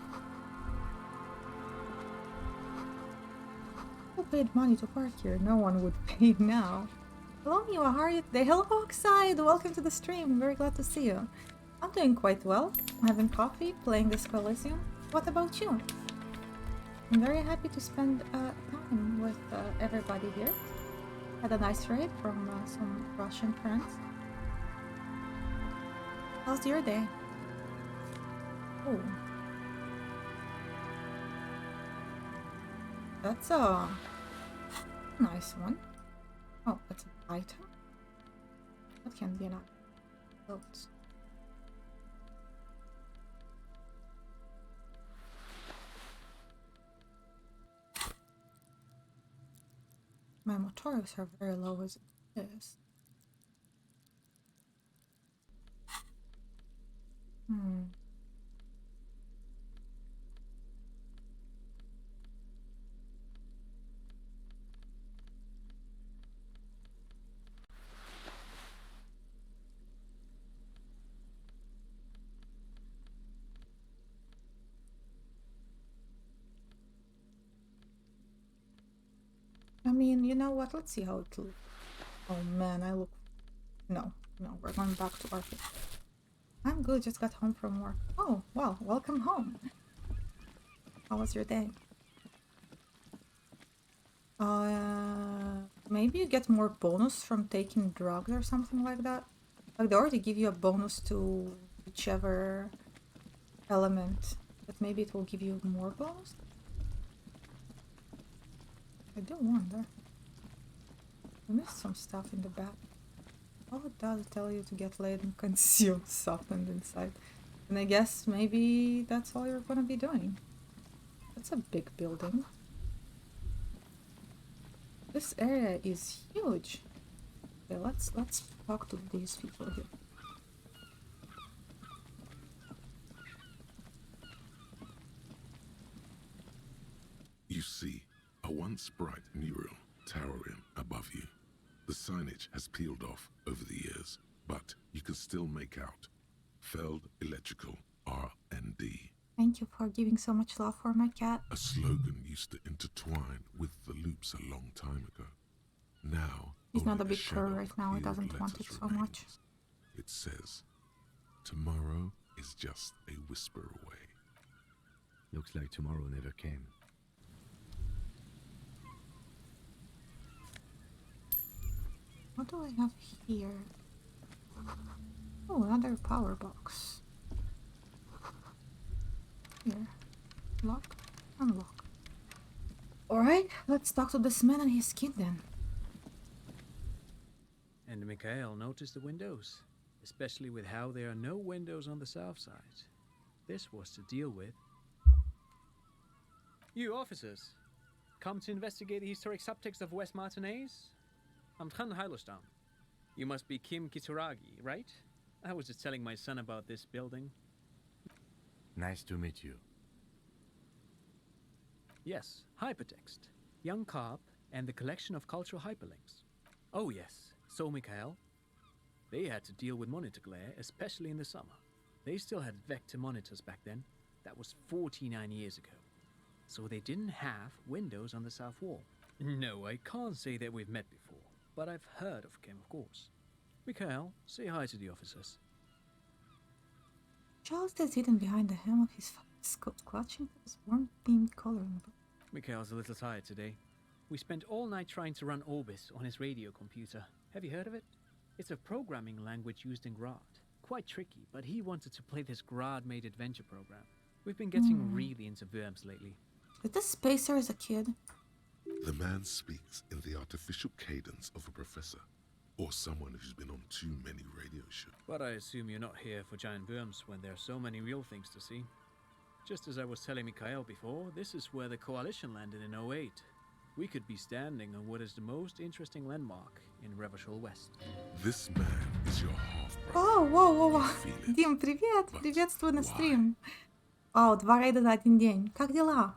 Who paid money to park here? No one would pay now. Hello, Miwa, how are you today? Hello, Oxide! Welcome to the stream. I'm very glad to see you. I'm doing quite well. Having coffee, playing this Elysium. What about you? I'm very happy to spend time with everybody here. Had a nice raid from some Russian friends. How's your day? Oh. That's a nice one. Oh, that's an item? That can be an item. Clothes. My motorics are very low as it is. I mean, you know what? Let's see how it looks. Oh man, I look... No, we're going back to Arctic. I'm good, just got home from work. Oh, well, welcome home. How was your day? Maybe you get more bonus from taking drugs or something like that. Like, they already give you a bonus to whichever element, but maybe it will give you more bonus? I do wonder. I missed some stuff in the back. Oh, it does tell you to get laid and consume softened inside. And I guess maybe that's all you're gonna be doing. That's a big building. This area is huge. Okay, let's talk to these people here. You see a once bright mural towering above you. The signage has peeled off over the years, but you can still make out Feld Electrical R&D. Thank you for giving so much love for my cat. A slogan used to intertwine with the loops a long time ago. Now, he's not a only big fur right now, he doesn't want it so much. It says, tomorrow is just a whisper away. Looks like tomorrow never came. What do I have here? Oh, another power box. Here. Lock. Unlock. Alright, let's talk to this man and his kid then. And Mikhail noticed the windows, especially with how there are no windows on the south side. This was to deal with. You officers, come to investigate the historic subtext of West Martinez? I'm Tran Heilostam. You must be Kim Kitsuragi, right? I was just telling my son about this building. Nice to meet you. Yes, hypertext. Young Carp and the collection of cultural hyperlinks. Oh yes, so Mikhail. They had to deal with monitor glare, especially in the summer. They still had vector monitors back then. That was 49 years ago. So they didn't have windows on the south wall. No, I can't say that we've met before, but I've heard of Kim, of course. Mikhail, say hi to the officers. Charles is hidden behind the hem of his coat, clutching his warm-themed coloring book. Mikhail's a little tired today. We spent all night trying to run Orbis on his radio computer. Have you heard of it? It's a programming language used in Grad. Quite tricky, but he wanted to play this Grad-made adventure program. We've been getting really into Worms lately. Is this Spacer as a kid? The man speaks in the artificial cadence of a professor, or someone who's been on too many radio shows. But I assume you're not here for giant worms when there are so many real things to see. Just as I was telling Mikhail before, this is where the Coalition landed in 08. We could be standing on what is the most interesting landmark in Revachol West. This man is your half-brother. О, воу. Дим, привет! Приветствую на стрим. Вау, 2 рейда за один день. Как дела?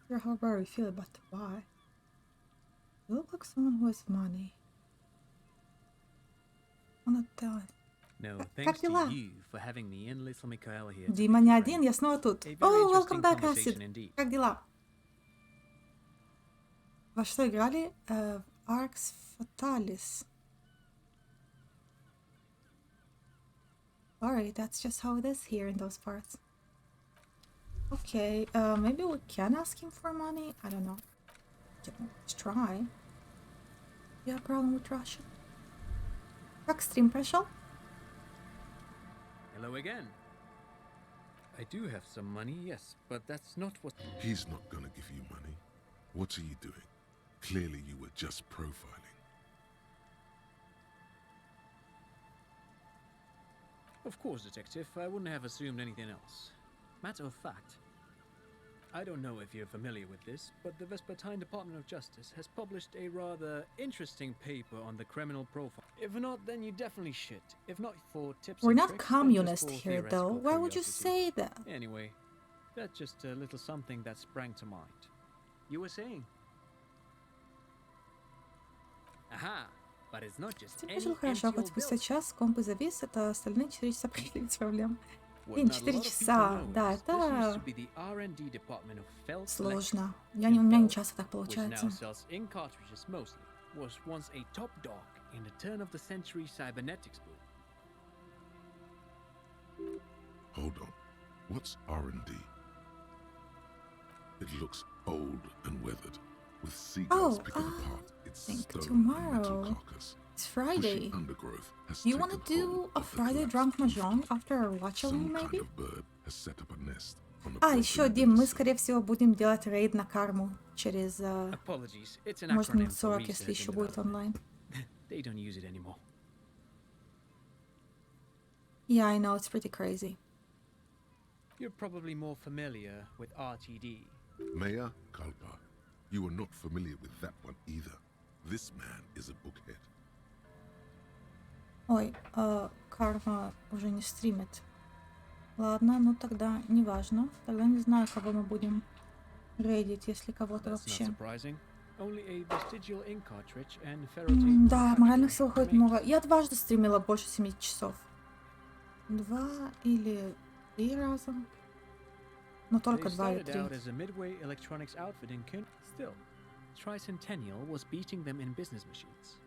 You're how very feel, but why? You look like someone who has money. Wanna tell it. No, thanks to you for having me and little Mikhail here. Дима не один, я снова тут. О, welcome back, Acid. Как дела? Во что играли? В Arx Fatalis. Alright, that's just how it is here in those parts. Okay, maybe we can ask him for money? I don't know. Let's try. You have a problem with Russia? Как стрим прошел? Hello again. I do have some money, yes, but that's not what... He's not gonna give you money. What are you doing? Clearly you were just profiling. Of course, Detective. I wouldn't have assumed anything else. Matter of fact, I don't know if you're familiar with this, but the Vespertine Department of Justice has published a rather interesting paper on the criminal profile. If not, then you definitely should. If not for tips We're and not tricks, then communist just for here, though. theoretical Why would you curiosity. say that? Anyway, that's just a little something that sprang to mind. You were saying? Aha! But it's not just Тем any пожил хорошо, empty хоть old спустя building. час комп завис, это остальные 4 часа прошли без проблем. What Блин, not a 4 lot of people часа, know да, is this used to это be the R&D department of Felt сложно. Electric. У меня не And часто так Felt, which получается. now sells ink cartridges mostly, was once a top dog in the turn-of-the-century cybernetics boom. Hold on. What's R&D? It looks old and weathered, with seagulls picking apart its think stone and tomorrow. metal carcass. It's Friday. Bushy undergrowth has You wanna taken do hold a of the Friday collapsed drunk roof. mahjong after our watch along, Some maybe? kind of bird has set up a nest on a А, broken еще, Дим, мы, windowsill. скорее всего, будем делать рейд на карму через... Apologies, it's an Может, acronym минут for 40, если research еще and будет development. онлайн. They don't use it anymore. Yeah, I know, it's pretty crazy. You're probably more familiar with RTD. Mea culpa. You are not familiar with that one either. This man is a bookhead. Ой, карма уже не стримит. Ладно, ну тогда неважно. Тогда не знаю, кого мы будем рейдить, если кого-то That's not вообще. surprising. Only a vestigial ink cartridge and ferrotape Да, моральных сил уходит remain. много. Я дважды стримила больше 7 часов. 2 или 3 раза. Но только They 2 или started 3. out as a midway electronics outfit in Kun. Still, Tricentennial was beating them in business machines.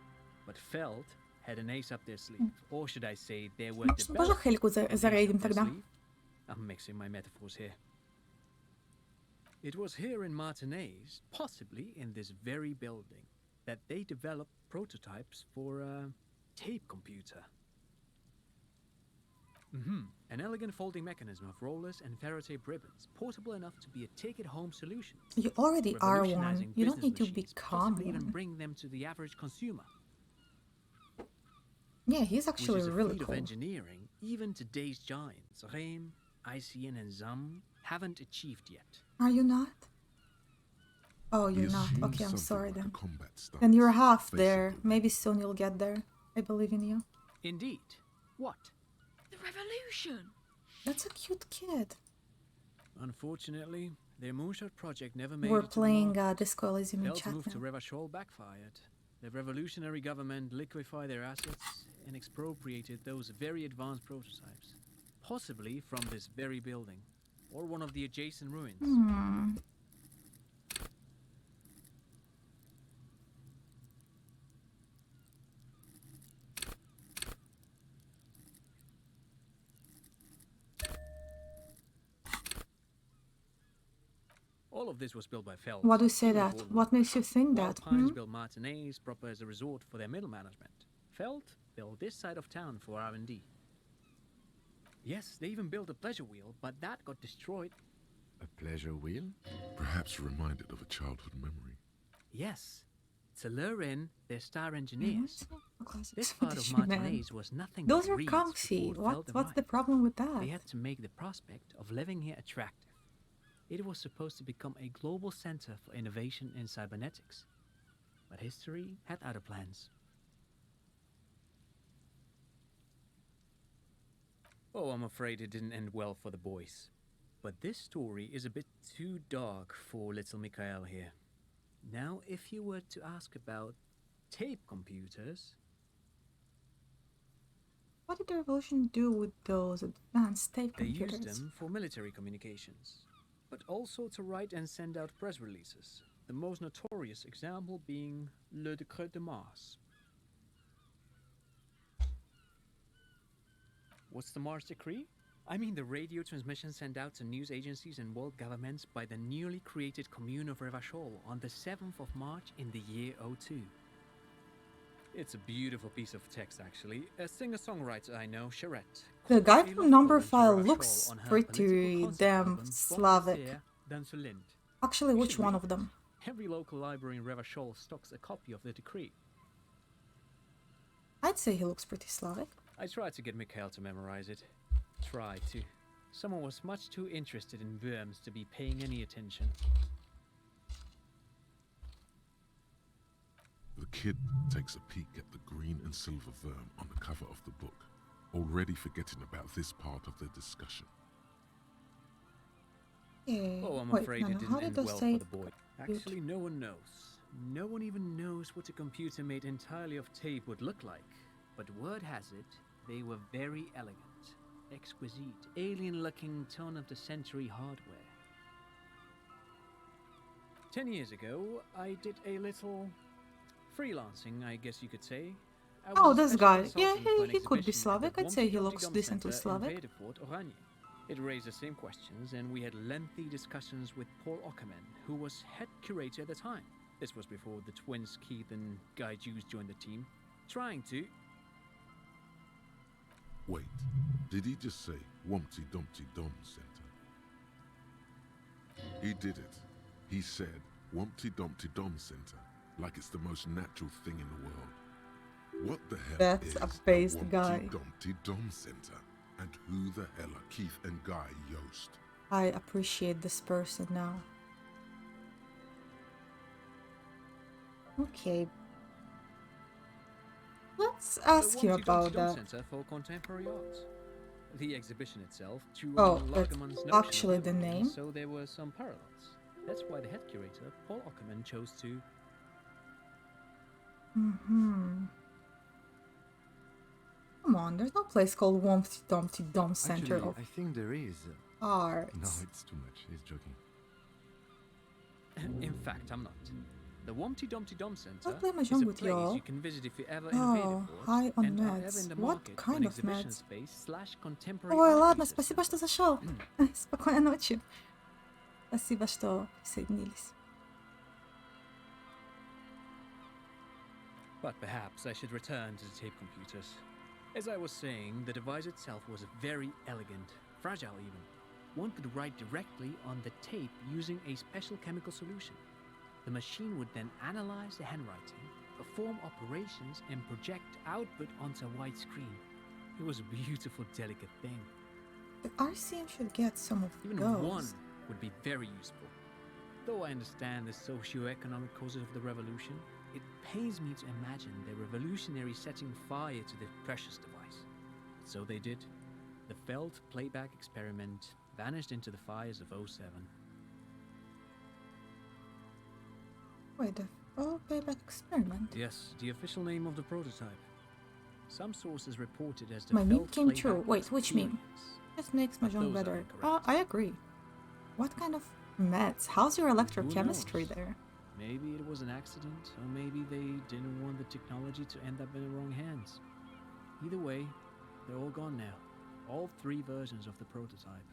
But Feld had an ace up their sleeve. Or should I say, they were Может, тоже developing Хельку an ace up зарейдим their тогда? sleeve? I'm mixing my metaphors here. It was here in Martinez, possibly in this very building, that they developed prototypes for a tape computer. An elegant folding mechanism of rollers and ferrotape ribbons, portable enough to be a take-it-home solution. You already are one. Revolutionizing You don't business need to machines, become possibly even one. bring them to the average consumer. Yeah, he's actually Which is a really feat cool. of engineering even today's giants, Rehm, ICN, and ZAM, haven't achieved yet. Are you not? Oh, He you're not. assumed Okay, I'm something sorry like a then. combat stance, Then you're half facing there. the Maybe soon you'll get there. I believe in you. Indeed. What? The revolution! That's a cute kid. Unfortunately, their moonshot project never made We're it to the playing mark. Disco Elysium in Feld's chat move to now. Revachol backfired. The revolutionary government liquefied their assets and expropriated those very advanced prototypes. Possibly from this very building, or one of the adjacent ruins. Hmm. All of this was built by Feld. Why do you say He was that? bold What move. makes you think While that? Pines built Martinez proper as a resort for their middle management. Feld built this side of town for R&D. Yes, they even built a pleasure wheel, but that got destroyed. A pleasure wheel? Perhaps reminded of a childhood memory. Yes, to lure in their star engineers. Classic This part of Swedish man. Martinez was nothing Those but are reeds comfy. before Feld What's the arrived. problem with that? They had to make the prospect of living here attractive. It was supposed to become a global center for innovation in cybernetics. But history had other plans. Oh, I'm afraid it didn't end well for the boys. But this story is a bit too dark for little Mikhail here. Now, if you were to ask about tape computers, What did the revolution do with those advanced tape they computers? used them for military communications, but also to write and send out press releases, the most notorious example being Le Décret de Mars. What's the Mars Decree? I mean the radio transmission sent out to news agencies and world governments by the newly created Commune of Revachol on the 7th of March in the year 02. It's a beautiful piece of text, actually. A singer-songwriter I know, Charette. The guy a from love Number poem to File Rachel looks on her pretty political concept damn album, Slavic. Bonne d'Insolente. Actually, You which should one read of them? it. Every local library in Revachol stocks a copy of the decree. I'd say he looks pretty Slavic. I tried to get Mikhail to memorize it. Tried to. Someone was much too interested in worms to be paying any attention. The kid takes a peek at the green and silver worm on the cover of the book, already forgetting about this part of the discussion. Oh, I'm Wait, afraid no, it no, didn't how did end those well say for the boy. Actually, no one knows. No one even knows what a computer made entirely of tape would look like. But word has it, they were very elegant. Exquisite, alien-looking turn-of-the-century hardware. 10 years ago, I did a little freelancing, I guess you could say. Oh, this guy. Yeah, he could be Slavic. I'd say he looks decently Slavic. It raised the same questions, and we had lengthy discussions with Paul Ockerman, who was head curator at the time. This was before the twins Keith and Guy Jews joined the team, trying to... Wait, did he just say Wumpty Dumpty Dum Center? He did it. He said Wumpty Dumpty Dum Center, like it's the most natural thing in the world. What the hell That's is a based Wumpty guy. Dumpty Dum Center? And who the hell are Keith and Guy Yost? I appreciate this person now. Okay. Let's ask you about that. Center for Contemporary Art. The exhibition itself drew Oh, on that's Lagerman's notion actually of the everything, name. so there were some parallels. That's why the head curator, Paul Ockerman, chose to... Come on, there's no place called Wumpty Dumpty Dum Center Actually, of I think there is. Art. No, it's too much. He's joking. In fact, I'm not. The Wumpty Dumpty Dum Center I'll play is a mahjong with place y'all. you can visit if you ever invade Oh, a port, high on and are ever meds. in the What market for kind an of exhibition meds? space / contemporary Ой, art ладно, research. спасибо, что зашел. Спокойной ночи. Спасибо, что присоединились. But perhaps I should return to the tape computers. As I was saying, the device itself was very elegant, fragile even. One could write directly on the tape using a special chemical solution. The machine would then analyze the handwriting, perform operations, and project output onto a white screen. It was a beautiful, delicate thing. The RCM should get some of Even those. one would be very useful. Though I understand the socio-economic causes of the revolution, it pains me to imagine the revolutionaries setting fire to the precious device. So they did. The failed playback experiment vanished into the fires of '07. Wait, the full payback experiment? Yes, the official name of the prototype. Some sources report it as the My meme failed came playback true. Wait, which meme? experience. This makes But mahjong those are better. incorrect. I agree. What kind of meds? How's your electrochemistry knows? there? Maybe it was an accident, or maybe they didn't want the technology to end up in the wrong hands. Either way, they're all gone now. All 3 versions of the prototype.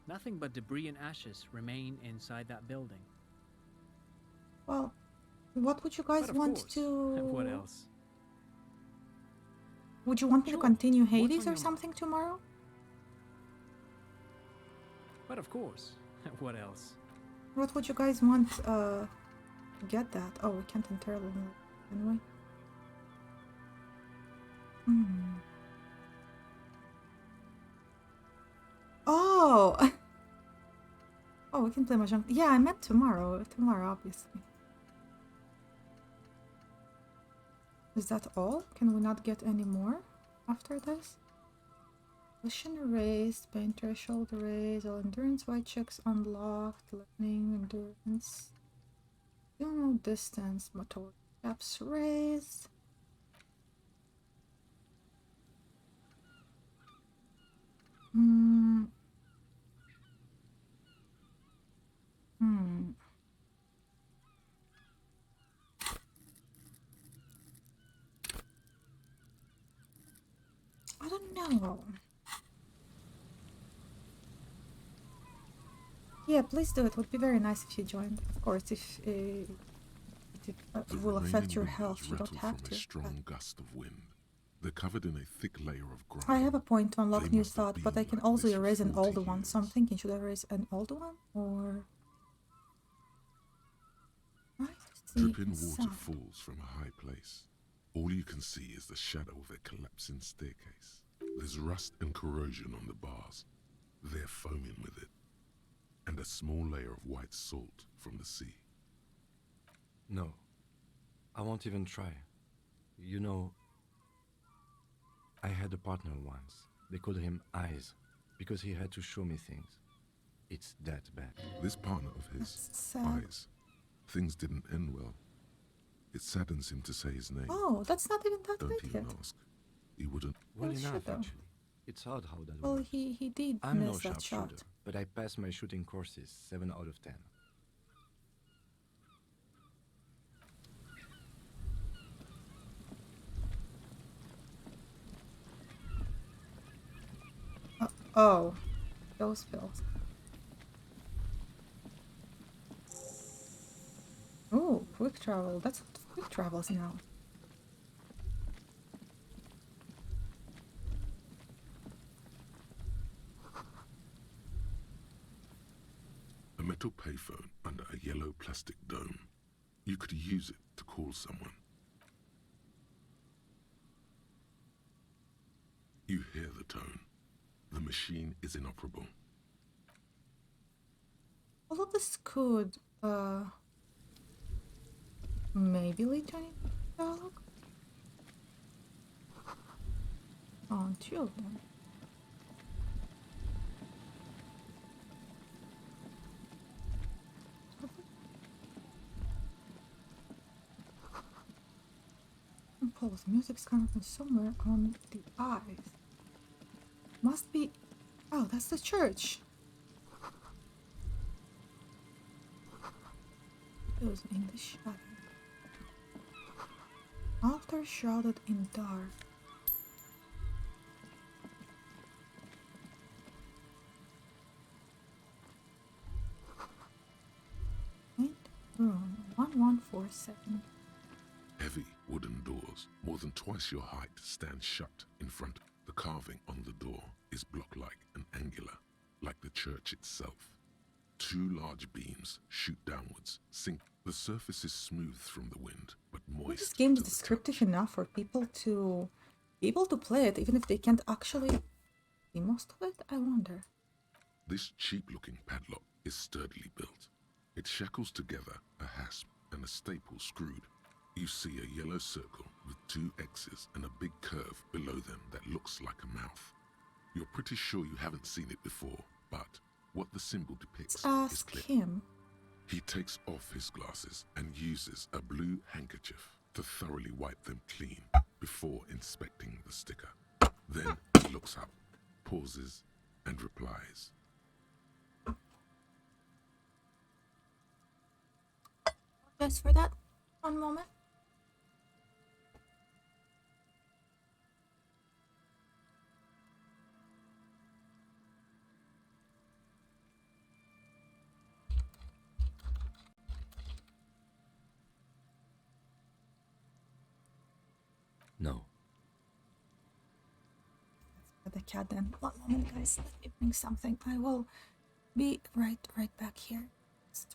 Nothing but debris and ashes remain inside that building. Well, what would you guys But of want course, to... what else? Would you want me to Sure. continue What's Hades on or your something tomorrow? But of course, what else? What would you guys want, get that? Oh, we can't enter them anyway. Oh! Oh, we can play mahjong. Yeah, I meant tomorrow. Tomorrow, obviously. Is that all? Can we not get any more after this? Mission erased, pain threshold erased, all endurance white checks unlocked, lightning endurance. Still no distance, motor caps raised. I don't know. Yeah, please do. It would be very nice if you joined. Of course, if it The will affect remaining your windows health. You don't rattle have from to. a strong gust of wind. They're covered in a thick layer of grime. I have a point to unlock They new must have thought, but I been can like also this for erase an 40 old one. So I'm years. thinking, should I erase an old one or? I see Dripping water inside. falls from a high place. All you can see is the shadow of a collapsing staircase. There's rust and corrosion on the bars. They're foaming with it. And a small layer of white salt from the sea. No, I won't even try. You know, I had a partner once. They called him Eyes, because he had to show me things. It's that bad. This partner of his, Eyes, things didn't end well. It saddens him to say his name. Oh, that's not even that Don't bad even yet. ask. He wouldn't. Well Well, enough, shut up. actually. It's odd how that Well, works. he did I'm no miss that shot. sharpshooter, but I passed my shooting courses 7 out of 10. Oh, those pills. Oh, quick travel. That's what quick travels now. A metal payphone under a yellow plastic dome. You could use it to call someone. You hear the tone. The machine is inoperable. Although this could, maybe lead to any dialogue? On two of them. Pulse. Music's coming from somewhere on the eyes. Must be. Oh, that's the church. It was in the shadow. Altar shrouded in dark. Paint room 1147. Heavy wooden doors, more than twice your height, stand shut in front. The carving on the door is block-like and angular, like the church itself. 2 large beams shoot downwards, sink. The surface is smooth from the wind, but moist. This game is descriptive enough for people to be able to play it, even if they can't actually see most of it, I wonder. This cheap-looking padlock is sturdily built. It shackles together a hasp and a staple screwed. You see a yellow circle with 2 X's and a big curve below them that looks like a mouth. You're pretty sure you haven't seen it before, but what the symbol depicts is Ask clear. him. He takes off his glasses and uses a blue handkerchief to thoroughly wipe them clean before inspecting the sticker. Then he looks up, pauses, and replies. Just for that, one moment. No. The cat then. One moment, guys. Let me bring something. I will be right back here. What's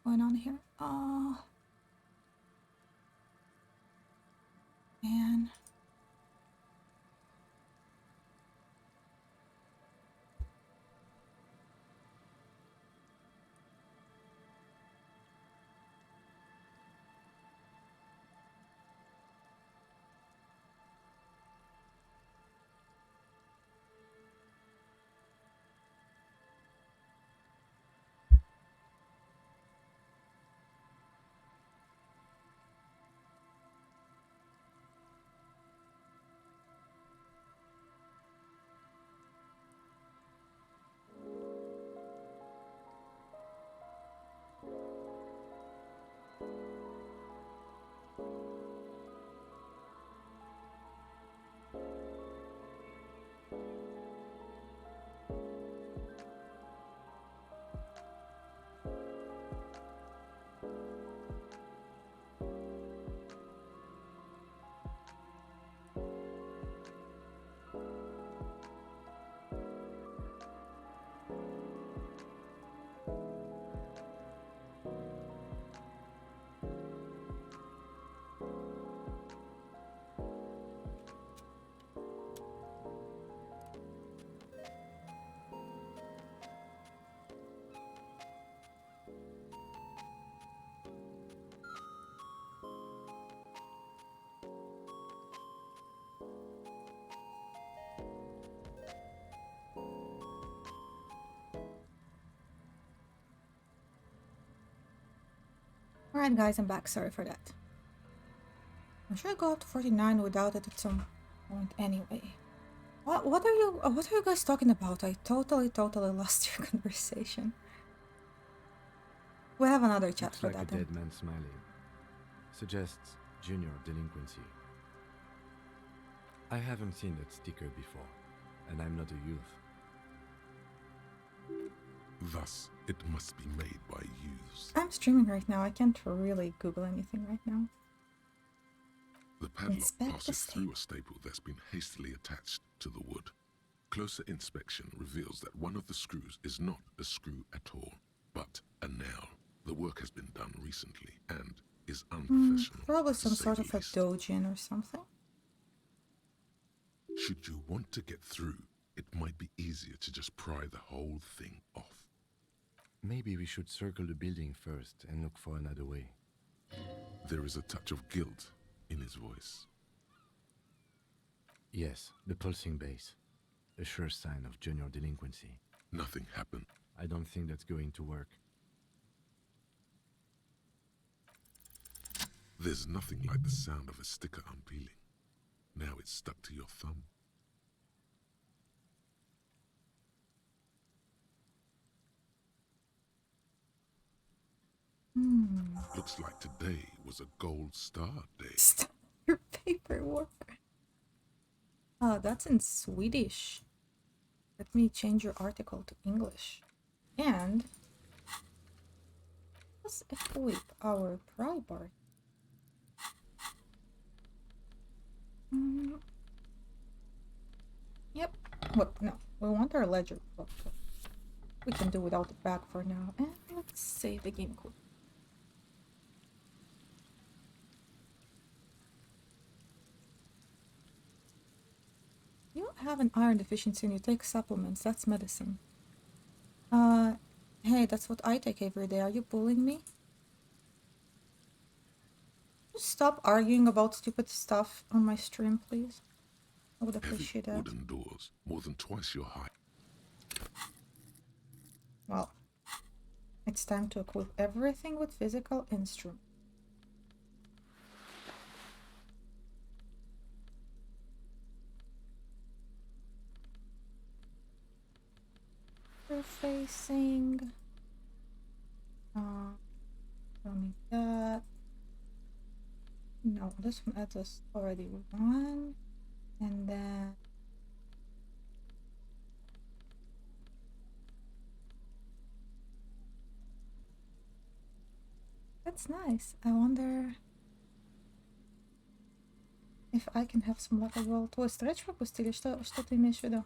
going on here? Oh. Man. Alright guys, I'm back. Sorry for that. I'm sure I go up to 49 without it at some point anyway. What are you guys talking about? I totally lost your conversation. We have another chat Looks for like that a then. dead man smiling. Suggests junior delinquency. I haven't seen that sticker before, and I'm not a youth. Thus, it must be made by youths. I'm streaming right now. I can't really Google anything right now. The padlock Inspect passes the through a staple that's been hastily attached to the wood. Closer inspection reveals that one of the screws is not a screw at all, but a nail. The work has been done recently and is unprofessional. Probably to some say sort the of a least. dojin or something. Should you want to get through, it might be easier to just pry the whole thing off. Maybe we should circle the building first and look for another way. There is a touch of guilt in his voice. Yes, the pulsing base. A sure sign of junior delinquency. Nothing happened. I don't think that's going to work. There's nothing like the sound of a sticker unpeeling. Now it's stuck to your thumb. Looks like today was a gold star day. Stop your paperwork. Oh, that's in Swedish. Let me change your article to English. And let's equip our pry bar. Yep. What? No, we want our ledger. We can do without the bag for now. And let's save the game quick. You have an iron deficiency and you take supplements. That's medicine. Hey, that's what I take every day. Are you bullying me? Just stop arguing about stupid stuff on my stream, please. I would appreciate Heavy that. wooden doors, more than twice your height. Well, it's time to equip everything with physical instruments. Facing. Don't need that. No, this one adds us already one, and then that's nice. I wonder if I can have some water roll. Твой стретч пропустили? Что ты имеешь в виду?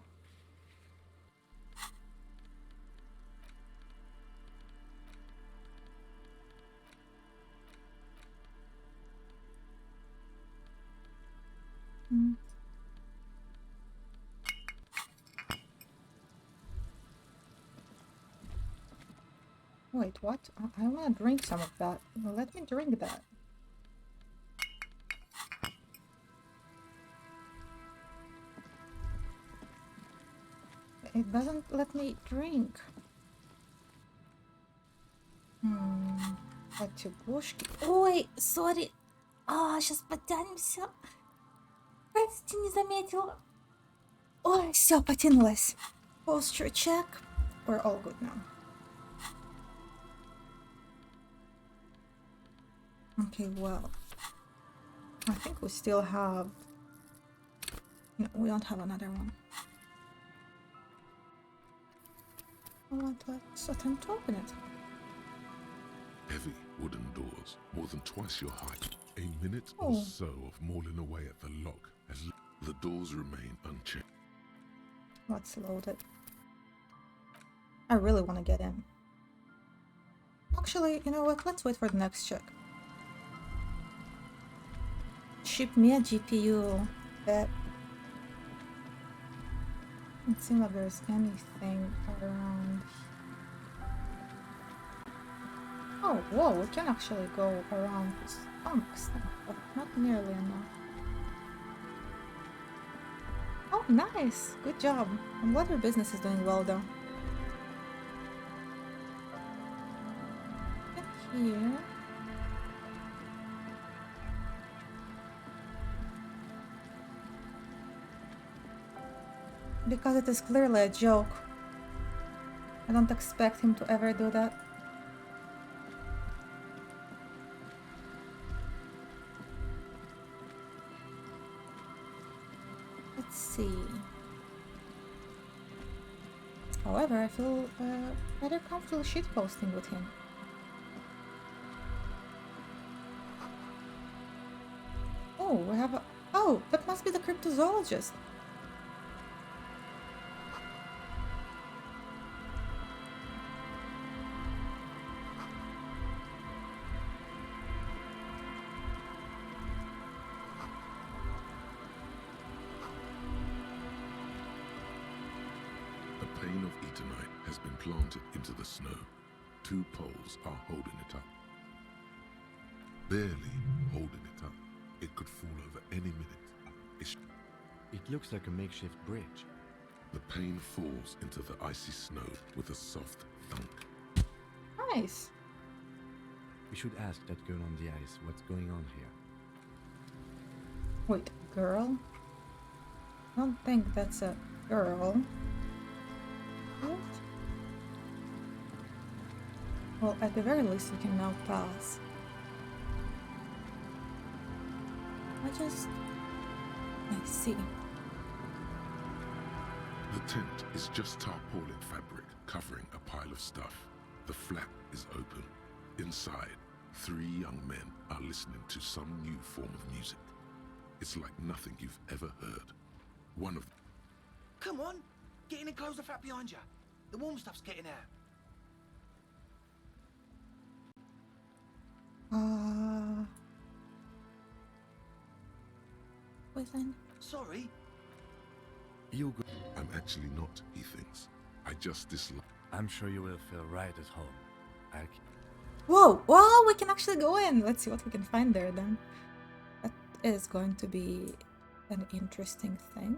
Wait, what? I want to drink some of that. Let me drink that. It doesn't let me drink. Потягушки. Ой, сори. Сейчас потянемся. Прости, не заметила. Ой, все, потянулась. Posture check. We're all good now. Okay, well. I think we still have... No, we don't have another one. Let's attempt to open it. Heavy wooden doors, more than twice your height. A minute Oh. or so of mauling away at the lock as the doors remain unchecked. Let's load it. I really want to get in. Actually, you know what? Let's wait for the next check. Ship me a GPU. That doesn't seem like there's anything around. Oh, whoa, we can actually go around this stuff, but not nearly enough. Oh, nice! Good job. I'm glad your business is doing well, though. And here... Because it is clearly a joke. I don't expect him to ever do that. Let's see. However, I feel rather comfortable shitposting with him. Oh, we have a... Oh, that must be the cryptozoologist. A pane of eternite has been planted into the snow. 2 poles are holding it up. Barely holding it up. It could fall over any minute. It looks like a makeshift bridge. The pane falls into the icy snow with a soft thunk. Nice. We should ask that girl on the ice what's going on here. Wait, girl? I don't think that's a girl. What? Well, at the very least, we can now pass. I see. The tent is just tarpaulin fabric covering a pile of stuff. The flap is open. Inside, 3 young men are listening to some new form of music. It's like nothing you've ever heard. One of... Come on! Get in and close the flap behind you. The warm stuff's getting out. Poison. Sorry. I'm actually not, he thinks. I just dislike... I'm sure you will feel right at home. Whoa! Well, we can actually go in. Let's see what we can find there then. That is going to be an interesting thing.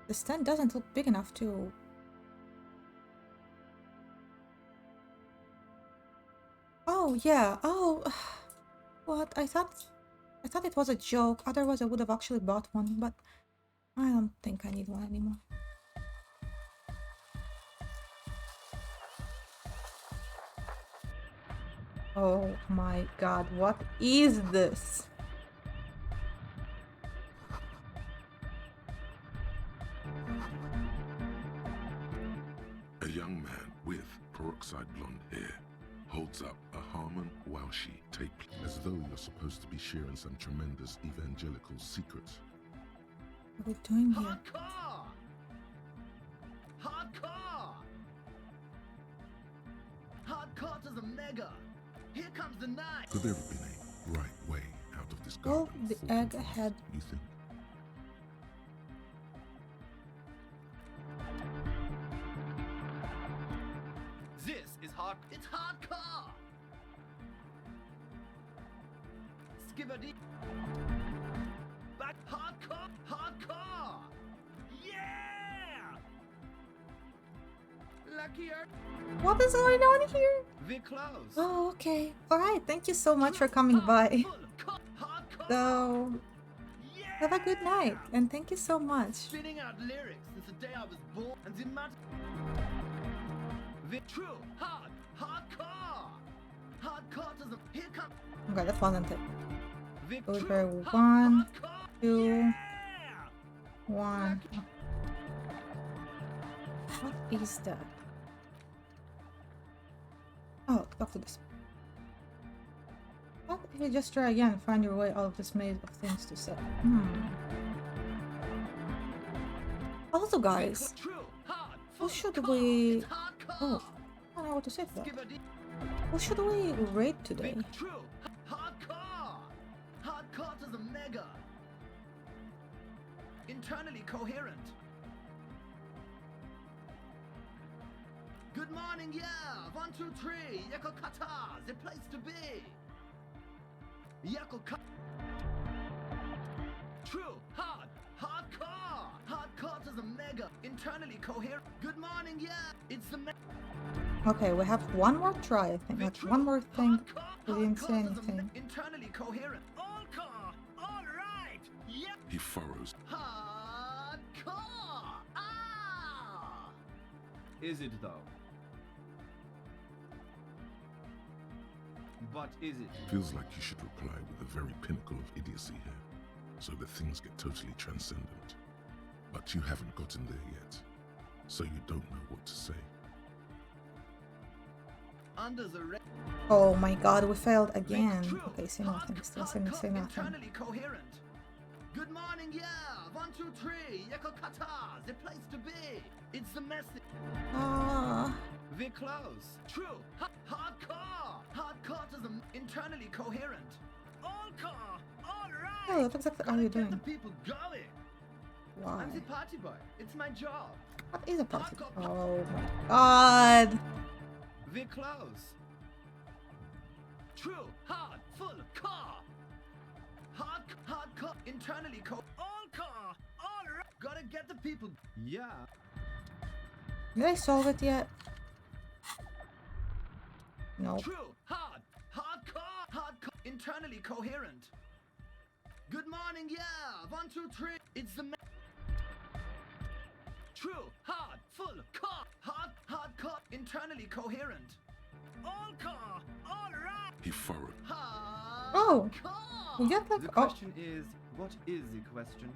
The stand doesn't look big enough to... Oh, yeah. Oh, what? I thought it was a joke. Otherwise, I would have actually bought one, but I don't think I need one anymore. Oh my god, what is this? A young man with peroxide blonde hair holds up a Harmon Walshy tape as though you're supposed to be sharing some tremendous evangelical secrets. What are we doing here? Hardcore! Hardcore! Hardcore to the mega! Here comes the night! Could there have been a right way out of this Well, garden? the egg had... You think? This is hard. It's hardcore! Skibbity. Back hardcore! Hardcore! Yeah! Luckier. What is going on here? We're close. Oh, okay. Alright, thank you so much for coming by. So, have a good night, and thank you so much. Spinning out lyrics since the day I was born, and the matter. True, hardcore, hardcore to the. Here comes. Okay, that wasn't it. Over 1, 2, 1. What is that? Oh, talk to this. What if you just try again and find your way out of this maze of things to say? Also, guys, who should we... Oh, I don't know what to say for that. Who should we raid today? Hardcore! Hardcore to the mega! Internally coherent. Good morning, yeah! 1, 2, 3! Yako Kata! The place to be! Yako Kata! True! Hardcore! Hardcore to the mega! Internally coherent. Good morning, yeah! It's the mega! Okay, we have one more try, I think. Like, one more thing. We didn't say anything. Internally coherent. All car! Alright! Yep! He furrows. Hardcore! is it though? But is it? Feels like you should reply with the very pinnacle of idiocy here, so that things get totally transcendent. But you haven't gotten there yet, so you don't know what to say. Under the Oh my god, we failed again. Okay, say nothing. Still say nothing. internally coherent. Good morning, yeah. 1, 2, 3. Yeko kata. The place to be. It's the message. We're close. True. Hardcore. Hardcore to the internally coherent. All car. All right. Oh, that's exactly how you're doing. Get the people going. Why? I'm the party boy. It's my job. What is a party? Oh my god. We're close. True. Hard. Full. Car. Hardcore. Internally all car. All right. Gotta get the people. Yeah. Did I solve it yet? No. True. Hardcore. Internally coherent. Good morning, yeah. 1, 2, 3. It's the true. Hard. Full. Car. Hardcore. Internally coherent. All car. All right. He furrowed. Oh. We get like the question is, what is the question?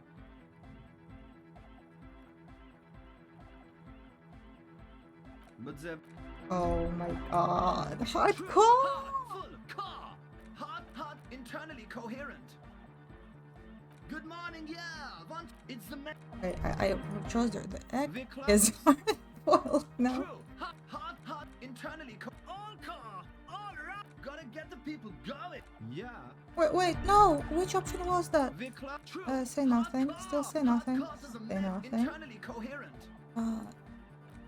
But the oh my god. Hardcore. Full car. Hard. Internally coherent. Good morning, yeah. It's the I chose the egg is well now. True. Hard. Internally all car. All right. Gotta get the people going. Yeah. Wait, no. Which option was that? Say nothing. Still say nothing. Say nothing. Internally coherent.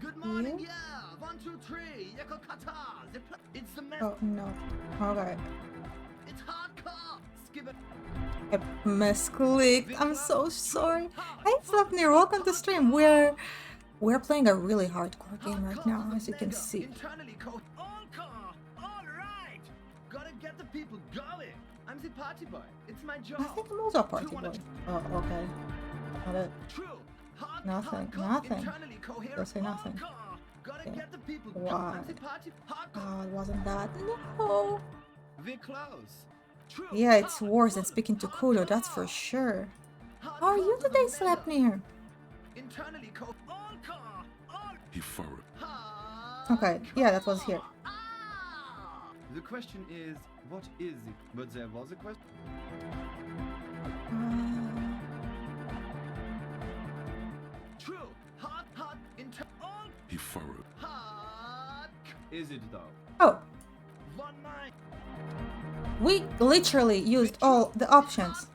Good morning, yeah. 1, 2, 3. Yeko kata. It's the oh no. Okay. It's hardcore. Skip it. I misclicked. I'm so sorry. Hey Flapnir, welcome to stream. We're playing a really hardcore game right now, as you can see. Internally all car. All right. Gotta get the people going. I'm the party boy. It's my job. I think I'm also a party boy. Oh, okay. Not it. Nothing. Still say nothing. Okay. Why? Oh, it wasn't that. No. We're close. Yeah, it's worse than speaking to Kudo, that's for sure. How are you today, Slapnir? Internally all car. All he furrowed. Okay, yeah, that was here. The question is, what is it? But there was a question. True. Hard. All he furrowed. Hard. Is it though? Oh. 1 9. We literally used all the options.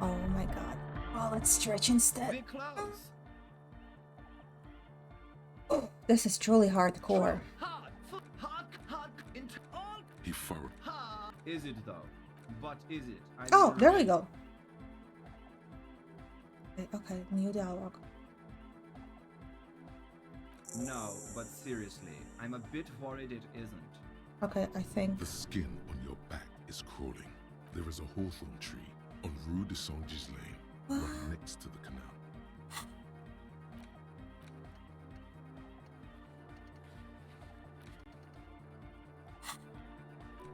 Oh my god. Oh, let's stretch instead. Oh, this is truly hardcore. He furrowed. Is it though? But is it? Oh, there we go. Okay, new dialogue. No, but seriously, I'm a bit worried it isn't. Okay, I think. The skin on your back is crawling. There is a hawthorn tree on Rue de Saint-Gislain, right next to the canal.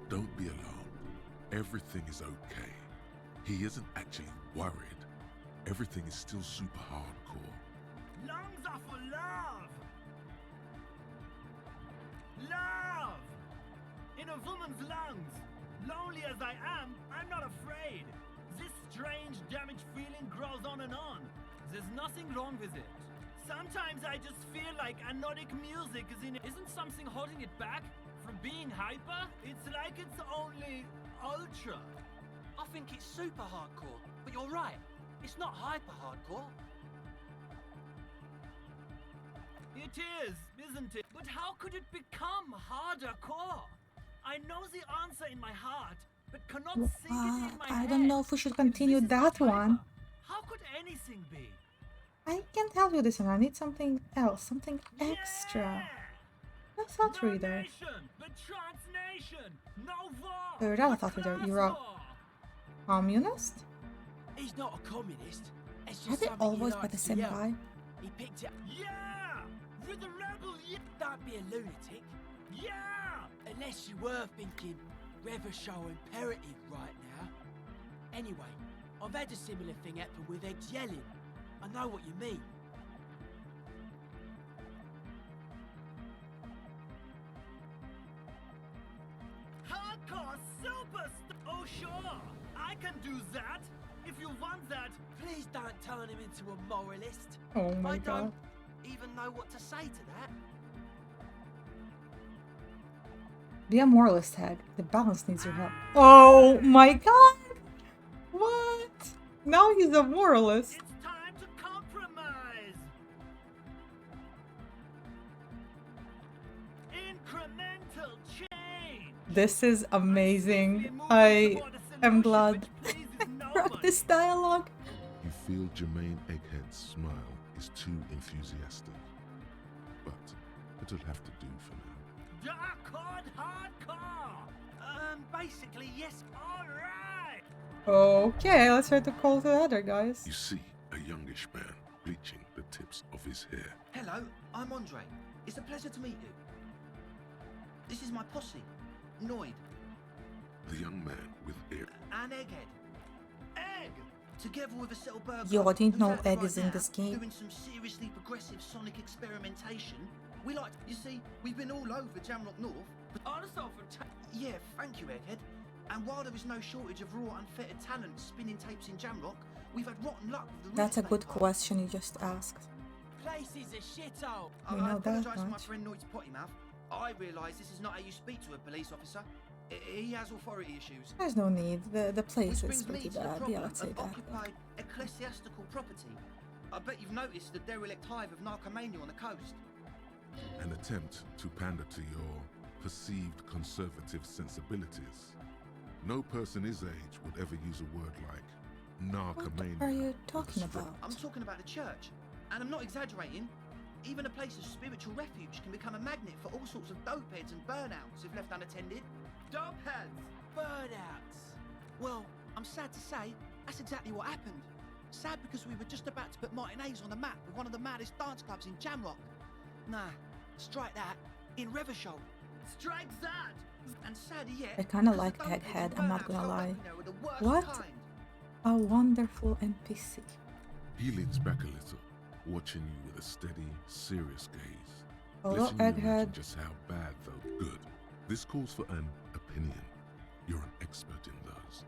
Don't be alarmed. Everything is okay. He isn't actually worried. Everything is still super hardcore. Lungs are for love! Love! In a woman's lungs! Lonely as I am, I'm not afraid. This strange, damaged feeling grows on and on. There's nothing wrong with it. Sometimes I just feel like anodic music is in it. Isn't something holding it back from being hyper? It's like it's only ultra. I think it's super hardcore, but you're right. It's not hyper hardcore. It is, isn't it? But how could it become harder core? I know the answer in my heart, but cannot sing it in my head. I don't know if we should continue that one. How could anything be? I can't tell you this one. I need something else, something extra. A thought reader. You're not a thought reader, you're a communist? He's not a communist. It's Are just they something he always by likes the to same yell. guy? He picked it. Yeah! for the rebel, yeah! Don't be a lunatic. Yeah! Unless you were thinking Revershow imperative right now. Anyway, I've had a similar thing happen with eggs yelling. I know what you mean. Hardcore superstar! Oh sure, I can do that. If you want that, please don't turn him into a moralist. Oh my I god. don't even know what to say to that. Be a moralist, Hag. The balance needs your help. Oh my god! What? Now he's a moralist. It's time to compromise. Incremental change. This is amazing. I am glad I wrote this dialogue. You feel Jermaine Egghead's smile is too enthusiastic. But it'll have to do for now. Dark hardcore. Basically, yes. All right. Okay, let's try to call the other guys. You see a youngish man bleaching the tips of his hair. Hello, I'm Andre. It's a pleasure to meet you. This is my posse, Noid. The young man with ear. And Egghead. Egg! Together with a settle burger. Yo, I didn't know who's out Egg right is in now this game. Doing some seriously progressive sonic experimentation. We like, you see, we've been all over Jamrock North. But also for yeah, thank you, Egghead. And while there is no shortage of raw, unfettered talent spinning tapes in Jamrock, we've had rotten luck with the That's a real good estate part. question you just asked. Place is a shithole. We I know that apologise for my much. friend Noid's potty mouth. I realise this is not how you speak to a police officer. He has authority issues. There's no need. The place Which is brings me pretty to the bad. problem Yeah, let's say of that. occupied ecclesiastical property. I bet you've noticed the derelict hive of narcomania on the coast. An attempt to pander to your perceived conservative sensibilities. No person his age would ever use a word like narcomania. What are you talking about? I'm talking about the church. And I'm not exaggerating. Even a place of spiritual refuge can become a magnet for all sorts of dopeheads and burnouts if left unattended. Dopeheads. Burnouts. Well, I'm sad to say, that's exactly what happened. Sad because we were just about to put Martinez on the map with one of the maddest dance clubs in Jamrock. Nah, strike that. In Revershow. Strike that! And sadder yet, I kinda because like the dopeheads Egghead, and I'm not burnouts gonna held up lie. in there were the worst What? kind. A wonderful NPC. He leans back a little, watching you with a steady, serious gaze. Although Letting you imagine Egghead, just how bad, though good. This calls for an opinion. You're an expert in those.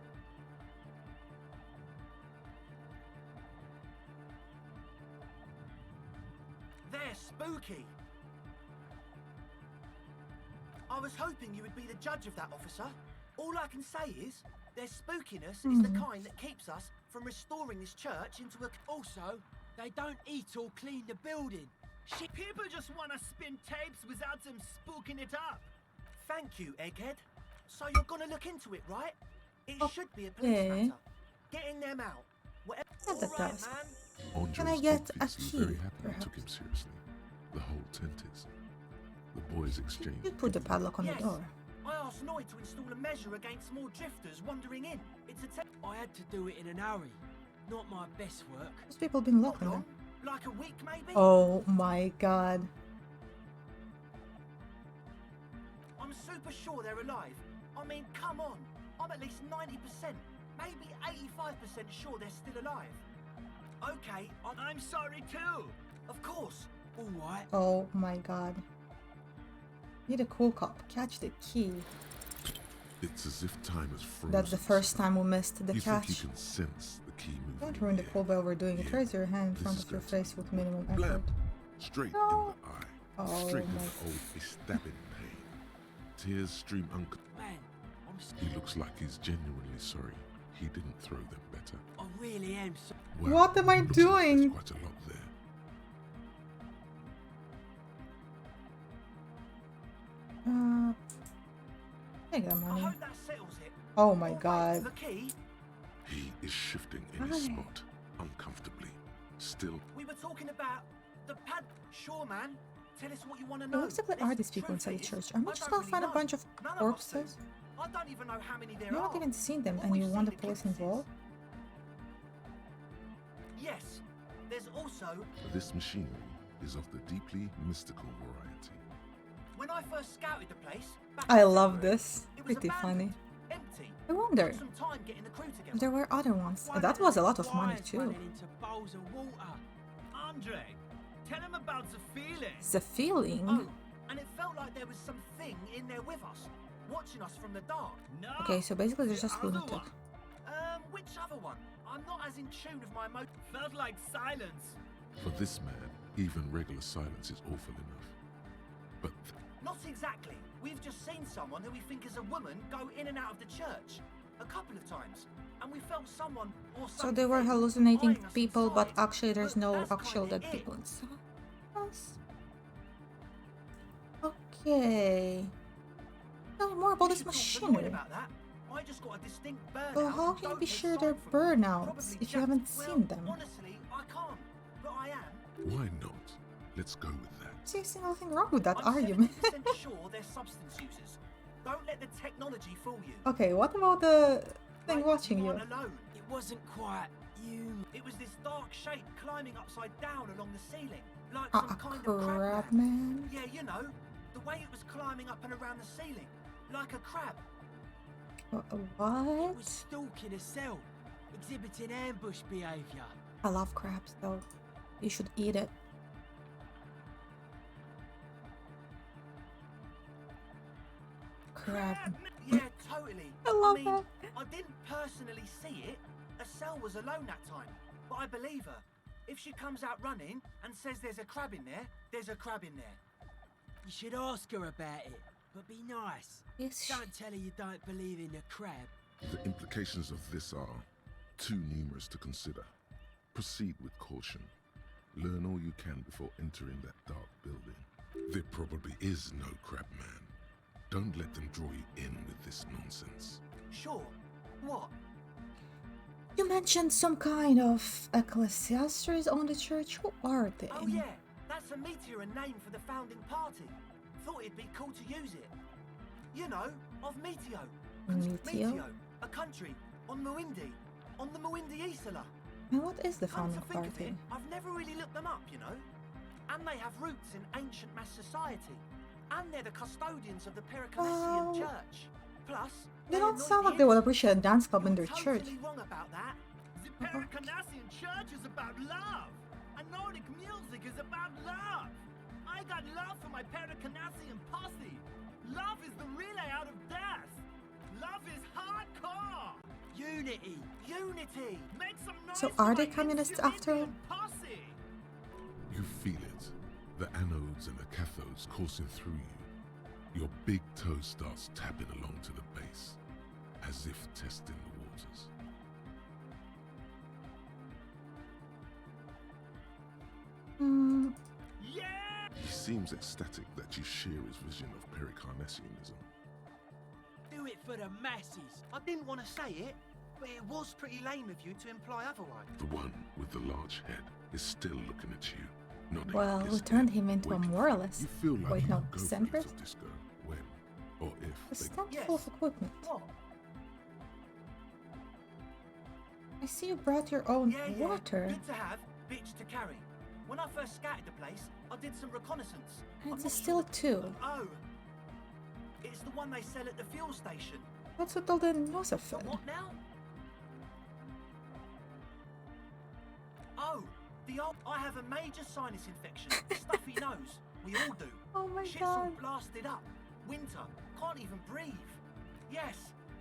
They're spooky. I was hoping you would be the judge of that, officer. All I can say is, their spookiness is the kind that keeps us from restoring this church into a... Also, they don't eat or clean the building. Shit, people just want to spin tapes without them spooking it up. Thank you, Egghead. So you're gonna look into it, right? It should be a police Okay. matter. Getting them out. Whatever. Yeah, that All right, does. man. Andres Can I get a obviously very key, happy you took him seriously. The whole tent is. The boys exchange. you put the padlock on Yes. the door. I asked Noid to install a measure against more drifters wandering in. It's a I had to do it in an hurry. Not my best work. Those people been locked in there. like a week, maybe? Oh my god. I'm super sure they're alive. I mean, come on. I'm at least 90%, maybe 85% sure they're still alive. Okay, I'm sorry too. Of course. All right. Oh my god. Need a cool cop. Catch the key. It's as if time has frozen. That's the first time we missed the You think you catch. can sense the key moving? Don't ruin the cool by overdoing it. Yeah, Raise your hand in this front is of your going to face with minimum Blam! effort. Straight No. in the eye. Oh Straight in my- the hole, a stabbing pain. Tears stream Man, He looks like he's genuinely sorry. He didn't throw them better. I really am so... Well, What am I looks like doing? there's quite a lot there. Take that I money. hope that settles it. Oh my Oh, wait, god. the key? He is shifting in his Hi. spot, uncomfortably. Still, We were talking about the pad. Sure, man. Tell us what you want to Who know. exactly are these people inside the church? Are we I just don't gonna really find a know. bunch of None of us corpses? do. I don't even know how many there You've are. not even seen them All and we've you seen want the are police glimpses. involved? Yes. There's also this machinery is of the deeply mystical variety. When I first scouted the place, back I in love February, this. it was Pretty abandoned, funny. empty. I wonder Took some time getting the crew together. if there were other ones. That was a lot of money Wires too. running into bowls of water. Andre, tell him about the feeling. The feeling. Oh, and it felt like there was something in there with us, watching us from the dark. No. Okay, so basically there's the just other lunatic. one. Which other one? I'm not as in tune with my emotions. Felt like silence. For this man, even regular silence is awful enough. But Not exactly. We've just seen someone who we think is a woman go in and out of the church a couple of times, and we felt someone or something. So they were hallucinating eyeing us people, but inside, actually there's no that's actual kinda dead it. people inside. Yes. Okay. Tell me more about this machinery. About that. I just got a distinct burnout. Well, how can you be sure they're burnouts if you haven't seen them? Honestly, I can't, but I am. why not? Let's go with that. I see nothing wrong with that I'm argument. 70% sure they're substance users. Don't let the technology fool you. Okay, what about the thing Like, watching you? aren't alone. It wasn't quite you. It was this dark shape climbing upside down along the ceiling, like some A kind of crab crab man. man? Yeah, you know, the way it was climbing up and around the ceiling, like a crab. What? Stalking a cell, exhibiting ambush behavior. I love crabs though. You should eat it. Crab. Yeah, totally. I love mean, that. I didn't personally see it. Estelle was alone that time, but I believe her. If she comes out running and says there's a crab in there, there's a crab in there. You should ask her about it, but be nice. Yes. Don't tell her you don't believe in the crab. The implications of this are too numerous to consider. Proceed with caution. Learn all you can before entering that dark building. There probably is no crab man. Don't let them draw you in with this nonsense. Sure. What? You mentioned some kind of ecclesiasters on the church. Who are they? Oh yeah, that's a meteor name for the founding party. Thought it'd be cool to use it. You know, of Meteo. Meteo? A country on Muindi, on the Muindi Isola. And what is the Come founding to think of party? it, I've never really looked them up, you know. And they have roots in ancient mass society. And they're the custodians of the Pericanesian church. Plus, They don't sound like they would appreciate a dance club in their totally church. wrong about that. The Pericanesian church is about love. And Nordic music is about love. I got love for my Pericanesian posse. Love is the relay out of death. Love is hardcore. Unity. Unity. Make some noise So for are they my communists after all? Insulindian posse. You feel it. The anodes and the cathodes coursing through you. Your big toe starts tapping along to the base, as if testing the waters. He seems ecstatic that you share his vision of Pericarnesianism. Do it for the masses. I didn't want to say it, but it was pretty lame of you to imply otherwise. The one with the large head is still looking at you, nodding Well, his we head, turned him into a waiting. moralist. You feel like Wait, you no, could go for Semper? little disco when or A if they stand full of equipment. What? I see you brought your own Yeah, water. good to have, bitch to carry. When I first scouted the place, I did some reconnaissance. And I'm it's not still two. Oh. It's the one they sell at the fuel station. That's what all the nose are fed. What now? Oh, the old. I have a major sinus infection. Stuffy nose. We all do. Oh my Shit's all god. blasted up. Winter. Can't even breathe. Yes,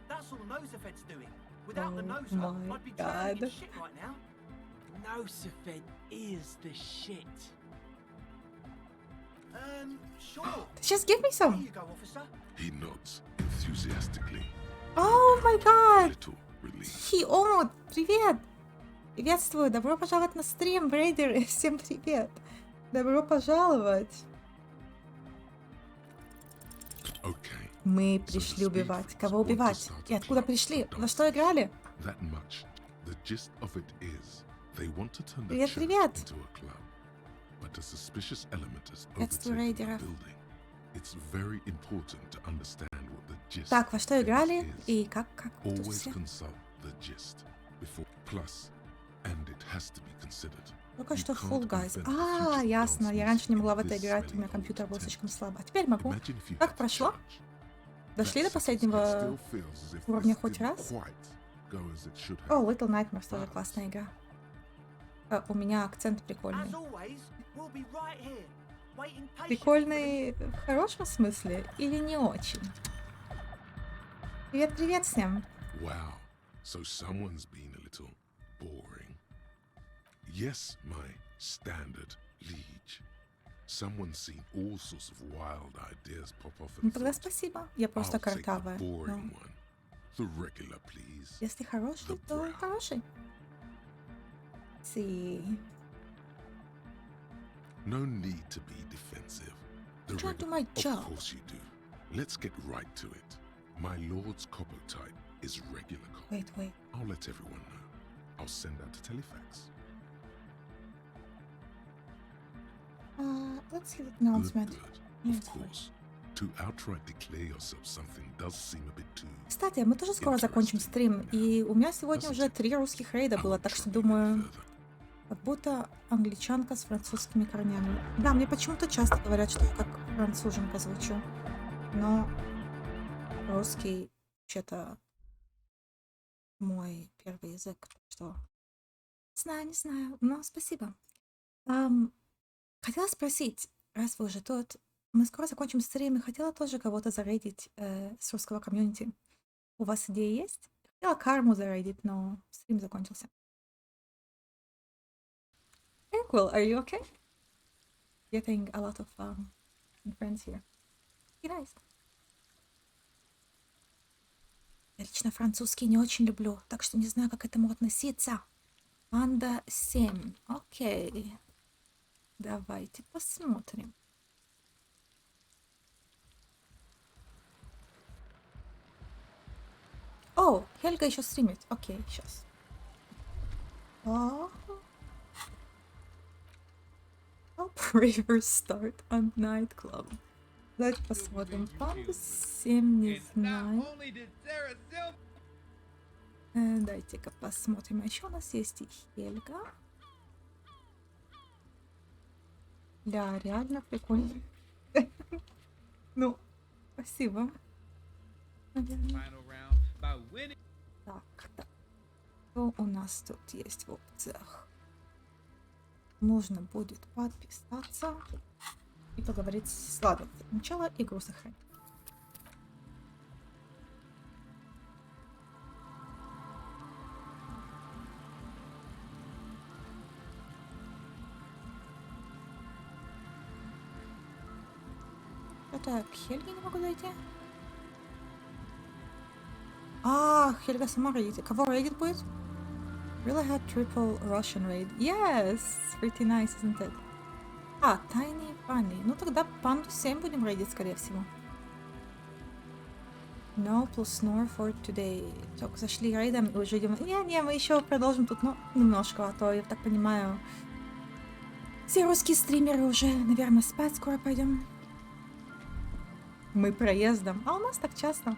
that's all Nosefed's doing. Without the Oh nose my I'd be drowning in God. shit right now. Nosefed is the shit. Sure. Just give me Here some. you go, officer. He nods enthusiastically. Oh my god. Little relief. He almost... Привет. Приветствую. Добро пожаловать на стрим, брейдеры. Всем привет. Добро пожаловать. Okay. Мы пришли убивать. Кого убивать? И откуда пришли? Во что играли? That much. The gist of it is, they want to turn the Привет, church привет. into a club, but a suspicious element has Приветствую, overtaken the рейдеров. building. It's very important to understand what the gist Так, во что of it играли? is. И как тут Always все? consult the gist before. Plus, And it has to be considered. Только что You Full can't Guys. invent the future Ясно. dance Я раньше не music могла в in это this играть, у меня smelly компьютер был old слишком tent. слабый. А теперь могу. Imagine if you Как had to прошло? change. Дошли до That city последнего still feels as if уровня this хоть didn't раз? quite go as it should О, have. Little Nightmares тоже классная игра. У меня акцент прикольный. As always, we'll be right here, waiting patiently. Прикольный в хорошем смысле или не очень? Привет, привет всем! Wow, so someone's been a little boring. Yes, my standard liege. Someone's seen all sorts of wild ideas pop off Ну and тогда thought, спасибо. Я просто I'll take the картавая. boring one. The regular, please. Если хороший, то хороший. See. No need to be defensive. The trying to do regular, my job. Of course you do. Let's get right to it. My lord's copper type is regular copper. Wait. I'll let everyone know. I'll send out a telefax. Let's see the announcement. Good. Of course. To outright declare yourself something does seem a bit too... Кстати, мы тоже скоро закончим стрим, и у меня сегодня уже 3 русских рейда было, так что думаю, как будто англичанка с французскими корнями. Да, мне почему-то часто говорят, что я как француженка звучу, но русский вообще-то мой первый язык, так что не знаю, но спасибо. Хотела спросить, раз вы уже тут, мы скоро закончим стрим, и хотела тоже кого-то зарейдить с русского комьюнити. У вас идеи есть? Хотела карму зарейдить, но стрим закончился. Equal, are you okay? Getting a lot of friends here. Nice. Я лично французский не очень люблю, так что не знаю, как к этому относиться. Панда 7. Окей. Давайте посмотрим. О, Хельга еще стримит. Окей, сейчас. Bravers start on nightclub. Давайте посмотрим. Панда 7, не знаю. Дайте-ка посмотрим. А еще у нас есть и Хельга. Да, реально прикольно. Ну, спасибо. Так. Что у нас тут есть в опциях? Нужно будет подписаться и поговорить с Ладой. Сначала игру сохранить. Что-то к Хельге не могу дойти. Хельга сама рейдит. Кого рейдит будет? Really had triple Russian raid. Yes! Pretty nice, isn't it? Tiny Bunny. Ну тогда Панду 7 будем рейдить, скорее всего. No plus snore for today. Только зашли рейдом и уже идем... Не, мы еще продолжим тут, ну, немножко, а то, я так понимаю, все русские стримеры уже, наверное, спать скоро пойдем. Мы проездом. А у нас так часто.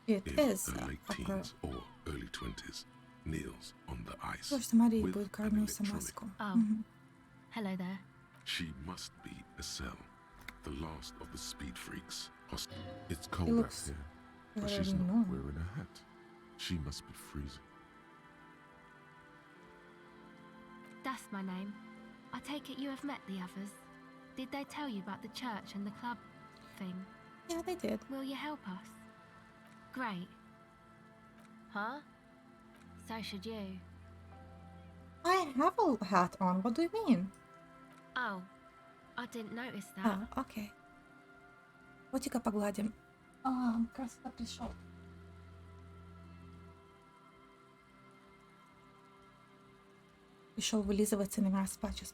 It is a girl. Early 20s, kneels on the ice Просто Мария with будет an кормиться electronic. маску. Hello there. She must be Estelle, the last of the speed freaks. It's It cold out looks here, but she's very not normal. wearing a hat. She must be freezing. That's my name. I take it you have met the others. Did they tell you about the church and the club thing? Yeah, they did. Will you help us? Great. Huh? So should you. I have a hat on. What do you mean? Oh, I didn't notice that. Окей. Котика погладим. Красота пришел. Пришел вылизываться, наверное, спать сейчас.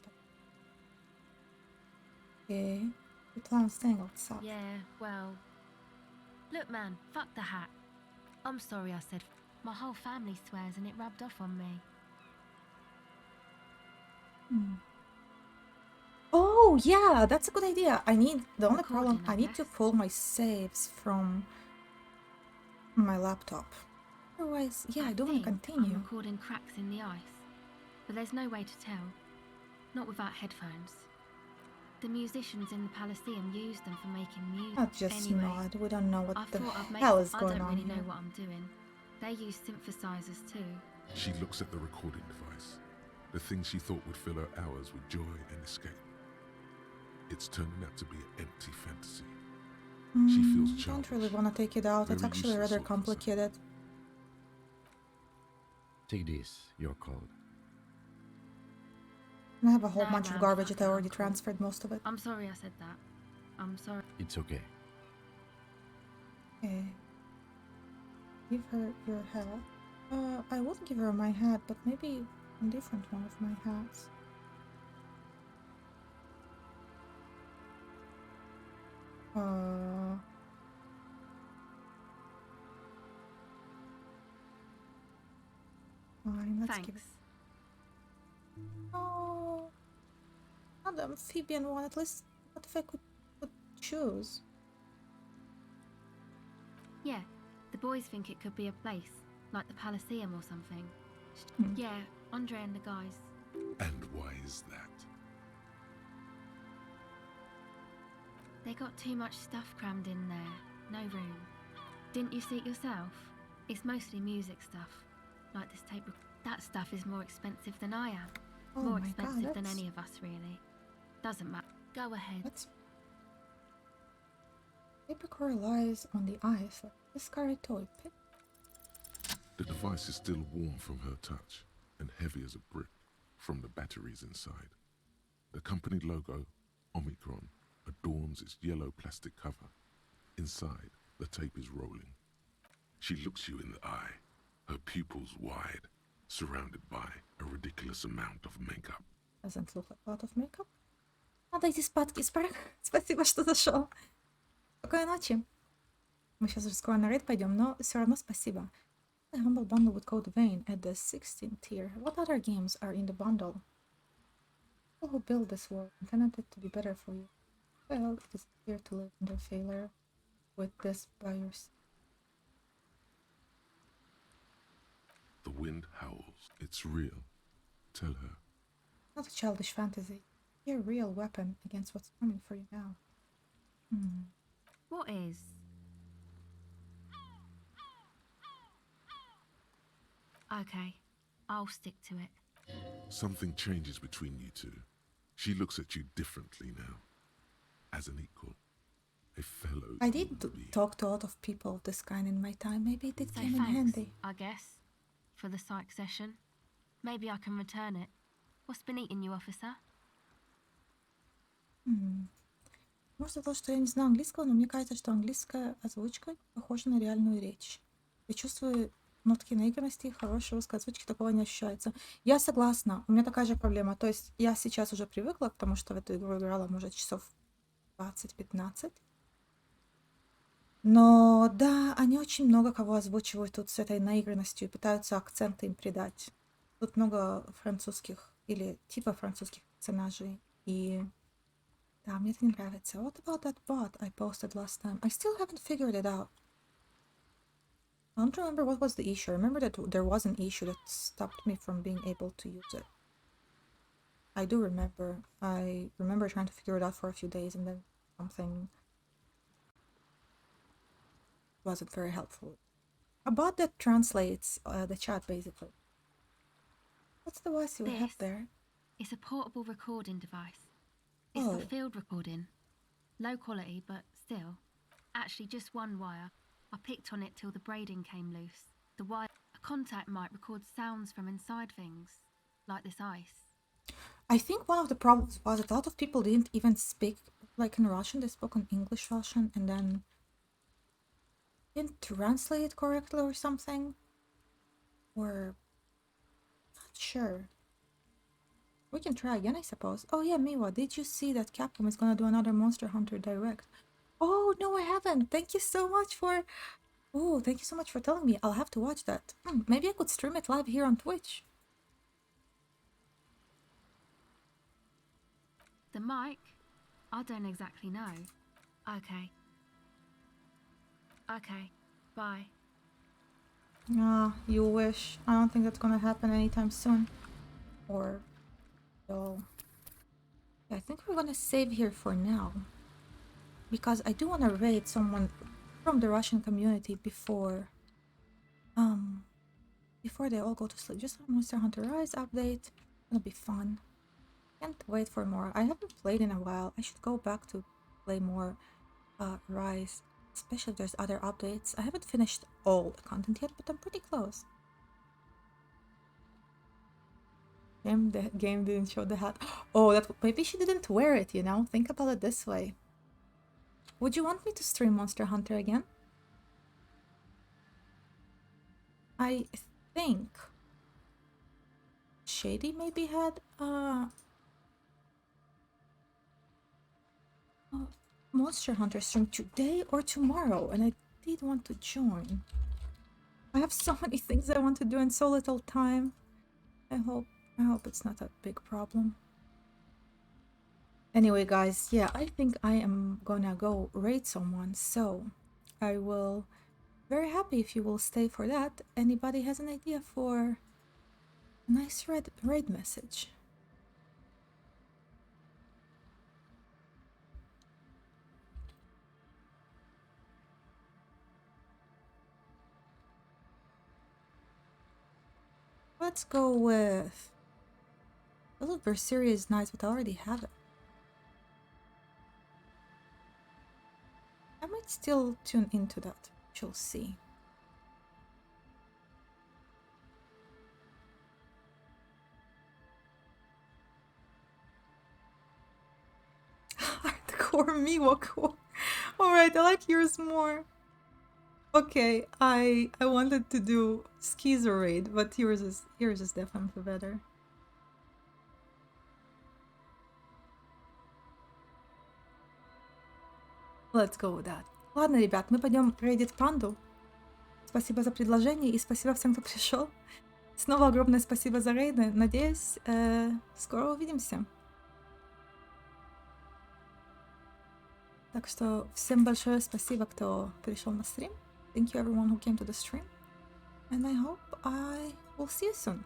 Okay. We plan on staying outside. Yeah, well. Look, man, fuck the hat. I'm sorry I said. My whole family swears and it rubbed off on me. Oh, yeah, that's a good idea. The only problem, I need to pull my saves from my laptop. Otherwise, yeah, I don't want to I'm continue. recording cracks in the ice, but there's no way to tell. Not without headphones. The musicians in the Palaceum use them for making music. Not just Anyway, nod. We don't know what I've the thought I'd make. hell is I going don't on really know here. what I'm doing. They use synthesizers too. She looks at the recording device, the thing she thought would fill her hours with joy and escape. It's turning out to be an empty fantasy. She feels I childish. don't really want to take it out. It's Very actually useless rather all of a sudden. complicated. Take this, your code. I have a whole No, bunch man, of garbage fuck that I it, already I'm cool. transferred most of it. I'm sorry I said that. I'm sorry. It's okay. Okay. Give her your hat. I would give her my hat, but maybe a different one of my hats. Fine, let's give it. Thanks. Oh, not the amphibian one. At least, what if I could choose? Yeah, the boys think it could be a place, like the Palaceum or something. Yeah, Andre and the guys. And why is that? They got too much stuff crammed in there. No room. Didn't you see it yourself? It's mostly music stuff. Like this tape. That stuff is more expensive than I am. Oh More my God, expensive than that's- any of us, really. Doesn't matter. Go ahead. Paper core lies on the ice like a discarded toy. The device is still warm from her touch and heavy as a brick from the batteries inside. The company logo, Omicron, adorns its yellow plastic cover. Inside, the tape is rolling. She looks you in the eye, her pupils wide, surrounded by a ridiculous amount of makeup. Doesn't look like a lot of makeup. Надо идти спадки. Спасибо, что зашел. Спокойной ночи. Мы сейчас уже скоро на рейд пойдем, но все равно спасибо. A humble bundle with Code Vein at the 16th tier. What other games are in the bundle? People who build this world intended it to be better for you. Well, it is easier to live under failure with this by your side. The wind howls. It's real. Tell her. Not a childish fantasy. Your real weapon against what's coming for you now. What is? Okay, I'll stick to it. Something changes between you two. She looks at you differently now. As an equal. A fellow. I did talk to a lot of people of this kind in my time. Maybe it did So come in thanks, handy. I guess, for the psych session. Maybe I can return it. What's been eating you, officer? Может, то, что я не знаю английского, но мне кажется, что английская озвучка похожа на реальную речь. Я чувствую нотки наигранности, хорошей русской озвучки такого не ощущается. Я согласна, у меня такая же проблема. То есть я сейчас уже привыкла к тому, что в эту игру играла, может, часов 20-15. Но да, они очень много кого озвучивают тут с этой наигранностью и пытаются акценты им придать. Тут много французских или типа французских персонажей. И да, мне это не нравится. What about that bot I posted last time? I still haven't figured it out. I don't remember what was the issue. I remember that there was an issue that stopped me from being able to use it. I do remember. I remember trying to figure it out for a few days and then something wasn't very helpful. A bot that translates the chat, basically. What's the device you have there? It's a portable recording device. It's Oh. for field recording. Low quality, but still. Actually, just one wire. I picked on it till the braiding came loose. The wire, a contact might record sounds from inside things, like this ice. I think one of the problems was that a lot of people didn't even speak like in Russian. They spoke in English Russian and then didn't translate it correctly or something. Or not sure. We can try again, I suppose. Oh yeah, Miwa, did you see that Capcom is gonna do another Monster Hunter Direct? Oh no, I haven't. Thank you so much for. Oh, thank you so much for telling me. I'll have to watch that. Maybe I could stream it live here on Twitch. The mic? I don't exactly know. Okay. Okay, bye. Ah, you wish. I don't think that's gonna happen anytime soon. Or... so... I think we're gonna save here for now. Because I do want to raid someone from the Russian community before... before they all go to sleep. Just a Monster Hunter Rise update. It'll be fun. Can't wait for more. I haven't played in a while. I should go back to play more Rise. Especially if there's other updates. I haven't finished all the content yet, but I'm pretty close. The game didn't show the hat. Oh, that maybe she didn't wear it, you know? Think about it this way. Would you want me to stream Monster Hunter again? I think Shady maybe had a Monster Hunter stream today or tomorrow, and I did want to join. I have so many things I want to do in so little time. I hope it's not a big problem. Anyway, guys, yeah, I think I am gonna go raid someone, so I will very happy if you will stay for that. Anybody has an idea for a nice raid message? Let's go with... a little Berseria is nice, but I already have it. I might still tune into that. You'll see. Hardcore Miwako. Alright, I like yours more. Okay, I wanted to do Schizo Raid, but yours is definitely better. Let's go with that. Ладно, ребят, мы пойдем рейдить панду. Спасибо за предложение и спасибо всем, кто пришел. Снова огромное спасибо за рейды. Надеюсь, скоро увидимся. Так что всем большое спасибо, кто пришел на стрим. Thank you everyone who came to the stream. And I hope I will see you soon.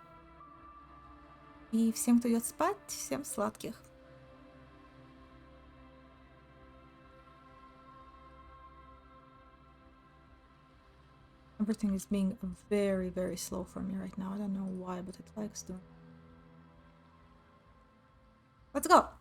И всем, кто идет спать, всем сладких. Everything is being very, very slow for me right now. I don't know why, but it likes to. Let's go!